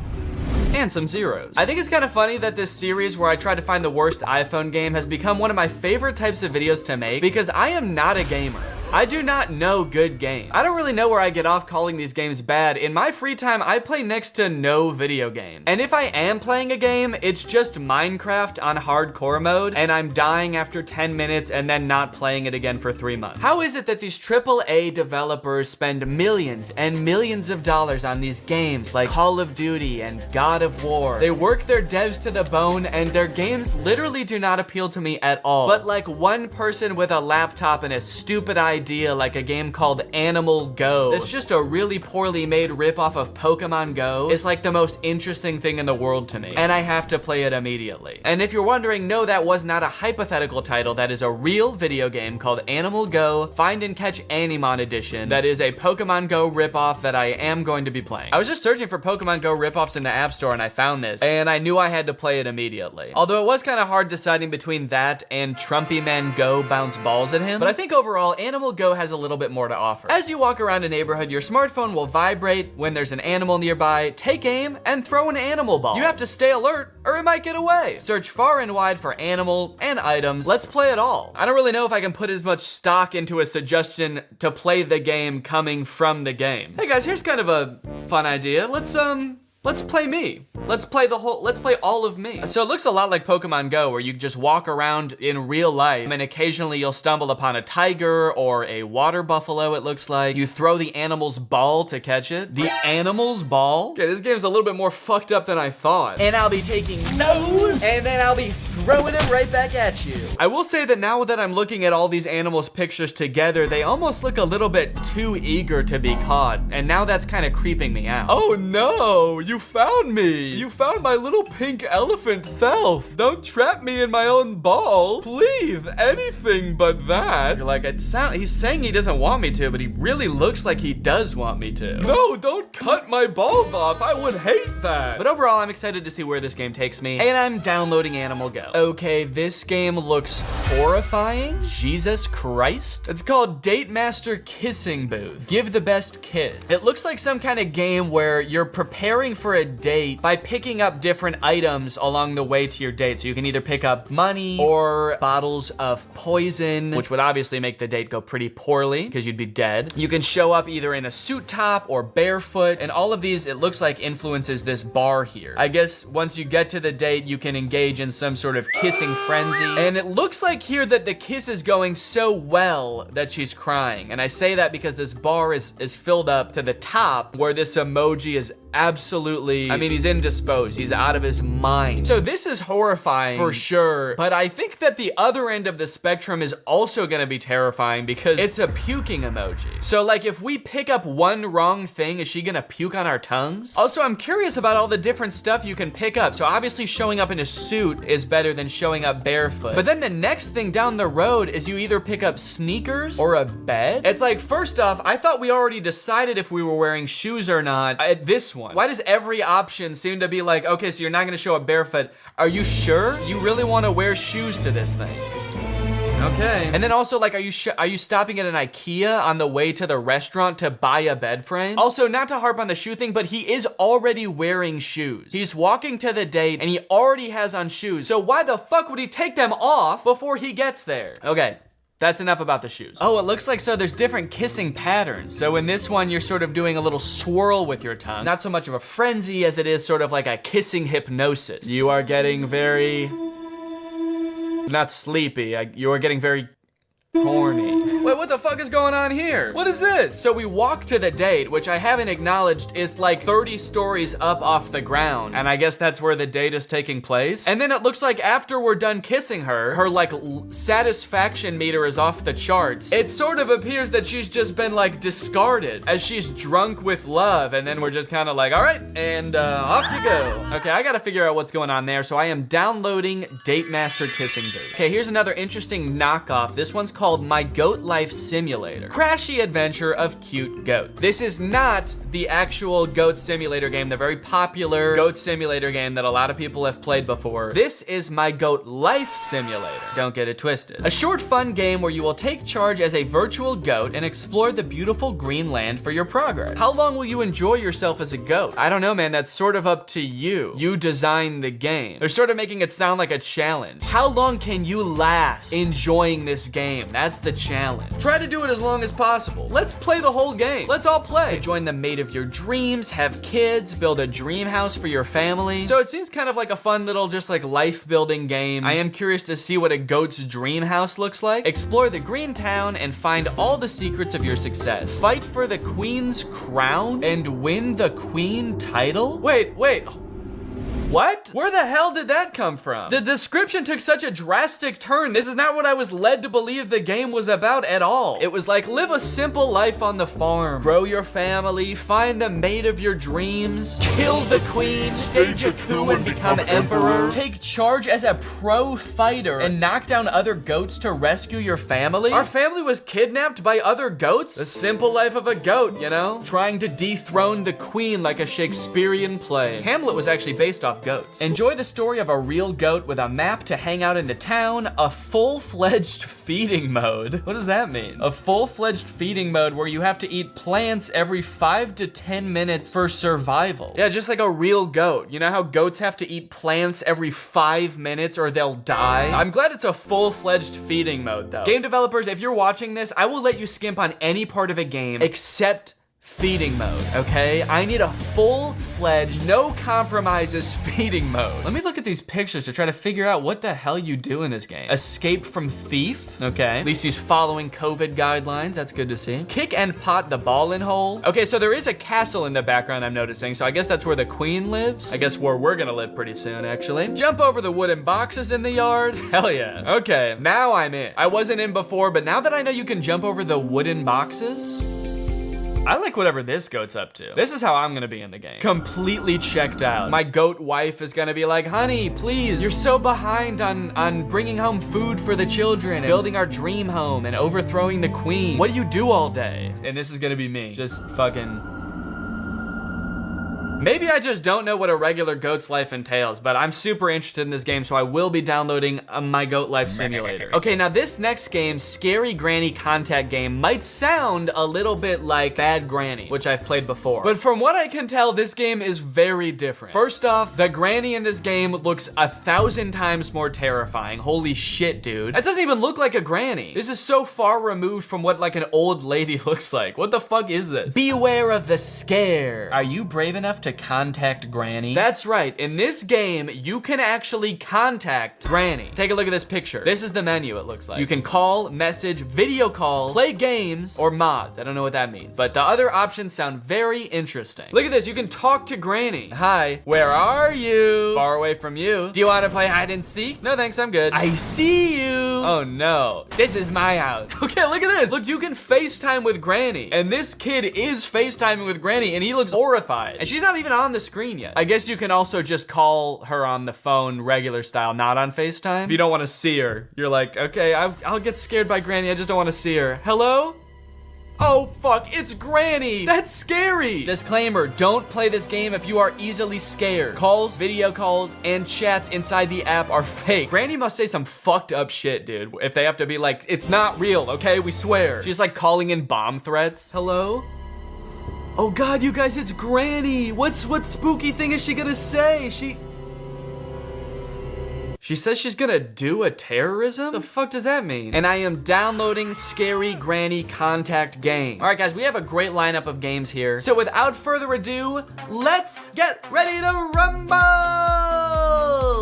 and some zeros. I think it's kind of funny that this series where I try to find the worst iPhone game has become one of my favorite types of videos to make because I am not a gamer. I do not know good games. I don't really know where I get off calling these games bad. In my free time, I play next to no video games. And if I am playing a game, it's just Minecraft on hardcore mode, and I'm dying after 10 minutes and then not playing it again for 3 months. How is it that these AAA developers spend millions and millions of dollars on these games like Call of Duty and God of War? They work their devs to the bone, and their games literally do not appeal to me at all. But like one person with a laptop and a stupid idea like a game called Animal Go that's just a really poorly made ripoff of Pokemon Go is like the most interesting thing in the world to me, and I have to play it immediately. And if you're wondering, no, that was not a hypothetical title. That is a real video game called Animal Go Find and Catch Animon Edition. That is a Pokemon Go ripoff that I am going to be playing. I was just searching for Pokemon Go ripoffs in the App Store and I found this, and I knew I had to play it immediately. Although it was kind of hard deciding between that and Trumpy Man Go Bounce Balls at Him, but I think overall Animal Animal Go has a little bit more to offer. As you walk around a neighborhood, your smartphone will vibrate when there's an animal nearby, take aim, and throw an animal ball. You have to stay alert or it might get away. Search far and wide for animal and items. Let's play it all. I don't really know if I can put as much stock into a suggestion to play the game coming from the game. Hey guys, here's kind of a fun idea. Let's play me. Let's play all of me. So it looks a lot like Pokemon Go, where you just walk around in real life and occasionally you'll stumble upon a tiger or a water buffalo, it looks like. You throw the animal's ball to catch it. The animal's ball? Okay, this game's a little bit more fucked up than I thought. And I'll be taking those, and then I'll be throwing them right back at you. I will say that now that I'm looking at all these animals' pictures together, they almost look a little bit too eager to be caught. And now that's kind of creeping me out. Oh no, you found me. You found my little pink elephant self. Don't trap me in my own ball. Please, anything but that. You're like, he's saying he doesn't want me to, but he really looks like he does want me to. No, don't cut my balls off. I would hate that. But overall, I'm excited to see where this game takes me, and I'm downloading Animal Go. Okay, this game looks horrifying. Jesus Christ. It's called Date Master Kissing Booth. Give the best kiss. It looks like some kind of game where you're preparing for a date by picking up different items along the way to your date. So you can either pick up money or bottles of poison, which would obviously make the date go pretty poorly because you'd be dead. You can show up either in a suit top or barefoot, and all of these, it looks like, influences this bar here. I guess once you get to the date, you can engage in some sort of kissing frenzy. And it looks like here that the kiss is going so well that she's crying. And I say that because this bar is filled up to the top where this emoji is absolutely, I mean, he's indisposed. He's out of his mind. So this is horrifying for sure, but I think that the other end of the spectrum is also gonna be terrifying because it's a puking emoji. So like if we pick up one wrong thing, is she gonna puke on our tongues? Also, I'm curious about all the different stuff you can pick up. So obviously showing up in a suit is better than showing up barefoot. But then the next thing down the road is you either pick up sneakers or a bed. It's like, first off, I thought we already decided if we were wearing shoes or not at this one. Why does every option seem to be like, okay, so you're not gonna show up barefoot. Are you sure you really wanna wear shoes to this thing? Okay. And then also, like, are you stopping at an IKEA on the way to the restaurant to buy a bed frame? Also, not to harp on the shoe thing, but he is already wearing shoes. He's walking to the date and he already has on shoes. So why the fuck would he take them off before he gets there? Okay. That's enough about the shoes. Oh, it looks like so there's different kissing patterns. So in this one, you're sort of doing a little swirl with your tongue. Not so much of a frenzy as it is sort of like a kissing hypnosis. You are getting very, not sleepy, you are getting very horny. Wait, what the fuck is going on here? What is this? So we walk to the date, which I haven't acknowledged is like 30 stories up off the ground. And I guess that's where the date is taking place. And then it looks like after we're done kissing her, her like satisfaction meter is off the charts. It sort of appears that she's just been like discarded as she's drunk with love. And then we're just kind of like, all right, and off you go. Okay, I gotta figure out what's going on there. So I am downloading Date Master Kissing Booth. Okay, here's another interesting knockoff. This one's called My Goat Life Simulator. Crashy adventure of cute goats. This is not the actual goat simulator game, the very popular goat simulator game that a lot of people have played before. This is My Goat Life Simulator. Don't get it twisted. A short fun game where you will take charge as a virtual goat and explore the beautiful green land for your progress. How long will you enjoy yourself as a goat? I don't know, man, that's sort of up to you. You design the game. They're sort of making it sound like a challenge. How long can you last enjoying this game? That's the challenge. Try to do it as long as possible. Let's play the whole game. Let's all play. Join the mate of your dreams, have kids, build a dream house for your family. So it seems kind of like a fun little just like life building game. I am curious to see what a goat's dream house looks like. Explore the green town and find all the secrets of your success. Fight for the queen's crown and win the queen title? Wait. What? Where the hell did that come from? The description took such a drastic turn. This is not what I was led to believe the game was about at all. It was like, live a simple life on the farm, grow your family, find the mate of your dreams, kill the queen, stage a coup and become emperor, take charge as a pro fighter, and knock down other goats to rescue your family. Our family was kidnapped by other goats? The simple life of a goat, you know? Trying to dethrone the queen like a Shakespearean play. Hamlet was actually based off about goats. Enjoy the story of a real goat with a map to hang out in the town, a full-fledged feeding mode. What does that mean? A full-fledged feeding mode where you have to eat plants every 5 to 10 minutes for survival. Yeah, just like a real goat. You know how goats have to eat plants every 5 minutes or they'll die? I'm glad it's a full-fledged feeding mode though. Game developers, if you're watching this, I will let you skimp on any part of a game except feeding mode, okay? I need a full-fledged, no compromises feeding mode. Let me look at these pictures to try to figure out what the hell you do in this game. Escape from thief, okay. At least he's following COVID guidelines, that's good to see. Kick and pot the ball in hole. Okay, so there is a castle in the background I'm noticing, so I guess that's where the queen lives. I guess where we're gonna live pretty soon, actually. Jump over the wooden boxes in the yard. Hell yeah. Okay, now I'm in. I wasn't in before, but now that I know you can jump over the wooden boxes, I like whatever this goat's up to. This is how I'm gonna be in the game. Completely checked out. My goat wife is gonna be like, honey, please, you're so behind on bringing home food for the children and building our dream home and overthrowing the queen. What do you do all day? And this is gonna be me. Just fucking... Maybe I just don't know what a regular goat's life entails, but I'm super interested in this game, so I will be downloading My Goat Life Simulator. Okay, now this next game, Scary Granny Contact Game, might sound a little bit like Bad Granny, which I've played before. But from what I can tell, this game is very different. First off, the granny in this game looks 1,000 times more terrifying. Holy shit, dude. That doesn't even look like a granny. This is so far removed from what like an old lady looks like. What the fuck is this? Beware of the scare. Are you brave enough to contact Granny? That's right. In this game, you can actually contact Granny. Take a look at this picture. This is the menu, it looks like. You can call, message, video call, play games, or mods. I don't know what that means, but the other options sound very interesting. Look at this. You can talk to Granny. Hi, where are you? Far away from you. Do you want to play hide and seek? No, thanks. I'm good. I see you. Oh no. This is my house. Okay, look at this. Look, you can FaceTime with Granny, and this kid is FaceTiming with Granny, and he looks horrified. And she's not even on the screen yet. I guess you can also just call her on the phone regular style, not on FaceTime. If you don't want to see her, you're like, okay, I'll get scared by Granny. I just don't want to see her. Hello? Oh fuck, it's Granny! That's scary! Disclaimer, don't play this game if you are easily scared. Calls, video calls, and chats inside the app are fake. Granny must say some fucked up shit, dude. If they have to be like, it's not real, okay? We swear. She's like calling in bomb threats. Hello? Oh god, you guys, it's Granny! What spooky thing is she gonna say? She says she's gonna do a terrorism? The fuck does that mean? And I am downloading Scary Granny Contact Game. All right, guys, we have a great lineup of games here. So without further ado, let's get ready to rumble!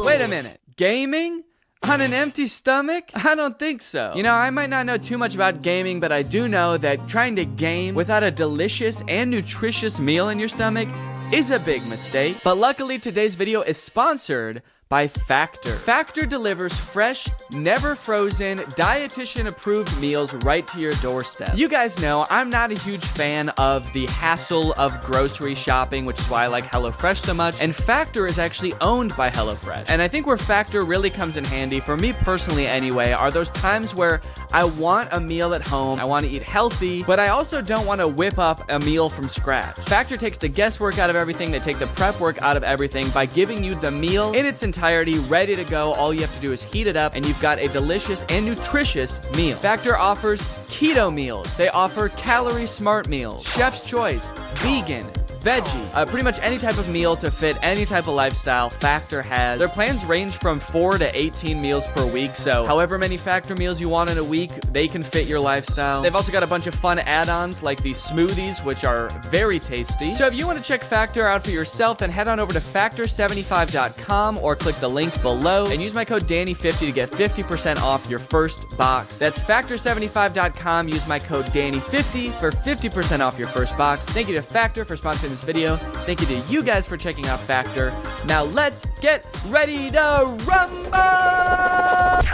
Wait a minute, gaming? On an empty stomach? I don't think so. You know, I might not know too much about gaming, but I do know that trying to game without a delicious and nutritious meal in your stomach is a big mistake. But luckily, today's video is sponsored by Factor. Factor delivers fresh, never frozen, dietitian-approved meals right to your doorstep. You guys know I'm not a huge fan of the hassle of grocery shopping, which is why I like HelloFresh so much, and Factor is actually owned by HelloFresh. And I think where Factor really comes in handy, for me personally anyway, are those times where I want a meal at home, I want to eat healthy, but I also don't want to whip up a meal from scratch. Factor takes the guesswork out of everything, they take the prep work out of everything by giving you the meal in its entirety, ready to go. All you have to do is heat it up and you've got a delicious and nutritious meal. Factor offers keto meals. They offer calorie smart meals, chef's choice, vegan, veggie, pretty much any type of meal to fit any type of lifestyle Factor has. Their plans range from 4 to 18 meals per week, so however many Factor meals you want in a week, they can fit your lifestyle. They've also got a bunch of fun add-ons like these smoothies, which are very tasty. So if you want to check Factor out for yourself, then head on over to factor75.com or click the link below and use my code Danny50 to get 50% off your first box. That's factor75.com. Use my code Danny50 for 50% off your first box. Thank you to Factor for sponsoring this video. Thank you to you guys for checking out Factor. Now let's get ready to rumble!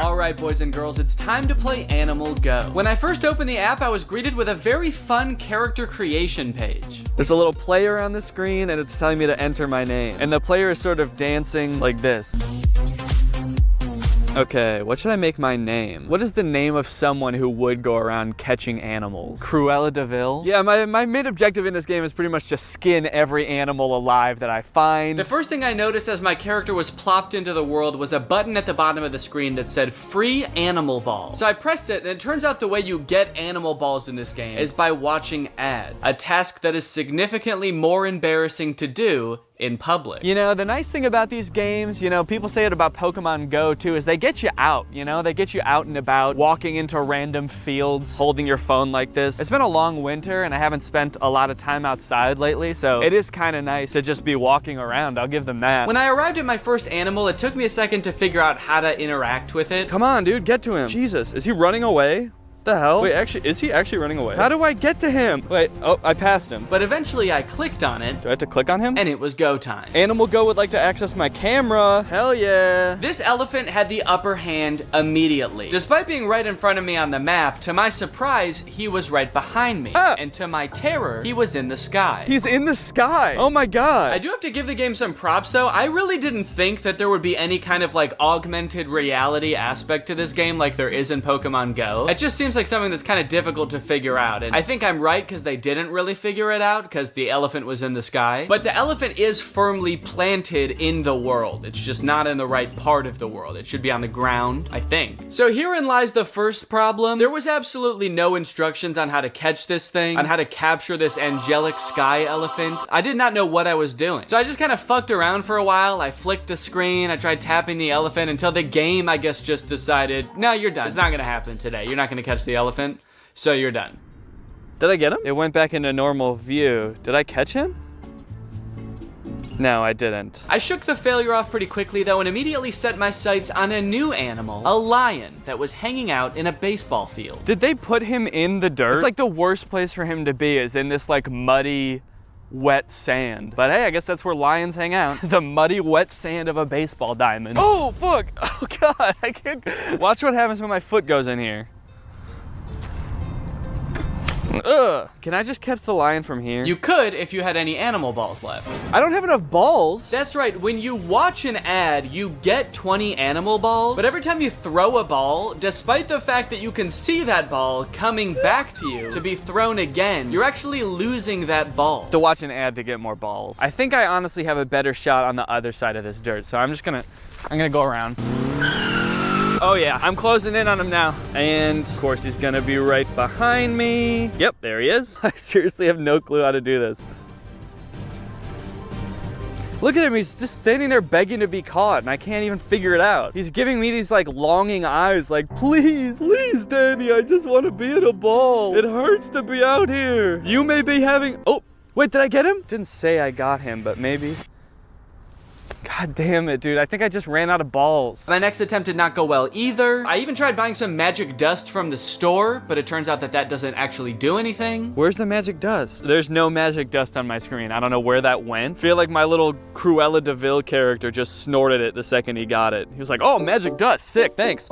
Alright, boys and girls, it's time to play Animal Go. When I first opened the app, I was greeted with a very fun character creation page. There's a little player on the screen and it's telling me to enter my name. And the player is sort of dancing like this. Okay, what should I make my name? What is the name of someone who would go around catching animals? Cruella de Vil? Yeah, my main objective in this game is pretty much to skin every animal alive that I find. The first thing I noticed as my character was plopped into the world was a button at the bottom of the screen that said free animal ball. So I pressed it, and it turns out the way you get animal balls in this game is by watching ads. A task that is significantly more embarrassing to do in public. You know, the nice thing about these games, you know, people say it about Pokemon Go too, is they get you out, you know? They get you out and about, walking into random fields, holding your phone like this. It's been a long winter and I haven't spent a lot of time outside lately, so it is kind of nice to just be walking around. I'll give them that. When I arrived at my first animal, it took me a second to figure out how to interact with it. Come on, dude, get to him. Jesus, is he running away? The hell? Wait, actually, is he actually running away? How do I get to him? Wait, oh, I passed him. But eventually I clicked on it. Do I have to click on him? And it was go time. Animal Go would like to access my camera. Hell yeah. This elephant had the upper hand immediately. Despite being right in front of me on the map, to my surprise, he was right behind me. And to my terror, he was in the sky. He's in the sky. Oh my God. I do have to give the game some props though. I really didn't think that there would be any kind of like augmented reality aspect to this game like there is in Pokemon Go. It just seems like something that's kind of difficult to figure out, and I think I'm right because they didn't really figure it out because the elephant was in the sky. But the elephant is firmly planted in the world. It's just not in the right part of the world. It should be on the ground, I think. So herein lies the first problem. There was absolutely no instructions on how to catch this thing, on how to capture this angelic sky elephant. I did not know what I was doing. So I just kind of fucked around for a while. I flicked the screen. I tried tapping the elephant until the game, I guess, just decided, no, you're done. It's not gonna happen today. You're not gonna catch the elephant. So you're done. Did I get him? It went back into normal view. Did I catch him? No, I didn't. I shook the failure off pretty quickly though and immediately set my sights on a new animal, a lion that was hanging out in a baseball field. Did they put him in the dirt? It's like the worst place for him to be is in this like muddy, wet sand. But hey, I guess that's where lions hang out. The muddy, wet sand of a baseball diamond. Oh, fuck. Oh God, I can't. Watch what happens when my foot goes in here. Ugh. Can I just catch the lion from here? You could if you had any animal balls left. I don't have enough balls. That's right. When you watch an ad, you get 20 animal balls. But every time you throw a ball, despite the fact that you can see that ball coming back to you to be thrown again, you're actually losing that ball. To watch an ad to get more balls. I think I honestly have a better shot on the other side of this dirt. So I'm gonna go around. Oh yeah, I'm closing in on him now. And of course he's gonna be right behind me. Yep, there he is. I seriously have no clue how to do this. Look at him, he's just standing there begging to be caught and I can't even figure it out. He's giving me these like longing eyes like, please, please Danny, I just wanna be in a ball. It hurts to be out here. You may be having, oh, wait, did I get him? Didn't say I got him, but maybe. God damn it, dude. I think I just ran out of balls. My next attempt did not go well either. I even tried buying some magic dust from the store, but it turns out that that doesn't actually do anything. Where's the magic dust? There's no magic dust on my screen. I don't know where that went. I feel like my little Cruella de Vil character just snorted it the second he got it. He was like, oh, magic dust, sick, thanks.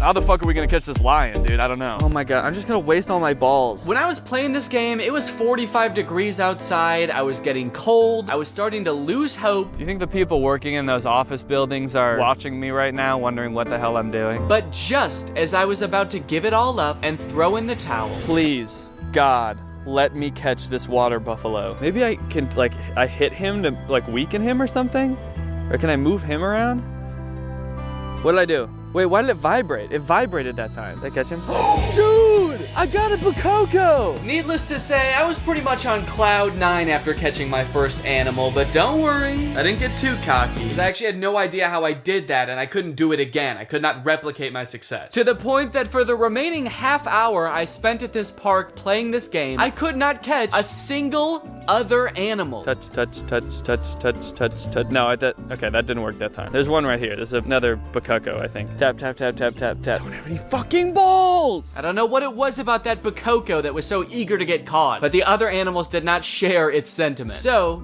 How the fuck are we gonna catch this lion, dude? I don't know. Oh my God, I'm just gonna waste all my balls. When I was playing this game, it was 45 degrees outside. I was getting cold. I was starting to lose hope. Do you think the people working in those office buildings are watching me right now, wondering what the hell I'm doing? But just as I was about to give it all up and throw in the towel. Please, God, let me catch this water buffalo. Maybe I can, like, I hit him to, like, weaken him or something? Or can I move him around? What did I do? Wait, why did it vibrate? It vibrated that time. Did I catch him? Dude, I got a Bakoko! Needless to say, I was pretty much on cloud 9 after catching my first animal, but don't worry, I didn't get too cocky. I actually had no idea how I did that, and I couldn't do it again. I could not replicate my success. To the point that for the remaining half hour I spent at this park playing this game, I could not catch a single other animal. Touch, touch, touch, touch, touch, touch, touch. No, okay, that didn't work that time. There's one right here. There's another Bakoko, I think. Tap, tap, tap, tap, tap, tap. Don't have any fucking balls! I don't know what it was about that Bakoko that was so eager to get caught, but the other animals did not share its sentiment. So,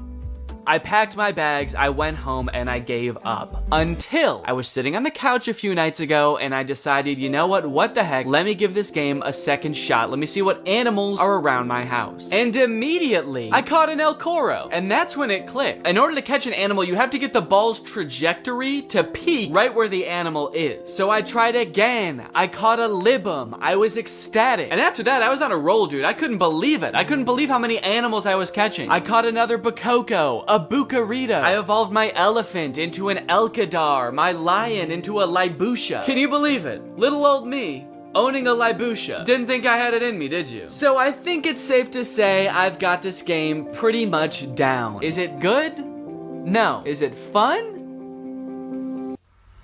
I packed my bags, I went home, and I gave up. Until I was sitting on the couch a few nights ago, and I decided, you know what the heck, let me give this game a second shot. Let me see what animals are around my house. And immediately, I caught an El Coro, and that's when it clicked. In order to catch an animal, you have to get the ball's trajectory to peak right where the animal is. So I tried again. I caught a Libum. I was ecstatic. And after that, I was on a roll, dude. I couldn't believe it. I couldn't believe how many animals I was catching. I caught another Bakoko, a Bucarita. I evolved my elephant into an Elkadar, my lion into a Libusha. Can you believe it? Little old me owning a Libusha. Didn't think I had it in me, did you? So I think it's safe to say I've got this game pretty much down. Is it good? No. Is it fun?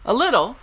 A little.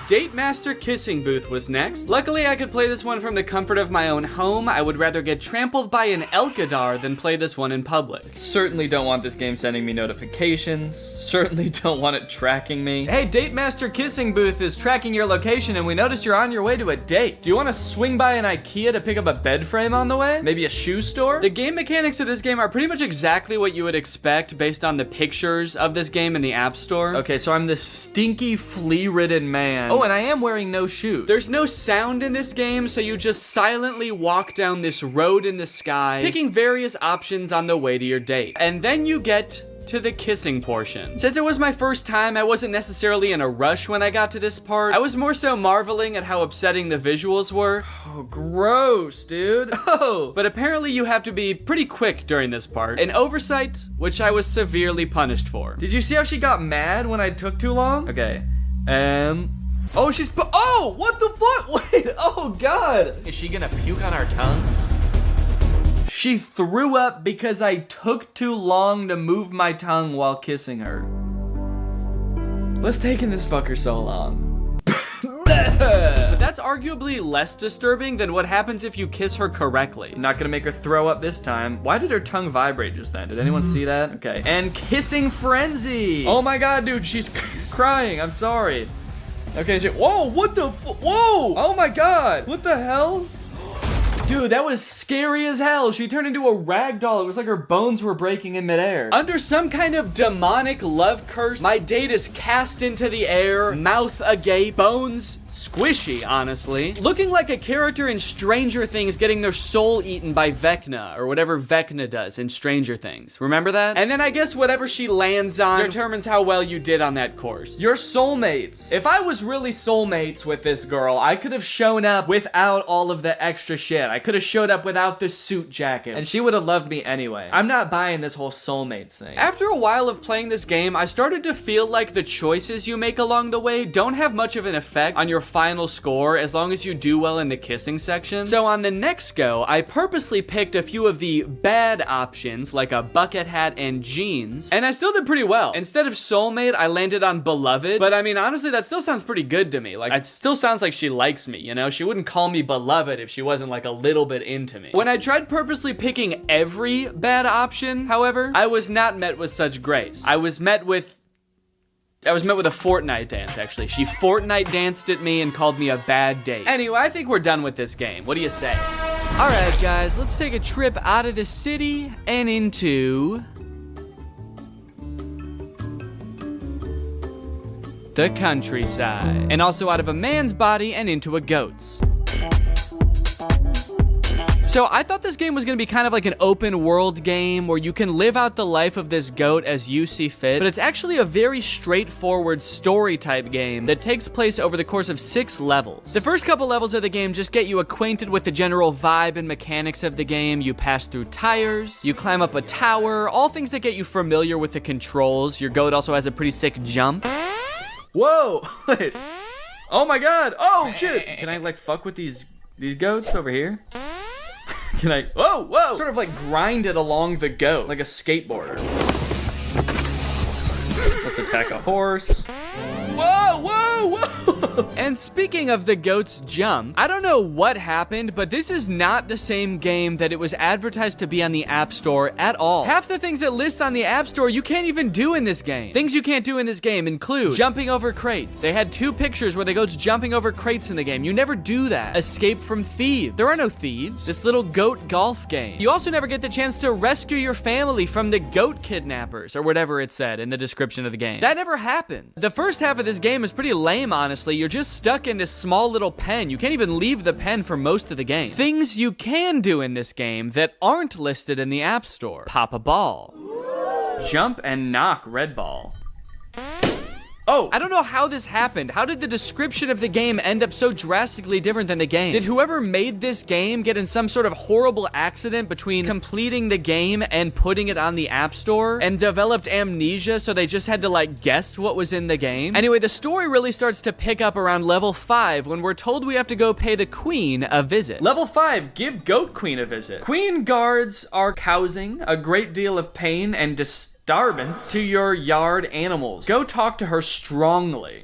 Date Master Kissing Booth was next. Luckily, I could play this one from the comfort of my own home. I would rather get trampled by an Elkadar than play this one in public. Certainly don't want this game sending me notifications. Certainly don't want it tracking me. Hey, Date Master Kissing Booth is tracking your location and we noticed you're on your way to a date. Do you want to swing by an IKEA to pick up a bed frame on the way? Maybe a shoe store? The game mechanics of this game are pretty much exactly what you would expect based on the pictures of this game in the App Store. Okay, so I'm this stinky, flea-ridden man. Oh, and I am wearing no shoes. There's no sound in this game, so you just silently walk down this road in the sky, picking various options on the way to your date. And then you get to the kissing portion. Since it was my first time, I wasn't necessarily in a rush when I got to this part. I was more so marveling at how upsetting the visuals were. Oh, gross, dude. Oh, but apparently you have to be pretty quick during this part. An oversight, which I was severely punished for. Did you see how she got mad when I took too long? Okay, oh, oh, what the fuck? Wait, oh God. Is she gonna puke on our tongues? She threw up because I took too long to move my tongue while kissing her. What's taking this fucker so long? But that's arguably less disturbing than what happens if you kiss her correctly. I'm not gonna make her throw up this time. Why did her tongue vibrate just then? Did anyone see that? Okay, and kissing frenzy. Oh my God, dude, she's crying, I'm sorry. Okay, whoa, what the whoa! Oh my God, what the hell? Dude, that was scary as hell. She turned into a rag doll. It was like her bones were breaking in midair. Under some kind of demonic love curse, my date is cast into the air, mouth agape, bones squishy, honestly. Looking like a character in Stranger Things getting their soul eaten by Vecna, or whatever Vecna does in Stranger Things. Remember that? And then I guess whatever she lands on determines how well you did on that course. Your soulmates. If I was really soulmates with this girl, I could have shown up without all of the extra shit. I could have showed up without the suit jacket, and she would have loved me anyway. I'm not buying this whole soulmates thing. After a while of playing this game, I started to feel like the choices you make along the way don't have much of an effect on your final score as long as you do well in the kissing section. So on the next go, I purposely picked a few of the bad options like a bucket hat and jeans, and I still did pretty well. Instead of soulmate, I landed on beloved, but I mean, honestly, that still sounds pretty good to me. Like, it still sounds like she likes me, you know? She wouldn't call me beloved if she wasn't like a little bit into me. When I tried purposely picking every bad option, however, I was not met with such grace. I was met with a Fortnite dance, actually. She Fortnite danced at me and called me a bad date. Anyway, I think we're done with this game. What do you say? All right, guys, let's take a trip out of the city and into the countryside. And also out of a man's body and into a goat's. So I thought this game was going to be kind of like an open world game where you can live out the life of this goat as you see fit, but it's actually a very straightforward story type game that takes place over the course of 6 levels. The first couple levels of the game just get you acquainted with the general vibe and mechanics of the game. You pass through tires, you climb up a tower, all things that get you familiar with the controls. Your goat also has a pretty sick jump. Whoa, wait. Oh my God, oh shit. Can I like fuck with these goats over here? Can I, whoa, sort of like grind it along the goat, like a skateboarder. Let's attack a horse. Whoa, And speaking of the goats jump, I don't know what happened, but this is not the same game that it was advertised to be on the App Store at all. Half the things it lists on the App Store you can't even do in this game. Things you can't do in this game include jumping over crates. They had 2 pictures where the goats jumping over crates in the game. You never do that. Escape from thieves. There are no thieves. This little goat golf game. You also never get the chance to rescue your family from the goat kidnappers, or whatever it said in the description of the game. That never happens. The first half of this game is pretty lame, honestly. You're just stuck in this small little pen. You can't even leave the pen for most of the game. Things you can do in this game that aren't listed in the App Store. Pop a ball. Jump and knock red ball. Oh, I don't know how this happened. How did the description of the game end up so drastically different than the game? Did whoever made this game get in some sort of horrible accident between completing the game and putting it on the App Store and developed amnesia so they just had to like guess what was in the game? Anyway, the story really starts to pick up around level 5 when we're told we have to go pay the queen a visit. Level 5, give Goat Queen a visit. Queen guards are causing a great deal of pain and disturbance to your yard animals. Go talk to her strongly.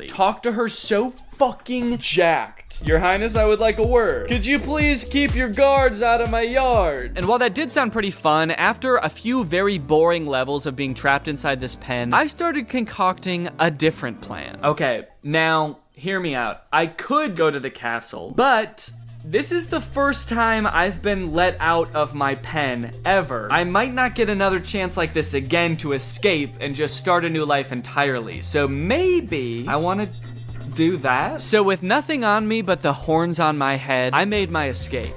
Talk to her so fucking jacked. Your Highness, I would like a word. Could you please keep your guards out of my yard? And while that did sound pretty fun, after a few very boring levels of being trapped inside this pen, I started concocting a different plan. Okay, now, hear me out. I could go to the castle, but this is the first time I've been let out of my pen ever. I might not get another chance like this again to escape and just start a new life entirely. So maybe I want to do that. So with nothing on me but the horns on my head, I made my escape.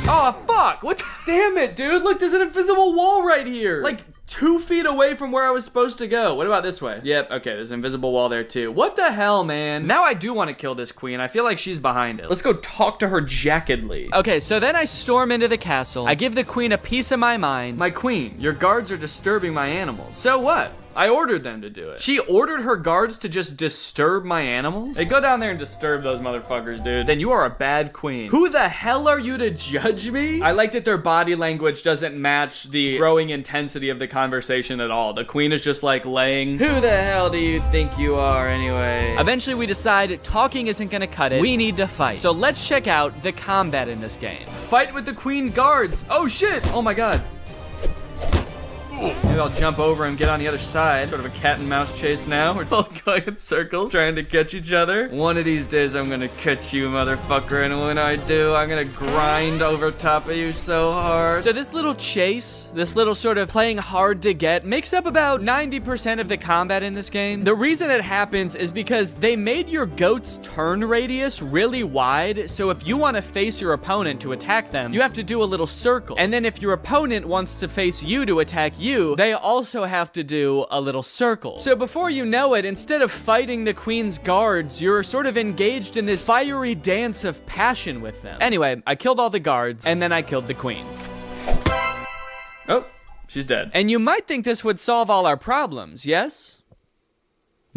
Oh, fuck! What the damn it, dude! Look, there's an invisible wall right here! Like, 2 feet away from where I was supposed to go. What about this way? Yep, okay, there's an invisible wall there too. What the hell, man? Now I do want to kill this queen. I feel like she's behind it. Let's go talk to her jackedly. Okay, so then I storm into the castle. I give the queen a piece of my mind. My queen, your guards are disturbing my animals. So what? I ordered them to do it. She ordered her guards to just disturb my animals? Hey, go down there and disturb those motherfuckers, dude. Then you are a bad queen. Who the hell are you to judge me? I like that their body language doesn't match the growing intensity of the conversation at all. The queen is just like laying. Who the hell do you think you are anyway? Eventually we decide talking isn't gonna cut it. We need to fight. So let's check out the combat in this game. Fight with the queen guards. Oh shit. Oh my god. Maybe I'll jump over and get on the other side. Sort of a cat and mouse chase now. We're all going in circles, trying to catch each other. One of these days, I'm gonna catch you, motherfucker. And when I do, I'm gonna grind over top of you so hard. So this little chase, this little sort of playing hard to get, makes up about 90% of the combat in this game. The reason it happens is because they made your goat's turn radius really wide. So if you want to face your opponent to attack them, you have to do a little circle. And then if your opponent wants to face you to attack you, they also have to do a little circle. So before you know it, instead of fighting the queen's guards, you're sort of engaged in this fiery dance of passion with them. Anyway, I killed all the guards, and then I killed the queen. Oh, she's dead. And you might think this would solve all our problems, yes?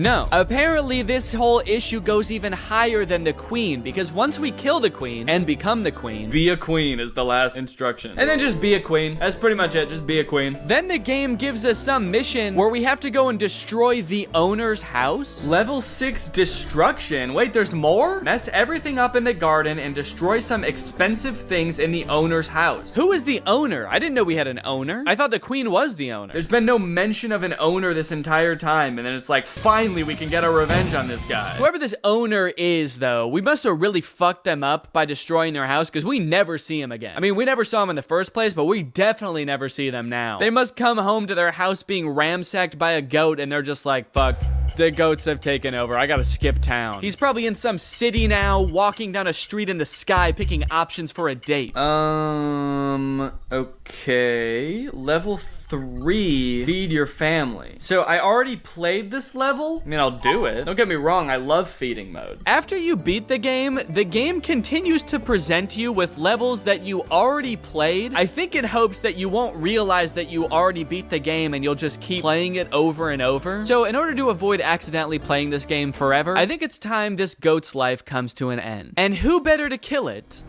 No. Apparently, this whole issue goes even higher than the queen, because once we kill the queen and become the queen, be a queen is the last instruction. And then just be a queen. That's pretty much it. Just be a queen. Then the game gives us some mission where we have to go and destroy the owner's house. Level 6 destruction. Wait, there's more? Mess everything up in the garden and destroy some expensive things in the owner's house. Who is the owner? I didn't know we had an owner. I thought the queen was the owner. There's been no mention of an owner this entire time, and then it's like, finally, we can get our revenge on this guy. Whoever this owner is, though, we must have really fucked them up by destroying their house, because we never see him again. I mean, we never saw him in the first place, but we definitely never see them now. They must come home to their house being ransacked by a goat, and they're just like, fuck, the goats have taken over. I gotta skip town. He's probably in some city now, walking down a street in the sky, picking options for a date. Okay. Level 3, feed your family. So I already played this level. I mean, I'll do it. Don't get me wrong, I love feeding mode. After you beat the game continues to present you with levels that you already played. I think in hopes that you won't realize that you already beat the game and you'll just keep playing it over and over. So in order to avoid accidentally playing this game forever, I think it's time this goat's life comes to an end. And who better to kill it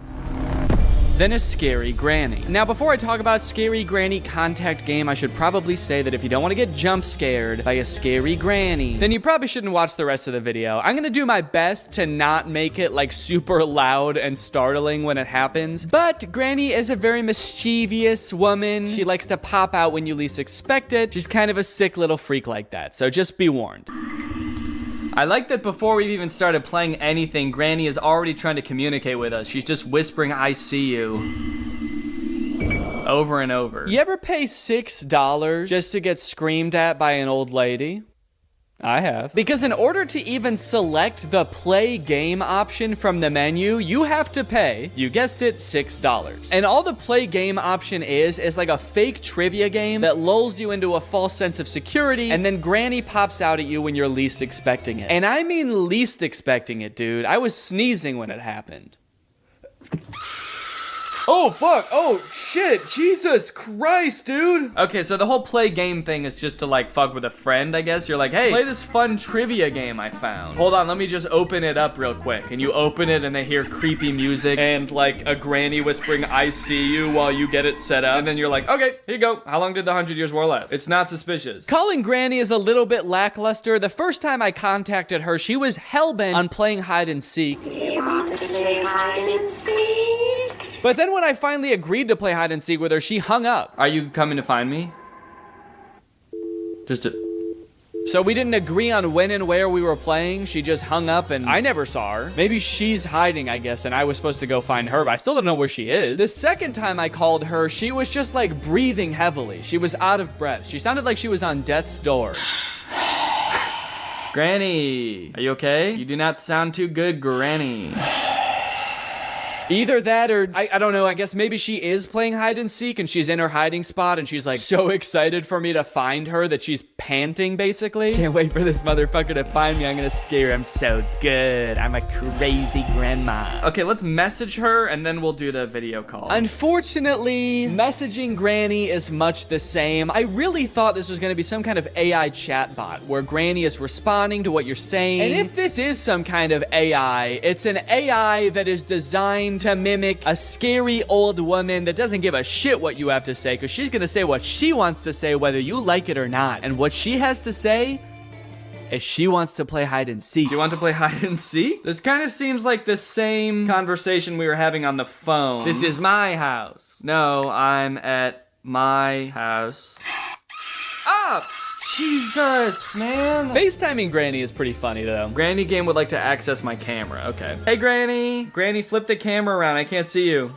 than a scary granny. Now, before I talk about scary granny contact game, I should probably say that if you don't want to get jump scared by a scary granny, then you probably shouldn't watch the rest of the video. I'm gonna do my best to not make it like super loud and startling when it happens, but Granny is a very mischievous woman. She likes to pop out when you least expect it. She's kind of a sick little freak like that, so just be warned. I like that before we've even started playing anything, Granny is already trying to communicate with us. She's just whispering, "I see you," over and over. You ever pay $6 just to get screamed at by an old lady? I have. Because in order to even select the play game option from the menu, you have to pay, you guessed it, $6. And all the play game option is like a fake trivia game that lulls you into a false sense of security, and then Granny pops out at you when you're least expecting it. And I mean least expecting it, dude. I was sneezing when it happened. Oh, fuck. Oh, shit. Jesus Christ, dude. Okay, so the whole play game thing is just to, like, fuck with a friend, I guess. You're like, hey, play this fun trivia game I found. Hold on, let me just open it up real quick. And you open it, and they hear creepy music and, like, a granny whispering, "I see you," while you get it set up. And then you're like, okay, here you go. How long did the 100 Years War last? It's not suspicious. Calling Granny is a little bit lackluster. The first time I contacted her, she was hellbent on playing hide and seek. Do you want to play hide and seek? But then when I finally agreed to play hide and seek with her, she hung up. Are you coming to find me? So we didn't agree on when and where we were playing. She just hung up and I never saw her. Maybe she's hiding, I guess, and I was supposed to go find her, but I still don't know where she is. The second time I called her, she was just like breathing heavily. She was out of breath. She sounded like she was on death's door. Granny, are you okay? You do not sound too good, Granny. Either that or, I don't know, I guess maybe she is playing hide and seek and she's in her hiding spot and she's like so excited for me to find her that she's panting basically. Can't wait for this motherfucker to find me. I'm gonna scare her. I'm so good. I'm a crazy grandma. Okay, let's message her and then we'll do the video call. Unfortunately, messaging Granny is much the same. I really thought this was gonna be some kind of AI chatbot where Granny is responding to what you're saying. And if this is some kind of AI, it's an AI that is designed to mimic a scary old woman that doesn't give a shit what you have to say, because she's gonna say what she wants to say whether you like it or not. And what she has to say is she wants to play hide and seek. Do you want to play hide and seek? This kind of seems like the same conversation we were having on the phone. This is my house. No, I'm at my house. Ah! Jesus, man. FaceTiming Granny is pretty funny, though. Granny game would like to access my camera. Okay. Hey, Granny. Granny, flip the camera around. I can't see you.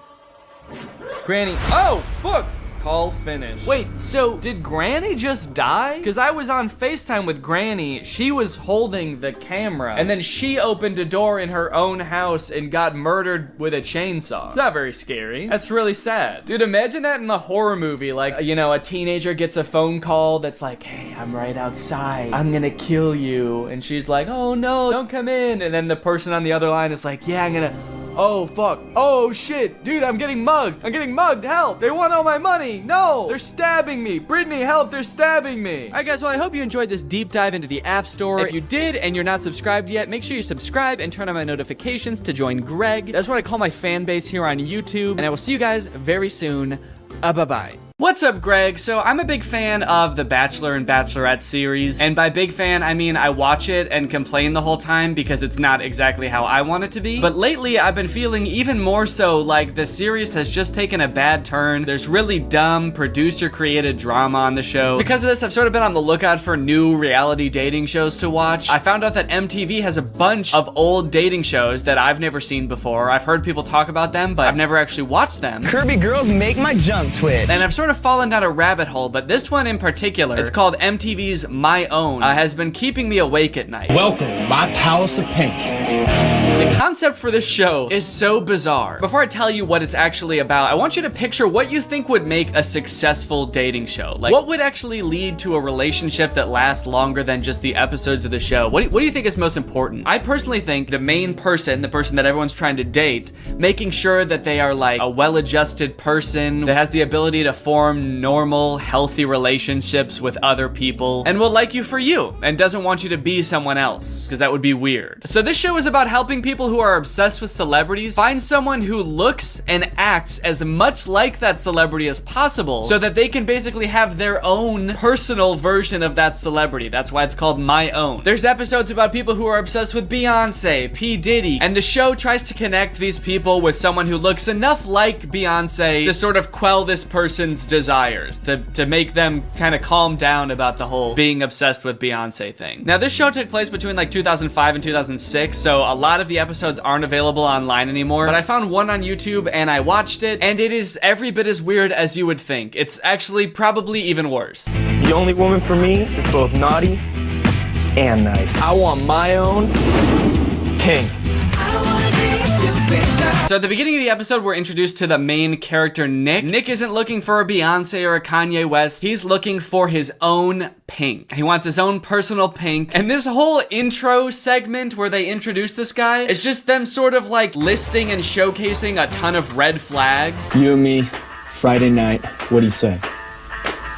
Granny. Oh, fuck. Call finished. Wait, so did Granny just die? Because I was on FaceTime with Granny. She was holding the camera. And then she opened a door in her own house and got murdered with a chainsaw. It's not very scary. That's really sad. Dude, imagine that in a horror movie. Like, you know, a teenager gets a phone call that's like, hey, I'm right outside. I'm gonna kill you. And she's like, oh no, don't come in. And then the person on the other line is like, yeah, I'm gonna... Oh, fuck. Oh, shit. Dude, I'm getting mugged. I'm getting mugged. Help. They want all my money. No. They're stabbing me. Brittany, help. They're stabbing me. All right, guys. Well, I hope you enjoyed this deep dive into the App Store. If you did and you're not subscribed yet, make sure you subscribe and turn on my notifications to join Greg. That's what I call my fan base here on YouTube. And I will see you guys very soon. Bye-bye. What's up, Greg? So I'm a big fan of the Bachelor and Bachelorette series. And by big fan, I mean I watch it and complain the whole time because it's not exactly how I want it to be. But lately, I've been feeling even more so like the series has just taken a bad turn. There's really dumb producer-created drama on the show. Because of this, I've sort of been on the lookout for new reality dating shows to watch. I found out that MTV has a bunch of old dating shows that I've never seen before. I've heard people talk about them, but I've never actually watched them. Curvy girls make my junk twitch. And I've sort of fallen down a rabbit hole, but this one in particular, it's called MTV's My Own, has been keeping me awake at night. Welcome to my palace of pink. The concept for this show is so bizarre. Before I tell you what it's actually about, I want you to picture what you think would make a successful dating show. Like, what would actually lead to a relationship that lasts longer than just the episodes of the show? What do you think is most important? I personally think the main person, the person that everyone's trying to date, making sure that they are like a well-adjusted person that has the ability to form normal, healthy relationships with other people and will like you for you and doesn't want you to be someone else, because that would be weird. So this show is about helping people people who are obsessed with celebrities find someone who looks and acts as much like that celebrity as possible so that they can basically have their own personal version of that celebrity. That's why it's called My Own. There's episodes about people who are obsessed with Beyonce, P. Diddy, and the show tries to connect these people with someone who looks enough like Beyonce to sort of quell this person's desires, to make them kind of calm down about the whole being obsessed with Beyonce thing. Now, this show took place between like 2005 and 2006, so a lot of the episodes aren't available online anymore, but I found one on YouTube and I watched it, and it is every bit as weird as you would think. It's actually probably even worse. The only woman for me is both naughty and nice. I want my own Pink. So at the beginning of the episode, we're introduced to the main character, Nick. Nick isn't looking for a Beyonce or a Kanye West. He's looking for his own Pink. He wants his own personal Pink. And this whole intro segment where they introduce this guy is just them sort of like listing and showcasing a ton of red flags. You and me, Friday night. What do you say?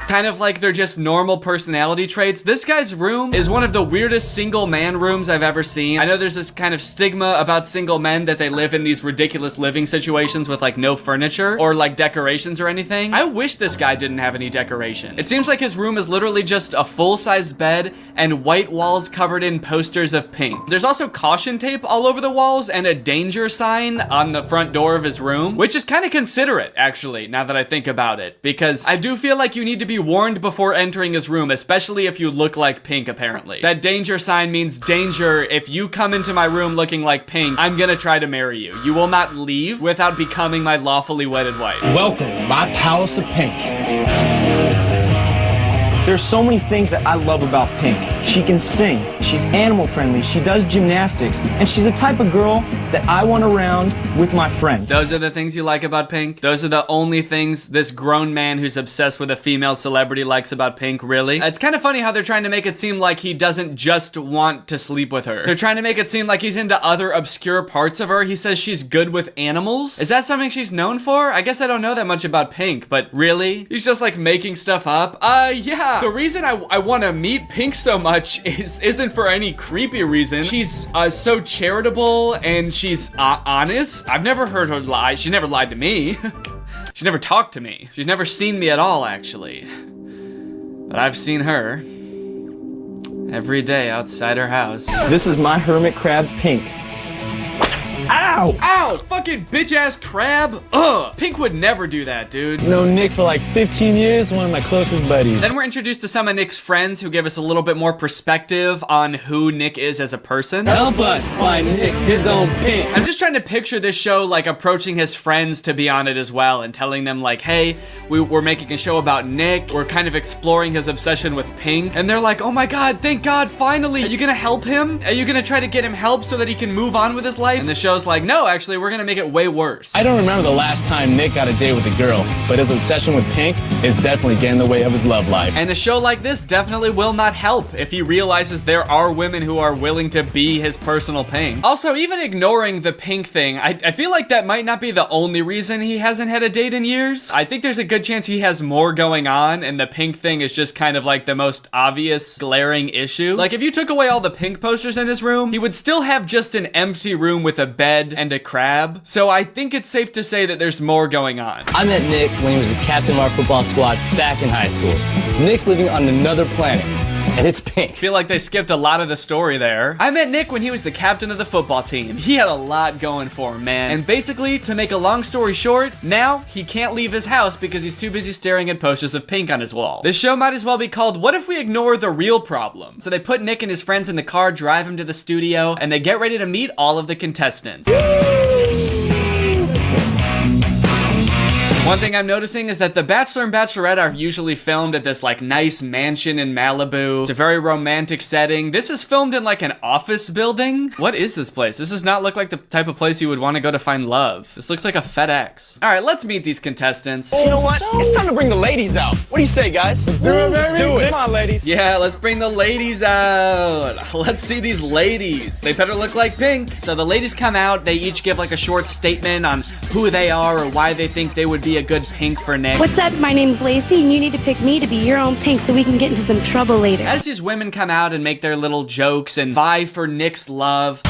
Kind of like they're just normal personality traits. This guy's room is one of the weirdest single man rooms I've ever seen. I know there's this kind of stigma about single men that they live in these ridiculous living situations with like no furniture or like decorations or anything. I wish this guy didn't have any decoration. It seems like his room is literally just a full-size bed and white walls covered in posters of Pink. There's also caution tape all over the walls and a danger sign on the front door of his room, which is kind of considerate actually, now that I think about it, because I do feel like you need to be warned before entering his room, especially if you look like Pink, apparently. That danger sign means danger. If you come into my room looking like Pink, I'm gonna try to marry you. You will not leave without becoming my lawfully wedded wife. Welcome to my palace of Pink. There's so many things that I love about Pink. She can sing, she's animal friendly, she does gymnastics, and she's the type of girl that I want around with my friends. Those are the things you like about Pink? Those are the only things this grown man who's obsessed with a female celebrity likes about Pink, really? It's kind of funny how they're trying to make it seem like he doesn't just want to sleep with her. They're trying to make it seem like he's into other obscure parts of her. He says she's good with animals. Is that something she's known for? I guess I don't know that much about Pink, but really? He's just like making stuff up? Yeah. The reason I want to meet Pink so much isn't for any creepy reason. She's so charitable and she's honest. I've never heard her lie. She never lied to me. She never talked to me. She's never seen me at all, actually. But I've seen her every day outside her house. This is my hermit crab, Pink. Ow! Ow! Fucking bitch-ass crab! Ugh! Pink would never do that, dude. Known Nick for like 15 years, one of my closest buddies. Then we're introduced to some of Nick's friends who give us a little bit more perspective on who Nick is as a person. Help us find Nick his own Pink. I'm just trying to picture this show like approaching his friends to be on it as well and telling them like, hey, we're making a show about Nick. We're kind of exploring his obsession with Pink. And they're like, oh my god, thank god, finally! Are you gonna help him? Are you gonna try to get him help so that he can move on with his life? And the show's like, no, actually, we're gonna make it way worse. I don't remember the last time Nick got a date with a girl, but his obsession with Pink is definitely getting in the way of his love life. And a show like this definitely will not help if he realizes there are women who are willing to be his personal Pink. Also, even ignoring the Pink thing, I feel like that might not be the only reason he hasn't had a date in years. I think there's a good chance he has more going on, and the Pink thing is just kind of like the most obvious, glaring issue. Like, if you took away all the Pink posters in his room, he would still have just an empty room with a bed and a crab. So I think it's safe to say that there's more going on. I met Nick when he was the captain of our football squad back in high school. Nick's living on another planet, and it's Pink. I feel like they skipped a lot of the story there. I met Nick when he was the captain of the football team. He had a lot going for him, man. And basically, to make a long story short, now he can't leave his house because he's too busy staring at posters of Pink on his wall. This show might as well be called What If We Ignore the Real Problem? So they put Nick and his friends in the car, drive him to the studio, and they get ready to meet all of the contestants. One thing I'm noticing is that The Bachelor and Bachelorette are usually filmed at this like nice mansion in Malibu. It's a very romantic setting. This is filmed in like an office building. What is this place? This does not look like the type of place you would want to go to find love. This looks like a FedEx. All right, let's meet these contestants. You know what? It's time to bring the ladies out. What do you say, guys? Let's do it, baby. Let's do it. Come on, ladies. Yeah, let's bring the ladies out. Let's see these ladies. They better look like Pink. So the ladies come out. They each give like a short statement on who they are or why they think they would be a good Pink for Nick. What's up? My name's Lacey, and you need to pick me to be your own Pink so we can get into some trouble later. As these women come out and make their little jokes and vie for Nick's love,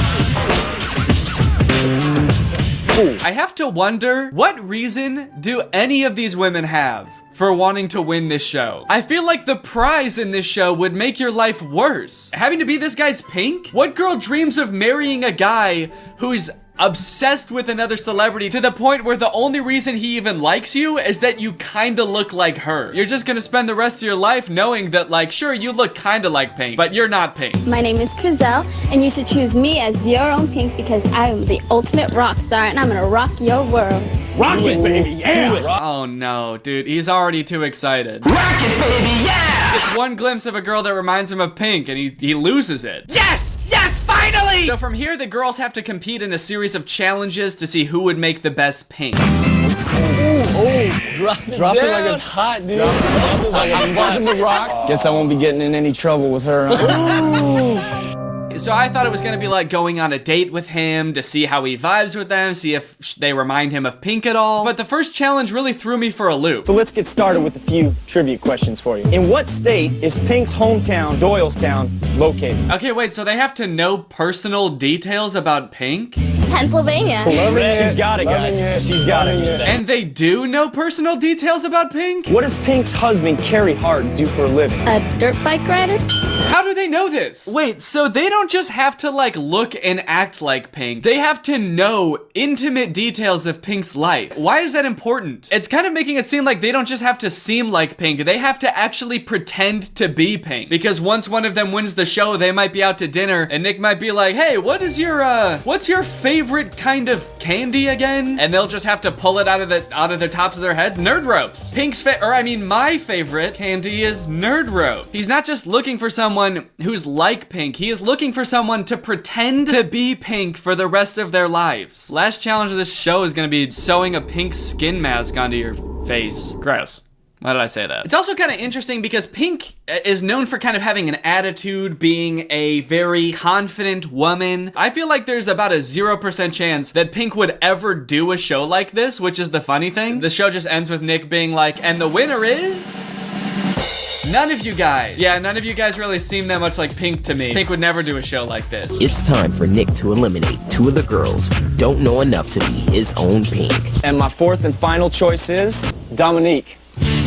I have to wonder, what reason do any of these women have for wanting to win this show? I feel like the prize in this show would make your life worse. Having to be this guy's Pink? What girl dreams of marrying a guy who's obsessed with another celebrity to the point where the only reason he even likes you is that you kinda look like her? You're just gonna spend the rest of your life knowing that, like, sure, you look kinda like Pink, but you're not Pink. My name is Crizelle, and you should choose me as your own Pink because I am the ultimate rock star, and I'm gonna rock your world. Rock it, baby, yeah! Oh no, dude, he's already too excited. Rock it, baby, yeah! It's one glimpse of a girl that reminds him of Pink, and he loses it. Yes! Yes, finally! So from here, the girls have to compete in a series of challenges to see who would make the best Pink. Drop it like it's hot, dude. I'm watching the rock. Guess I won't be getting in any trouble with her. So I thought it was gonna be like going on a date with him to see how he vibes with them, see if they remind him of Pink at all. But the first challenge really threw me for a loop. So let's get started with a few trivia questions for you. In what state is Pink's hometown, Doylestown, located? Okay, wait, so they have to know personal details about Pink? Pennsylvania. She's got it, guys. She's got it. And they do know personal details about Pink? What does Pink's husband, Carrie Hart, do for a living? A dirt bike rider? How do they know this? Wait, so they don't just have to like look and act like Pink. They have to know intimate details of Pink's life. Why is that important? It's kind of making it seem like they don't just have to seem like Pink. They have to actually pretend to be Pink. Because once one of them wins the show, they might be out to dinner and Nick might be like, hey, what's your favorite kind of candy again? And they'll just have to pull it out of the tops of their heads. Nerd ropes. My favorite candy is Nerd Rope. He's not just looking for someone who's like Pink. He is looking for someone to pretend to be Pink for the rest of their lives. Last challenge of this show is gonna be sewing a pink skin mask onto your face. Gross. Why did I say that? It's also kind of interesting because Pink is known for kind of having an attitude, being a very confident woman. I feel like there's about a 0% chance that Pink would ever do a show like this, which is the funny thing. The show just ends with Nick being like, and the winner is... none of you guys. Yeah, none of you guys really seem that much like Pink to me. Pink would never do a show like this. It's time for Nick to eliminate two of the girls who don't know enough to be his own Pink. And my fourth and final choice is Dominique.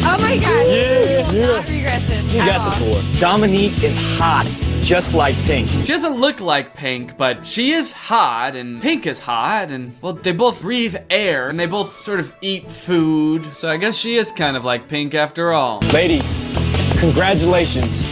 Oh my god. Yeah. Not regret this. You got the four. Dominique is hot, just like Pink. She doesn't look like Pink, but she is hot, and Pink is hot, and, well, they both breathe air, and they both sort of eat food, so I guess she is kind of like Pink after all. Ladies, congratulations.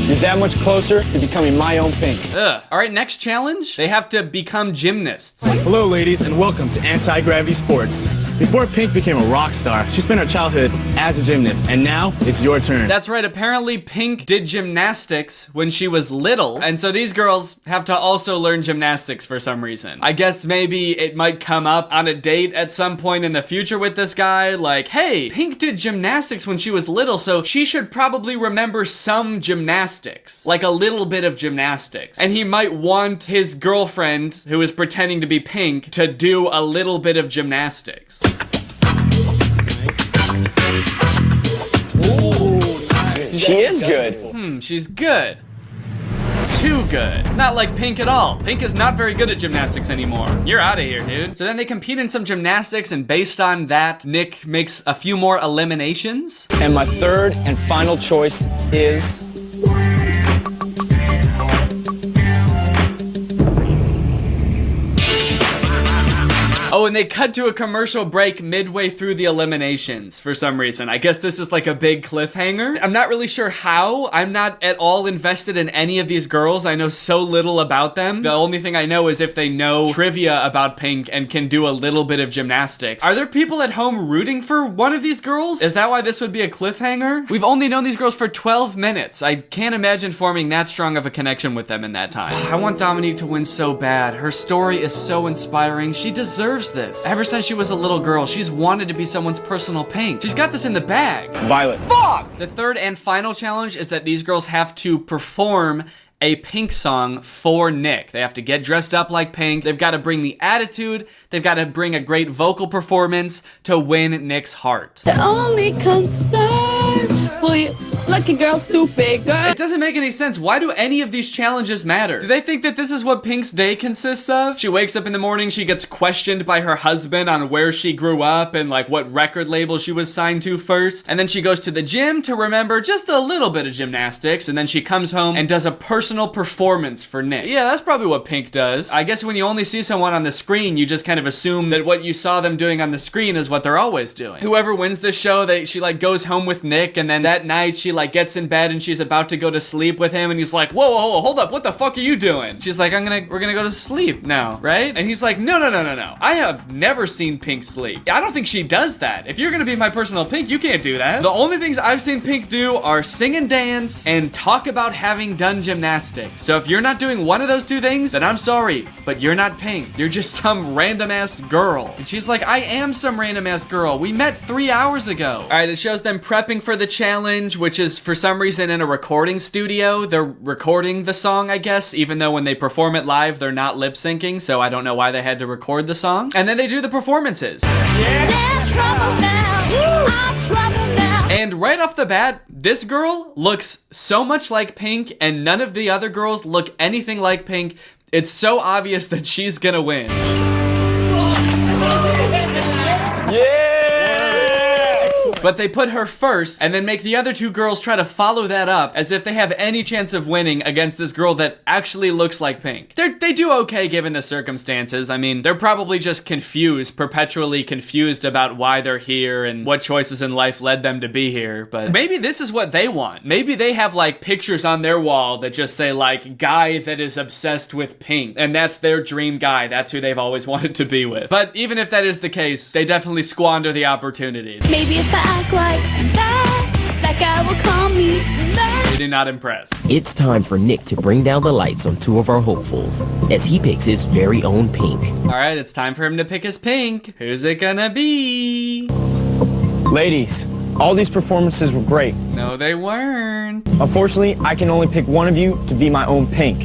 You're that much closer to becoming my own Pink. Ugh. All right, next challenge. They have to become gymnasts. Hello, ladies, and welcome to Anti-Gravity Sports. Before Pink became a rock star, she spent her childhood as a gymnast, and now it's your turn. That's right, apparently Pink did gymnastics when she was little, and so these girls have to also learn gymnastics for some reason. I guess maybe it might come up on a date at some point in the future with this guy, like, hey, Pink did gymnastics when she was little, so she should probably remember some gymnastics, like a little bit of gymnastics. And he might want his girlfriend, who is pretending to be Pink, to do a little bit of gymnastics. She is good. She's good. Too good. Not like Pink at all. Pink is not very good at gymnastics anymore. You're out of here, dude. So then they compete in some gymnastics, and based on that, Nick makes a few more eliminations. And my third and final choice is... Oh, and they cut to a commercial break midway through the eliminations for some reason. I guess this is like a big cliffhanger. I'm not really sure how. I'm not at all invested in any of these girls. I know so little about them. The only thing I know is if they know trivia about Pink and can do a little bit of gymnastics. Are there people at home rooting for one of these girls? Is that why this would be a cliffhanger? We've only known these girls for 12 minutes. I can't imagine forming that strong of a connection with them in that time. I want Dominique to win so bad. Her story is so inspiring. She deserves this. Ever since she was a little girl, she's wanted to be someone's personal Pink. She's got this in the bag. Violet. Fuck! The third and final challenge is that these girls have to perform a Pink song for Nick. They have to get dressed up like Pink. They've got to bring the attitude. They've got to bring a great vocal performance to win Nick's heart. The only concern will you Lucky girl, stupid girl. It doesn't make any sense. Why do any of these challenges matter? Do they think that this is what Pink's day consists of? She wakes up in the morning, she gets questioned by her husband on where she grew up and like what record label she was signed to first. And then she goes to the gym to remember just a little bit of gymnastics. And then she comes home and does a personal performance for Nick. Yeah, that's probably what Pink does. I guess when you only see someone on the screen, you just kind of assume that what you saw them doing on the screen is what they're always doing. Whoever wins this show, she like goes home with Nick, and then that night she like gets in bed and she's about to go to sleep with him, and he's like, whoa, hold up, what the fuck are you doing? She's like, we're gonna go to sleep now, right? And he's like, no. I have never seen Pink sleep. I don't think she does that. If you're gonna be my personal Pink, you can't do that. The only things I've seen Pink do are sing and dance and talk about having done gymnastics. So if you're not doing one of those two things, then I'm sorry, but you're not Pink. You're just some random ass girl. And she's like, I am some random ass girl. We met 3 hours ago. All right, it shows them prepping for the challenge, which is for some reason in a recording studio. They're recording the song, I guess, even though when they perform it live, they're not lip syncing. So I don't know why they had to record the song. And then they do the performances. And right off the bat, this girl looks so much like Pink, and none of the other girls look anything like Pink. It's so obvious that she's gonna win. But they put her first and then make the other two girls try to follow that up as if they have any chance of winning against this girl that actually looks like Pink. They do okay given the circumstances. I mean, they're probably just confused, perpetually confused about why they're here and what choices in life led them to be here. But maybe this is what they want. Maybe they have like pictures on their wall that just say like, guy that is obsessed with Pink. And that's their dream guy. That's who they've always wanted to be with. But even if that is the case, they definitely squander the opportunity. Maybe if I act like that guy will call me back. They do not impress. It's time for Nick to bring down the lights on two of our hopefuls as he picks his very own Pink. All right, it's time for him to pick his Pink. Who's it gonna be? Ladies, all these performances were great. No, they weren't. Unfortunately, I can only pick one of you to be my own Pink.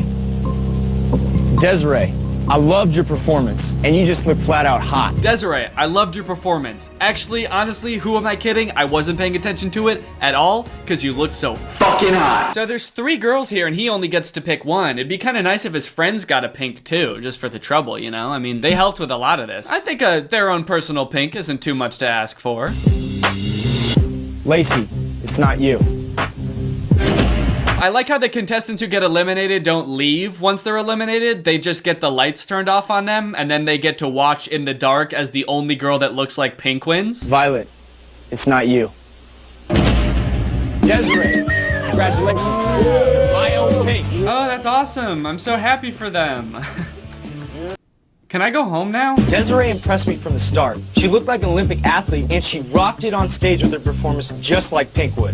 Desiree, I loved your performance, and you just look flat out hot. Desiree, I loved your performance. Actually, honestly, who am I kidding? I wasn't paying attention to it at all, because you looked so fucking hot. So there's 3 girls here, and he only gets to pick one. It'd be kind of nice if his friends got a Pink too, just for the trouble, you know? I mean, they helped with a lot of this. I think their own personal Pink isn't too much to ask for. Lacey, it's not you. I like how the contestants who get eliminated don't leave once they're eliminated. They just get the lights turned off on them, and then they get to watch in the dark as the only girl that looks like Pink wins. Violet, it's not you. Desiree, congratulations. My own Pink. Oh, that's awesome. I'm so happy for them. Can I go home now? Desiree impressed me from the start. She looked like an Olympic athlete, and she rocked it on stage with her performance just like Pink would.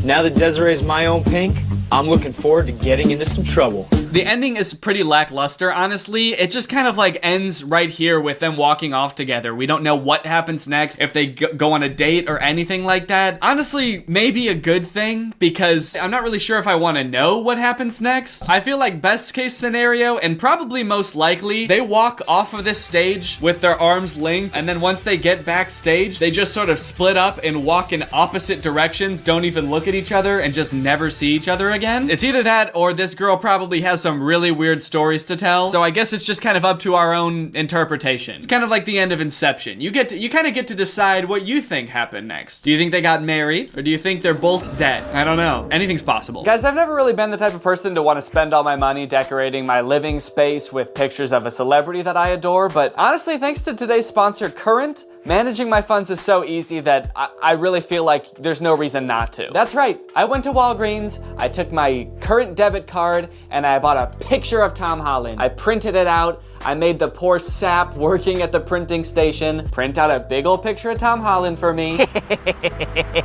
Now that Desiree's my own Pink, I'm looking forward to getting into some trouble. The ending is pretty lackluster, honestly. It just kind of like ends right here with them walking off together. We don't know what happens next, if they go on a date or anything like that. Honestly, maybe a good thing, because I'm not really sure if I want to know what happens next. I feel like best case scenario, and probably most likely, they walk off of this stage with their arms linked, and then once they get backstage, they just sort of split up and walk in opposite directions, don't even look at each other, and just never see each other again. It's either that, or this girl probably has some really weird stories to tell, so I guess it's just kind of up to our own interpretation. It's kind of like the end of Inception. You kind of get to decide what you think happened next. Do you think they got married, or do you think they're both dead? I don't know. Anything's possible. Guys, I've never really been the type of person to want to spend all my money decorating my living space with pictures of a celebrity that I adore, but honestly, thanks to today's sponsor, Current, managing my funds is so easy that I really feel like there's no reason not to. That's right, I went to Walgreens, I took my Current debit card, and I bought a picture of Tom Holland. I printed it out, I made the poor sap working at the printing station print out a big old picture of Tom Holland for me.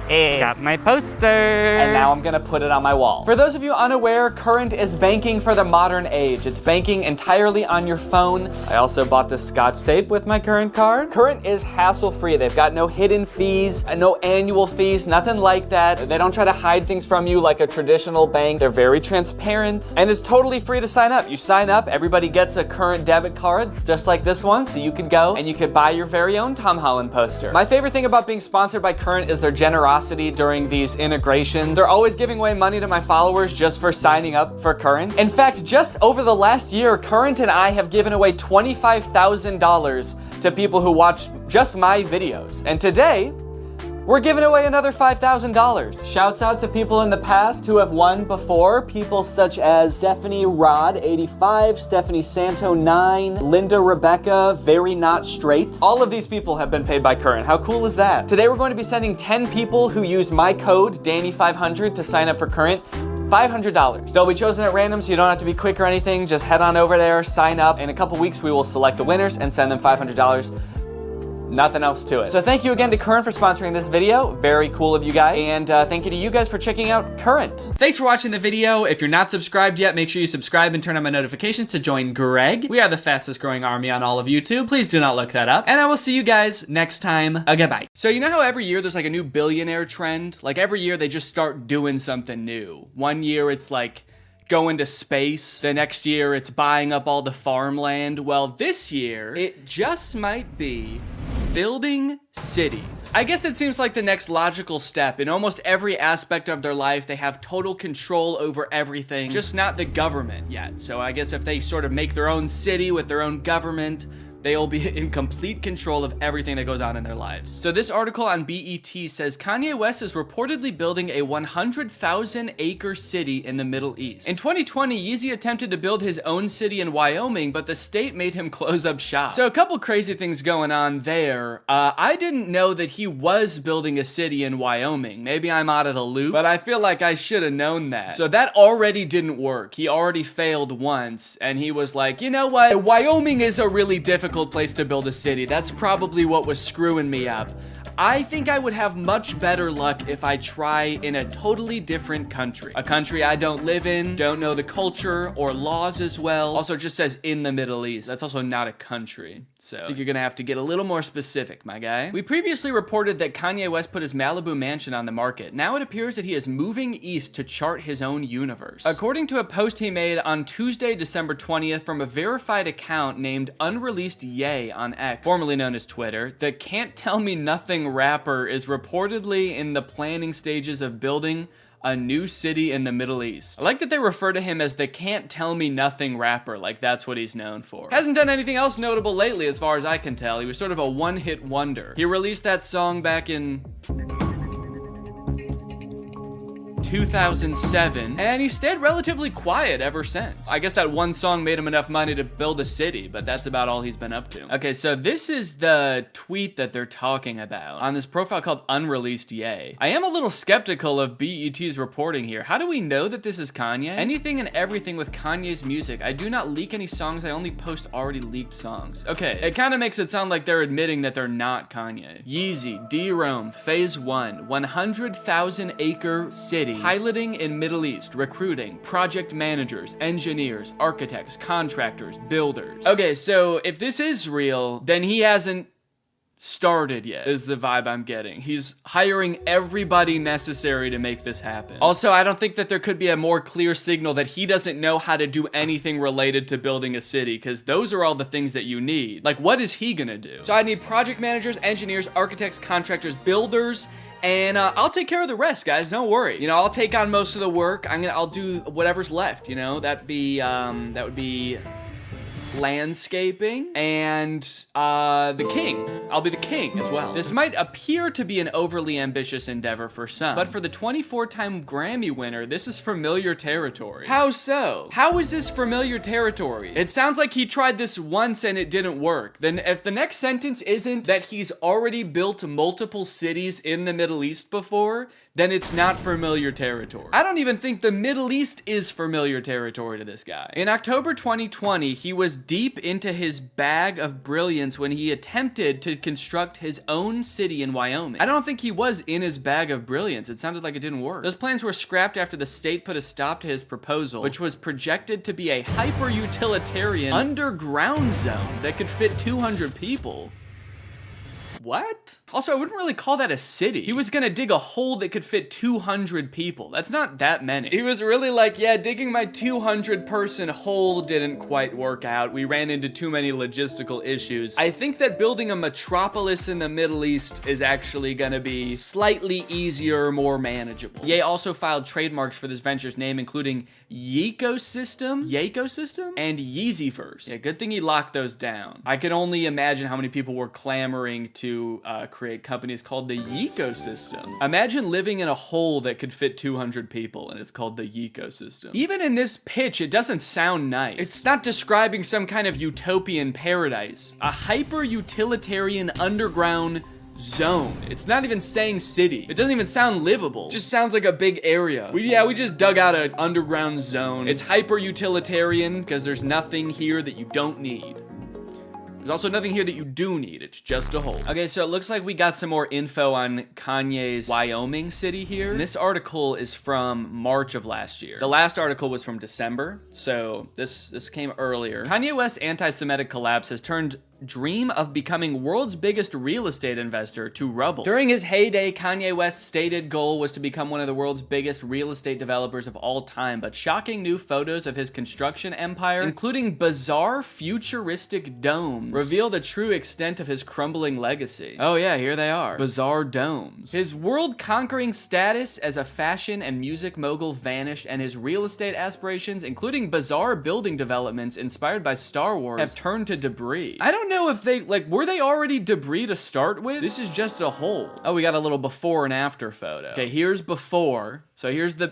Got my poster. And now I'm gonna put it on my wall. For those of you unaware, Current is banking for the modern age. It's banking entirely on your phone. I also bought this Scotch tape with my Current card. Current is hassle-free. They've got no hidden fees, no annual fees, nothing like that. They don't try to hide things from you like a traditional bank. They're very very transparent, and it's totally free to sign up. You sign up, everybody gets a Current debit card, just like this one, so you could go and you could buy your very own Tom Holland poster. My favorite thing about being sponsored by Current is their generosity during these integrations. They're always giving away money to my followers just for signing up for Current. In fact, just over the last year, Current and I have given away $25,000 to people who watch just my videos. And today, we're giving away another $5,000. Shouts out to people in the past who have won before. People such as Stephanie Rod, 85, Stephanie Santo, 9, Linda Rebecca, Very Not Straight. All of these people have been paid by Current. How cool is that? Today we're going to be sending 10 people who use my code, Danny500, to sign up for Current. $500. They'll be chosen at random, so you don't have to be quick or anything. Just head on over there, sign up. In a couple weeks, we will select the winners and send them $500. Nothing else to it. So thank you again to Current for sponsoring this video. Very cool of you guys. And thank you to you guys for checking out Current. Thanks for watching the video. If you're not subscribed yet, make sure you subscribe and turn on my notifications to join Greg. We are the fastest growing army on all of YouTube. Please do not look that up. And I will see you guys next time. Goodbye. So you know how every year there's like a new billionaire trend? Like every year they just start doing something new. One year it's like going to space. The next year it's buying up all the farmland. Well, this year it just might be building cities. I guess it seems like the next logical step. In almost every aspect of their life, they have total control over everything, just not the government yet. So I guess if they sort of make their own city with their own government, they'll be in complete control of everything that goes on in their lives. So this article on BET says Kanye West is reportedly building a 100,000 acre city in the Middle East. In 2020, Yeezy attempted to build his own city in Wyoming, but the state made him close up shop. So a couple crazy things going on there. I didn't know that he was building a city in Wyoming. Maybe I'm out of the loop, but I feel like I should have known that. So that already didn't work. He already failed once, and he was like, you know what? Wyoming is a really difficult place to build a city. That's probably what was screwing me up. I think I would have much better luck if I try in a totally different country. A country I don't live in, don't know the culture or laws as well. Also, it just says in the Middle East. That's also not a country. So I think you're gonna have to get a little more specific, my guy. We previously reported that Kanye West put his Malibu mansion on the market. Now it appears that he is moving east to chart his own universe. According to a post he made on Tuesday, December 20th from a verified account named Unreleased Yay on X, formerly known as Twitter, the Can't Tell Me Nothing rapper is reportedly in the planning stages of building a new city in the Middle East. I like that they refer to him as the Can't Tell Me Nothing rapper, like that's what he's known for. Hasn't done anything else notable lately as far as I can tell. He was sort of a one-hit wonder. He released that song back in 2007, and he stayed relatively quiet ever since. I guess that one song made him enough money to build a city, but that's about all he's been up to. Okay, so this is the tweet that they're talking about on this profile called Unreleased Yay. I am a little skeptical of BET's reporting here. How do we know that this is Kanye? Anything and everything with Kanye's music. I do not leak any songs, I only post already leaked songs. Okay, it kind of makes it sound like they're admitting that they're not Kanye. Yeezy, D-Rome, Phase 1, 100,000 acre city. Piloting in Middle East, recruiting, project managers, engineers, architects, contractors, builders. Okay, so if this is real, then he hasn't started yet, is the vibe I'm getting. He's hiring everybody necessary to make this happen. Also, I don't think that there could be a more clear signal that he doesn't know how to do anything related to building a city, because those are all the things that you need. Like, what is he gonna do? So I need project managers, engineers, architects, contractors, builders, and I'll take care of the rest, guys. Don't worry. You know, I'll take on most of the work. I'll do whatever's left. You know, that would be landscaping and the king. I'll be the king as well. This might appear to be an overly ambitious endeavor for some, but for the 24-time Grammy winner, this is familiar territory. How so? How is this familiar territory? It sounds like he tried this once and it didn't work. Then if the next sentence isn't that he's already built multiple cities in the Middle East before, then it's not familiar territory. I don't even think the Middle East is familiar territory to this guy. In October 2020, he was deep into his bag of brilliance when he attempted to construct his own city in Wyoming. I don't think he was in his bag of brilliance. It sounded like it didn't work. Those plans were scrapped after the state put a stop to his proposal, which was projected to be a hyper-utilitarian underground zone that could fit 200 people. What? Also, I wouldn't really call that a city. He was gonna dig a hole that could fit 200 people. That's not that many. He was really like, yeah, digging my 200 person hole didn't quite work out. We ran into too many logistical issues. I think that building a metropolis in the Middle East is actually gonna be slightly easier, more manageable. Ye also filed trademarks for this venture's name, including Yecosystem, and Yeezyverse. Yeah, good thing he locked those down. I can only imagine how many people were clamoring to create companies called the Yecosystem. Imagine living in a hole that could fit 200 people, and it's called the Yecosystem. Even in this pitch, it doesn't sound nice. It's not describing some kind of utopian paradise. A hyper-utilitarian underground zone. It's not even saying city. It doesn't even sound livable. It just sounds like a big area. We just dug out an underground zone. It's hyper-utilitarian because there's nothing here that you don't need. There's also nothing here that you do need. It's just a hole. Okay, so it looks like we got some more info on Kanye's Wyoming city here. And this article is from March of last year. The last article was from December, so this came earlier. Kanye West's anti-Semitic collapse has turned dream of becoming world's biggest real estate investor to rubble. During his heyday, Kanye West's stated goal was to become one of the world's biggest real estate developers of all time, but shocking new photos of his construction empire, including bizarre futuristic domes, reveal the true extent of his crumbling legacy. Oh yeah, here they are. Bizarre domes. His world-conquering status as a fashion and music mogul vanished, and his real estate aspirations, including bizarre building developments inspired by Star Wars, have turned to debris. I don't know if they, were they already debris to start with? This is just a hole. Oh, we got a little before and after photo. Okay, here's before. So here's the...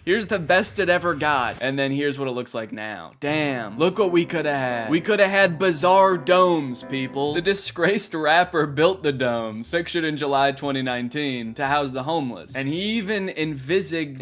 Here's the best it ever got. And then here's what it looks like now. Damn, look what we could have had. We could have had bizarre domes, people. The disgraced rapper built the domes, pictured in July 2019, to house the homeless. And he even envisaged?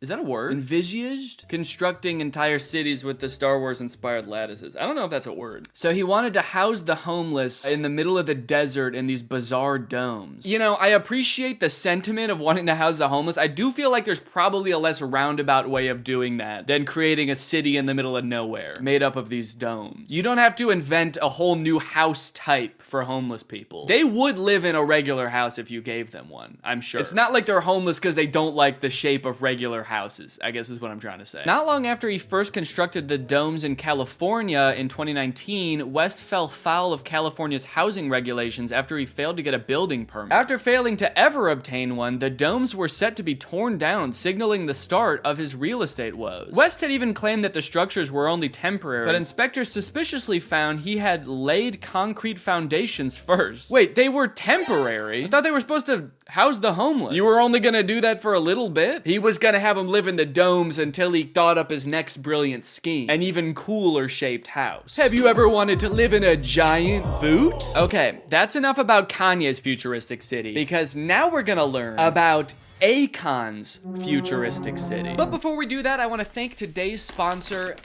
Is that a word? Envisaged? Constructing entire cities with the Star Wars inspired lattices. I don't know if that's a word. So he wanted to house the homeless in the middle of the desert in these bizarre domes. You know, I appreciate the sentiment of wanting to house the homeless. I do feel like there's probably a less roundabout way of doing that than creating a city in the middle of nowhere made up of these domes. You don't have to invent a whole new house type for homeless people. They would live in a regular house if you gave them one, I'm sure. It's not like they're homeless because they don't like the shape of regular houses, I guess is what I'm trying to say. Not long after he first constructed the domes in California in 2019, West fell foul of California's housing regulations after he failed to get a building permit. After failing to ever obtain one, the domes were set to be torn down, signaling the start of his real estate woes. West had even claimed that the structures were only temporary, but inspectors suspiciously found he had laid concrete foundations first. Wait, they were temporary? I thought they were supposed to house the homeless. You were only gonna do that for a little bit? He was gonna have them live in the domes until he thought up his next brilliant scheme. An even cooler shaped house. Have you ever wanted to live in a giant boot? Okay, that's enough about Kanye's futuristic city, because now we're gonna learn about Akon's futuristic city. But before we do that, I want to thank today's sponsor,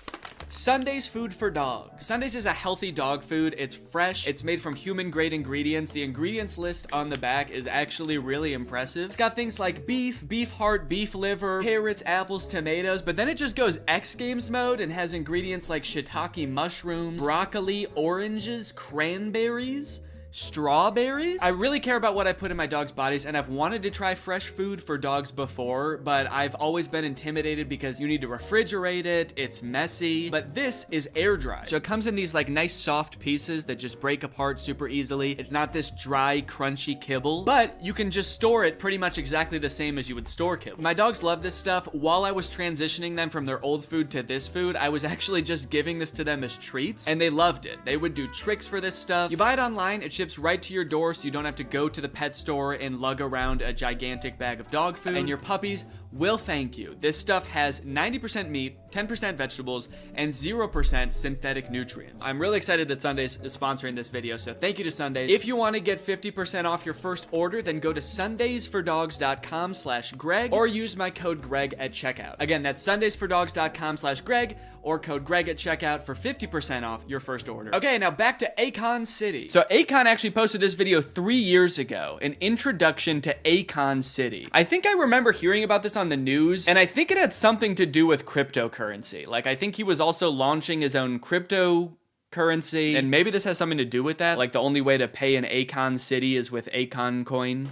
Sunday's Food for Dogs. Sunday's is a healthy dog food. It's fresh. It's made from human-grade ingredients. The ingredients list on the back is actually really impressive. It's got things like beef, beef heart, beef liver, carrots, apples, tomatoes, but then it just goes X Games mode and has ingredients like shiitake mushrooms, broccoli, oranges, cranberries, strawberries. I really care about what I put in my dog's bodies, and I've wanted to try fresh food for dogs before, but I've always been intimidated because you need to refrigerate it, it's messy, but this is air dry. So it comes in these like nice soft pieces that just break apart super easily. It's not this dry, crunchy kibble, but you can just store it pretty much exactly the same as you would store kibble. My dogs love this stuff. While I was transitioning them from their old food to this food, I was actually just giving this to them as treats, and they loved it. They would do tricks for this stuff. You buy it online, it ships right to your door, so you don't have to go to the pet store and lug around a gigantic bag of dog food, and your puppies will thank you. This stuff has 90% meat, 10% vegetables, and 0% synthetic nutrients. I'm really excited that Sundays is sponsoring this video, so thank you to Sundays. If you want to get 50% off your first order, then go to sundaysfordogs.com/Greg or use my code Greg at checkout. Again, that's sundaysfordogs.com/Greg or code Greg at checkout for 50% off your first order. Okay, now back to Akon City. So Akon actually posted this video 3 years ago, an introduction to Akon City. I think I remember hearing about this on the news, and I think it had something to do with cryptocurrency. Like, I think he was also launching his own crypto currency. And maybe this has something to do with that. Like the only way to pay an Akon city is with Akon coin.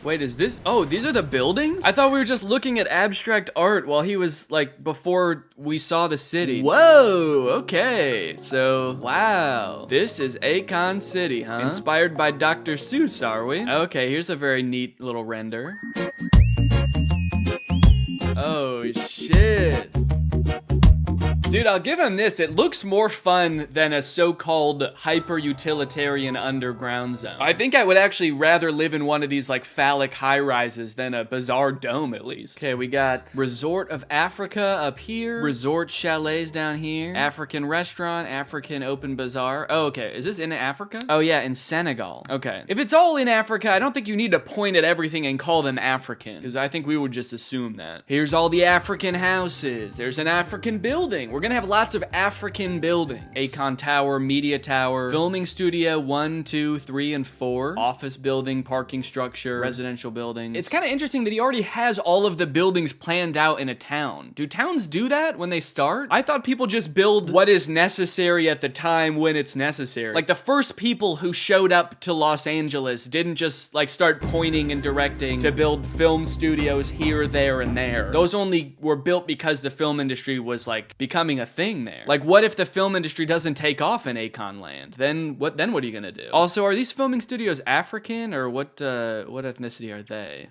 Wait, is this? Oh, these are the buildings? I thought we were just looking at abstract art while he was like, before we saw the city. Whoa, okay. So, wow. This is Akon City, huh? Inspired by Dr. Seuss, are we? Okay, here's a very neat little render. Oh, shit. Dude, I'll give him this. It looks more fun than a so-called hyper-utilitarian underground zone. I think I would actually rather live in one of these like phallic high-rises than a bizarre dome at least. Okay, we got Resort of Africa up here. Resort chalets down here. African restaurant, African open bazaar. Oh, okay. Is this in Africa? Oh yeah, in Senegal. Okay. If it's all in Africa, I don't think you need to point at everything and call them African, because I think we would just assume that. Here's all the African houses. There's an African building. We're gonna have lots of African buildings. Akon Tower, Media Tower, Filming Studio 1, 2, 3, and 4. Office building, parking structure, residential building. It's kind of interesting that he already has all of the buildings planned out in a town. Do towns do that when they start? I thought people just build what is necessary at the time when it's necessary. Like the first people who showed up to Los Angeles didn't just like start pointing and directing to build film studios here, there, and there. Those only were built because the film industry was like becoming a thing there. Like, what if the film industry doesn't take off in Akon land? Then what are you gonna do? Also, are these filming studios African, or what ethnicity are they?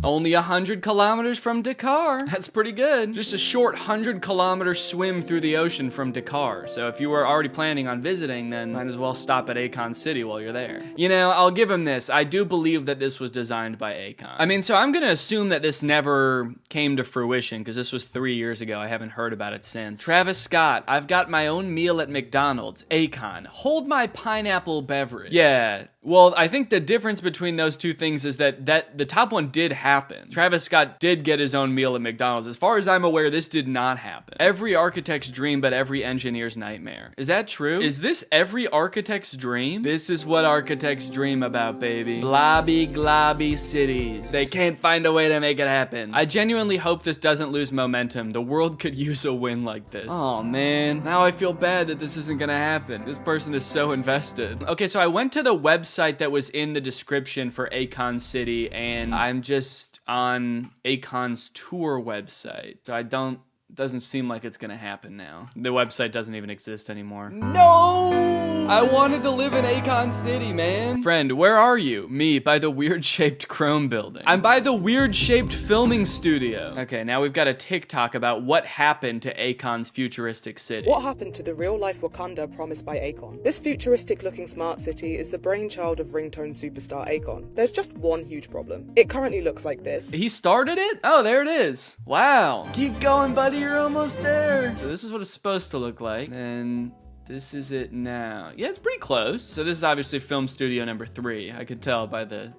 Only 100 kilometers from Dakar. That's pretty good. Just a short 100-kilometer swim through the ocean from Dakar. So if you were already planning on visiting, then might as well stop at Akon City while you're there. You know, I'll give him this. I do believe that this was designed by Akon. I mean, so I'm gonna assume that this never came to fruition, because this was 3 years ago. I haven't heard about it since. Travis Scott, I've got my own meal at McDonald's. Akon, hold my pineapple beverage. Yeah. Well, I think the difference between those two things is that the top one did happen. Travis Scott did get his own meal at McDonald's. As far as I'm aware, this did not happen. Every architect's dream, but every engineer's nightmare. Is that true? Is this every architect's dream? This is what architects dream about, baby. Blobby, globby cities. They can't find a way to make it happen. I genuinely hope this doesn't lose momentum. The world could use a win like this. Oh man, now I feel bad that this isn't gonna happen. This person is so invested. Okay, so I went to the website that was in the description for Akon City, and I'm just on Akon's tour website. So doesn't seem like it's gonna happen now. The website doesn't even exist anymore. No! I wanted to live in Akon City, man. Friend, where are you? Me, by the weird-shaped Chrome building. I'm by the weird-shaped filming studio. Okay, now we've got a TikTok about what happened to Akon's futuristic city. What happened to the real-life Wakanda promised by Akon? This futuristic-looking smart city is the brainchild of ringtone superstar Akon. There's just one huge problem. It currently looks like this. He started it? Oh, there it is. Wow. Keep going, buddy. You're almost there. So this is what it's supposed to look like. And this is it now. Yeah, it's pretty close. So this is obviously film studio number 3. I could tell by the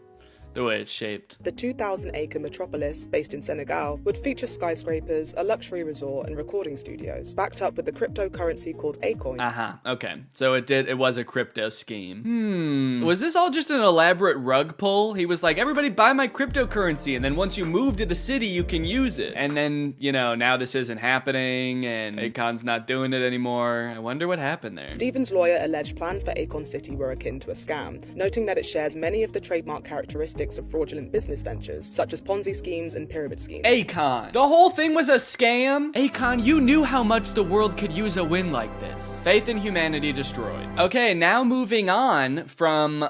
way it's shaped. The 2,000-acre metropolis, based in Senegal, would feature skyscrapers, a luxury resort, and recording studios, backed up with the cryptocurrency called Acoin. Okay. So it was a crypto scheme. Was this all just an elaborate rug pull? He was like, everybody buy my cryptocurrency, and then once you move to the city, you can use it. And then, you know, now this isn't happening, and Akon's not doing it anymore. I wonder what happened there. Stephen's lawyer alleged plans for Akon City were akin to a scam, noting that it shares many of the trademark characteristics of fraudulent business ventures, such as Ponzi schemes and pyramid schemes. Akon, the whole thing was a scam? Akon, you knew how much the world could use a win like this. Faith in humanity destroyed. Okay, now moving on from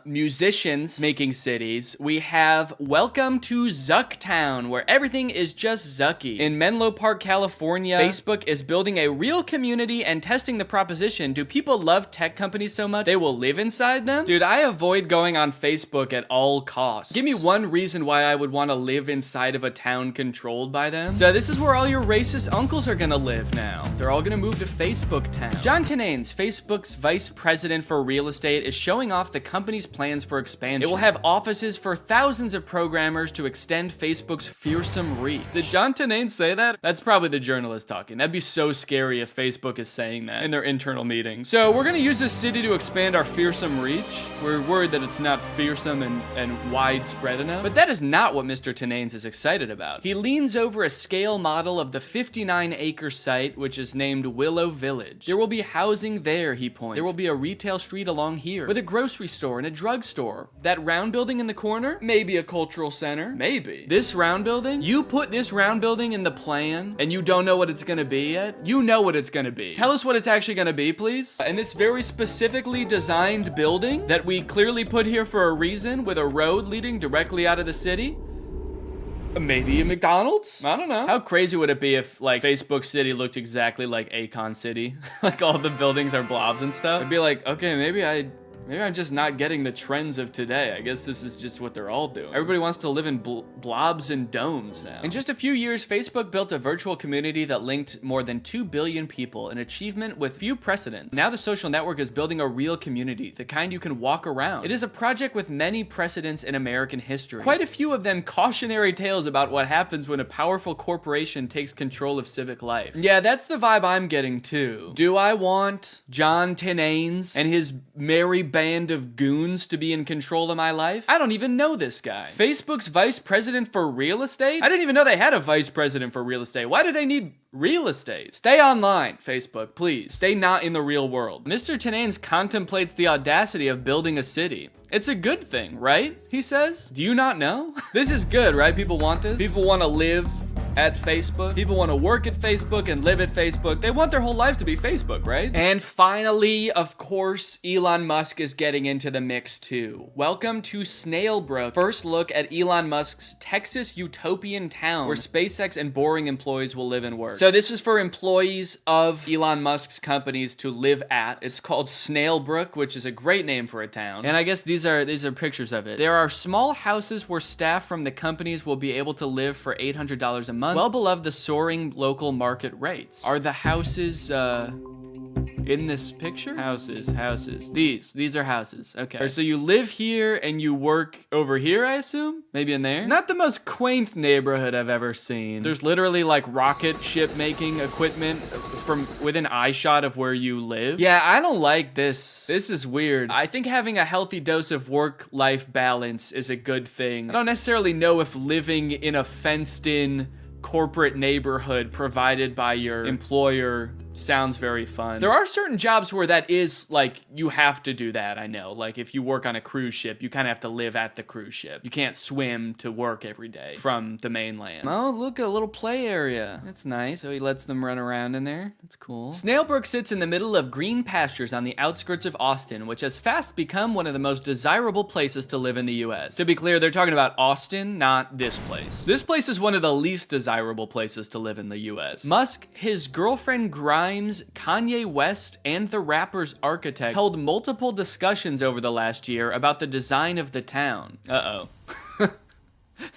musicians making cities, we have Welcome to Zucktown, where everything is just Zucky. In Menlo Park, California, Facebook is building a real community and testing the proposition, do people love tech companies so much they will live inside them? Dude, I avoid going on Facebook at all all costs. Give me one reason why I would want to live inside of a town controlled by them. So this is where all your racist uncles are gonna live now. They're all gonna move to Facebook town. John Tinanes, Facebook's vice president for real estate, is showing off the company's plans for expansion. It will have offices for thousands of programmers to extend Facebook's fearsome reach. Did John Tinanes say that? That's probably the journalist talking. That'd be so scary if Facebook is saying that in their internal meetings. So we're gonna use this city to expand our fearsome reach. We're worried that it's not fearsome and widespread enough. But that is not what Mr. Tinanes is excited about. He leans over a scale model of the 59-acre site, which is named Willow Village. There will be housing there, he points. There will be a retail street along here with a grocery store and a drugstore. That round building in the corner, maybe a cultural center, maybe. This round building, you put this round building in the plan and you don't know what it's gonna be yet? You know what it's gonna be. Tell us what it's actually gonna be, please. And this very specifically designed building that we clearly put here for a reason, with a road leading directly out of the city. Maybe a McDonald's? I don't know. How crazy would it be if, like, Facebook City looked exactly like Akon City? Like, all the buildings are blobs and stuff? I'd be like, okay, maybe I'm just not getting the trends of today. I guess this is just what they're all doing. Everybody wants to live in blobs and domes now. In just a few years, Facebook built a virtual community that linked more than 2 billion people, an achievement with few precedents. Now the social network is building a real community, the kind you can walk around. It is a project with many precedents in American history. Quite a few of them cautionary tales about what happens when a powerful corporation takes control of civic life. Yeah, that's the vibe I'm getting too. Do I want John Tinanes and his merry band of goons to be in control of my life? I don't even know this guy. Facebook's vice president for real estate? I didn't even know they had a vice president for real estate. Why do they need real estate? Stay online, Facebook, please. Stay not in the real world. Mr. Tinanes contemplates the audacity of building a city. It's a good thing, right? He says. Do you not know? This is good, right? People want this. People want to live at Facebook. People want to work at Facebook and live at Facebook. They want their whole life to be Facebook, right? And finally, of course, Elon Musk is getting into the mix too. Welcome to Snailbrook. First look at Elon Musk's Texas utopian town where SpaceX and boring employees will live and work. So this is for employees of Elon Musk's companies to live at. It's called Snailbrook, which is a great name for a town. And I guess these are pictures of it. There are small houses where staff from the companies will be able to live for $800 a month, well below the soaring local market rates. Are the houses, in this picture? Houses. These are houses. Okay. So you live here and you work over here, I assume? Maybe in there? Not the most quaint neighborhood I've ever seen. There's literally like rocket ship making equipment from within eyeshot of where you live. Yeah, I don't like this. This is weird. I think having a healthy dose of work-life balance is a good thing. I don't necessarily know if living in a fenced-in corporate neighborhood provided by your employer sounds very fun. There are certain jobs where that is, like, you have to do that, I know. Like, if you work on a cruise ship, you kind of have to live at the cruise ship. You can't swim to work every day from the mainland. Oh, look, a little play area. That's nice. So he lets them run around in there. That's cool. Snailbrook sits in the middle of green pastures on the outskirts of Austin, which has fast become one of the most desirable places to live in the US. To be clear, they're talking about Austin, not this place. This place is one of the least desirable places to live in the US. Musk, his girlfriend Grimes, Kanye West, and the rapper's architect held multiple discussions over the last year about the design of the town. Uh-oh.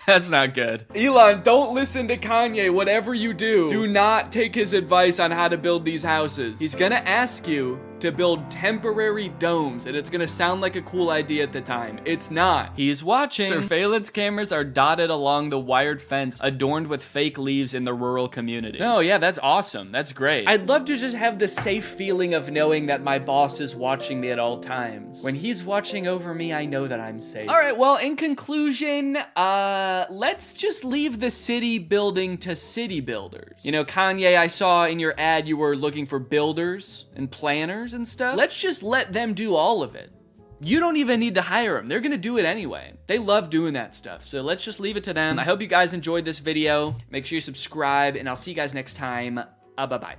That's not good. Elon, don't listen to Kanye, whatever you do. Do not take his advice on how to build these houses. He's gonna ask you to build temporary domes, and it's gonna sound like a cool idea at the time. It's not. He's watching. Surveillance cameras are dotted along the wired fence adorned with fake leaves in the rural community. Oh yeah, that's awesome. That's great. I'd love to just have the safe feeling of knowing that my boss is watching me at all times. When he's watching over me, I know that I'm safe. All right, well, in conclusion, let's just leave the city building to city builders. You know, Kanye, I saw in your ad you were looking for builders and planners and stuff. Let's just let them do all of it. You don't even need to hire them. They're gonna do it anyway. They love doing that stuff. So let's just leave it to them. I hope you guys enjoyed this video. Make sure you subscribe, and I'll see you guys next time. Bye-bye.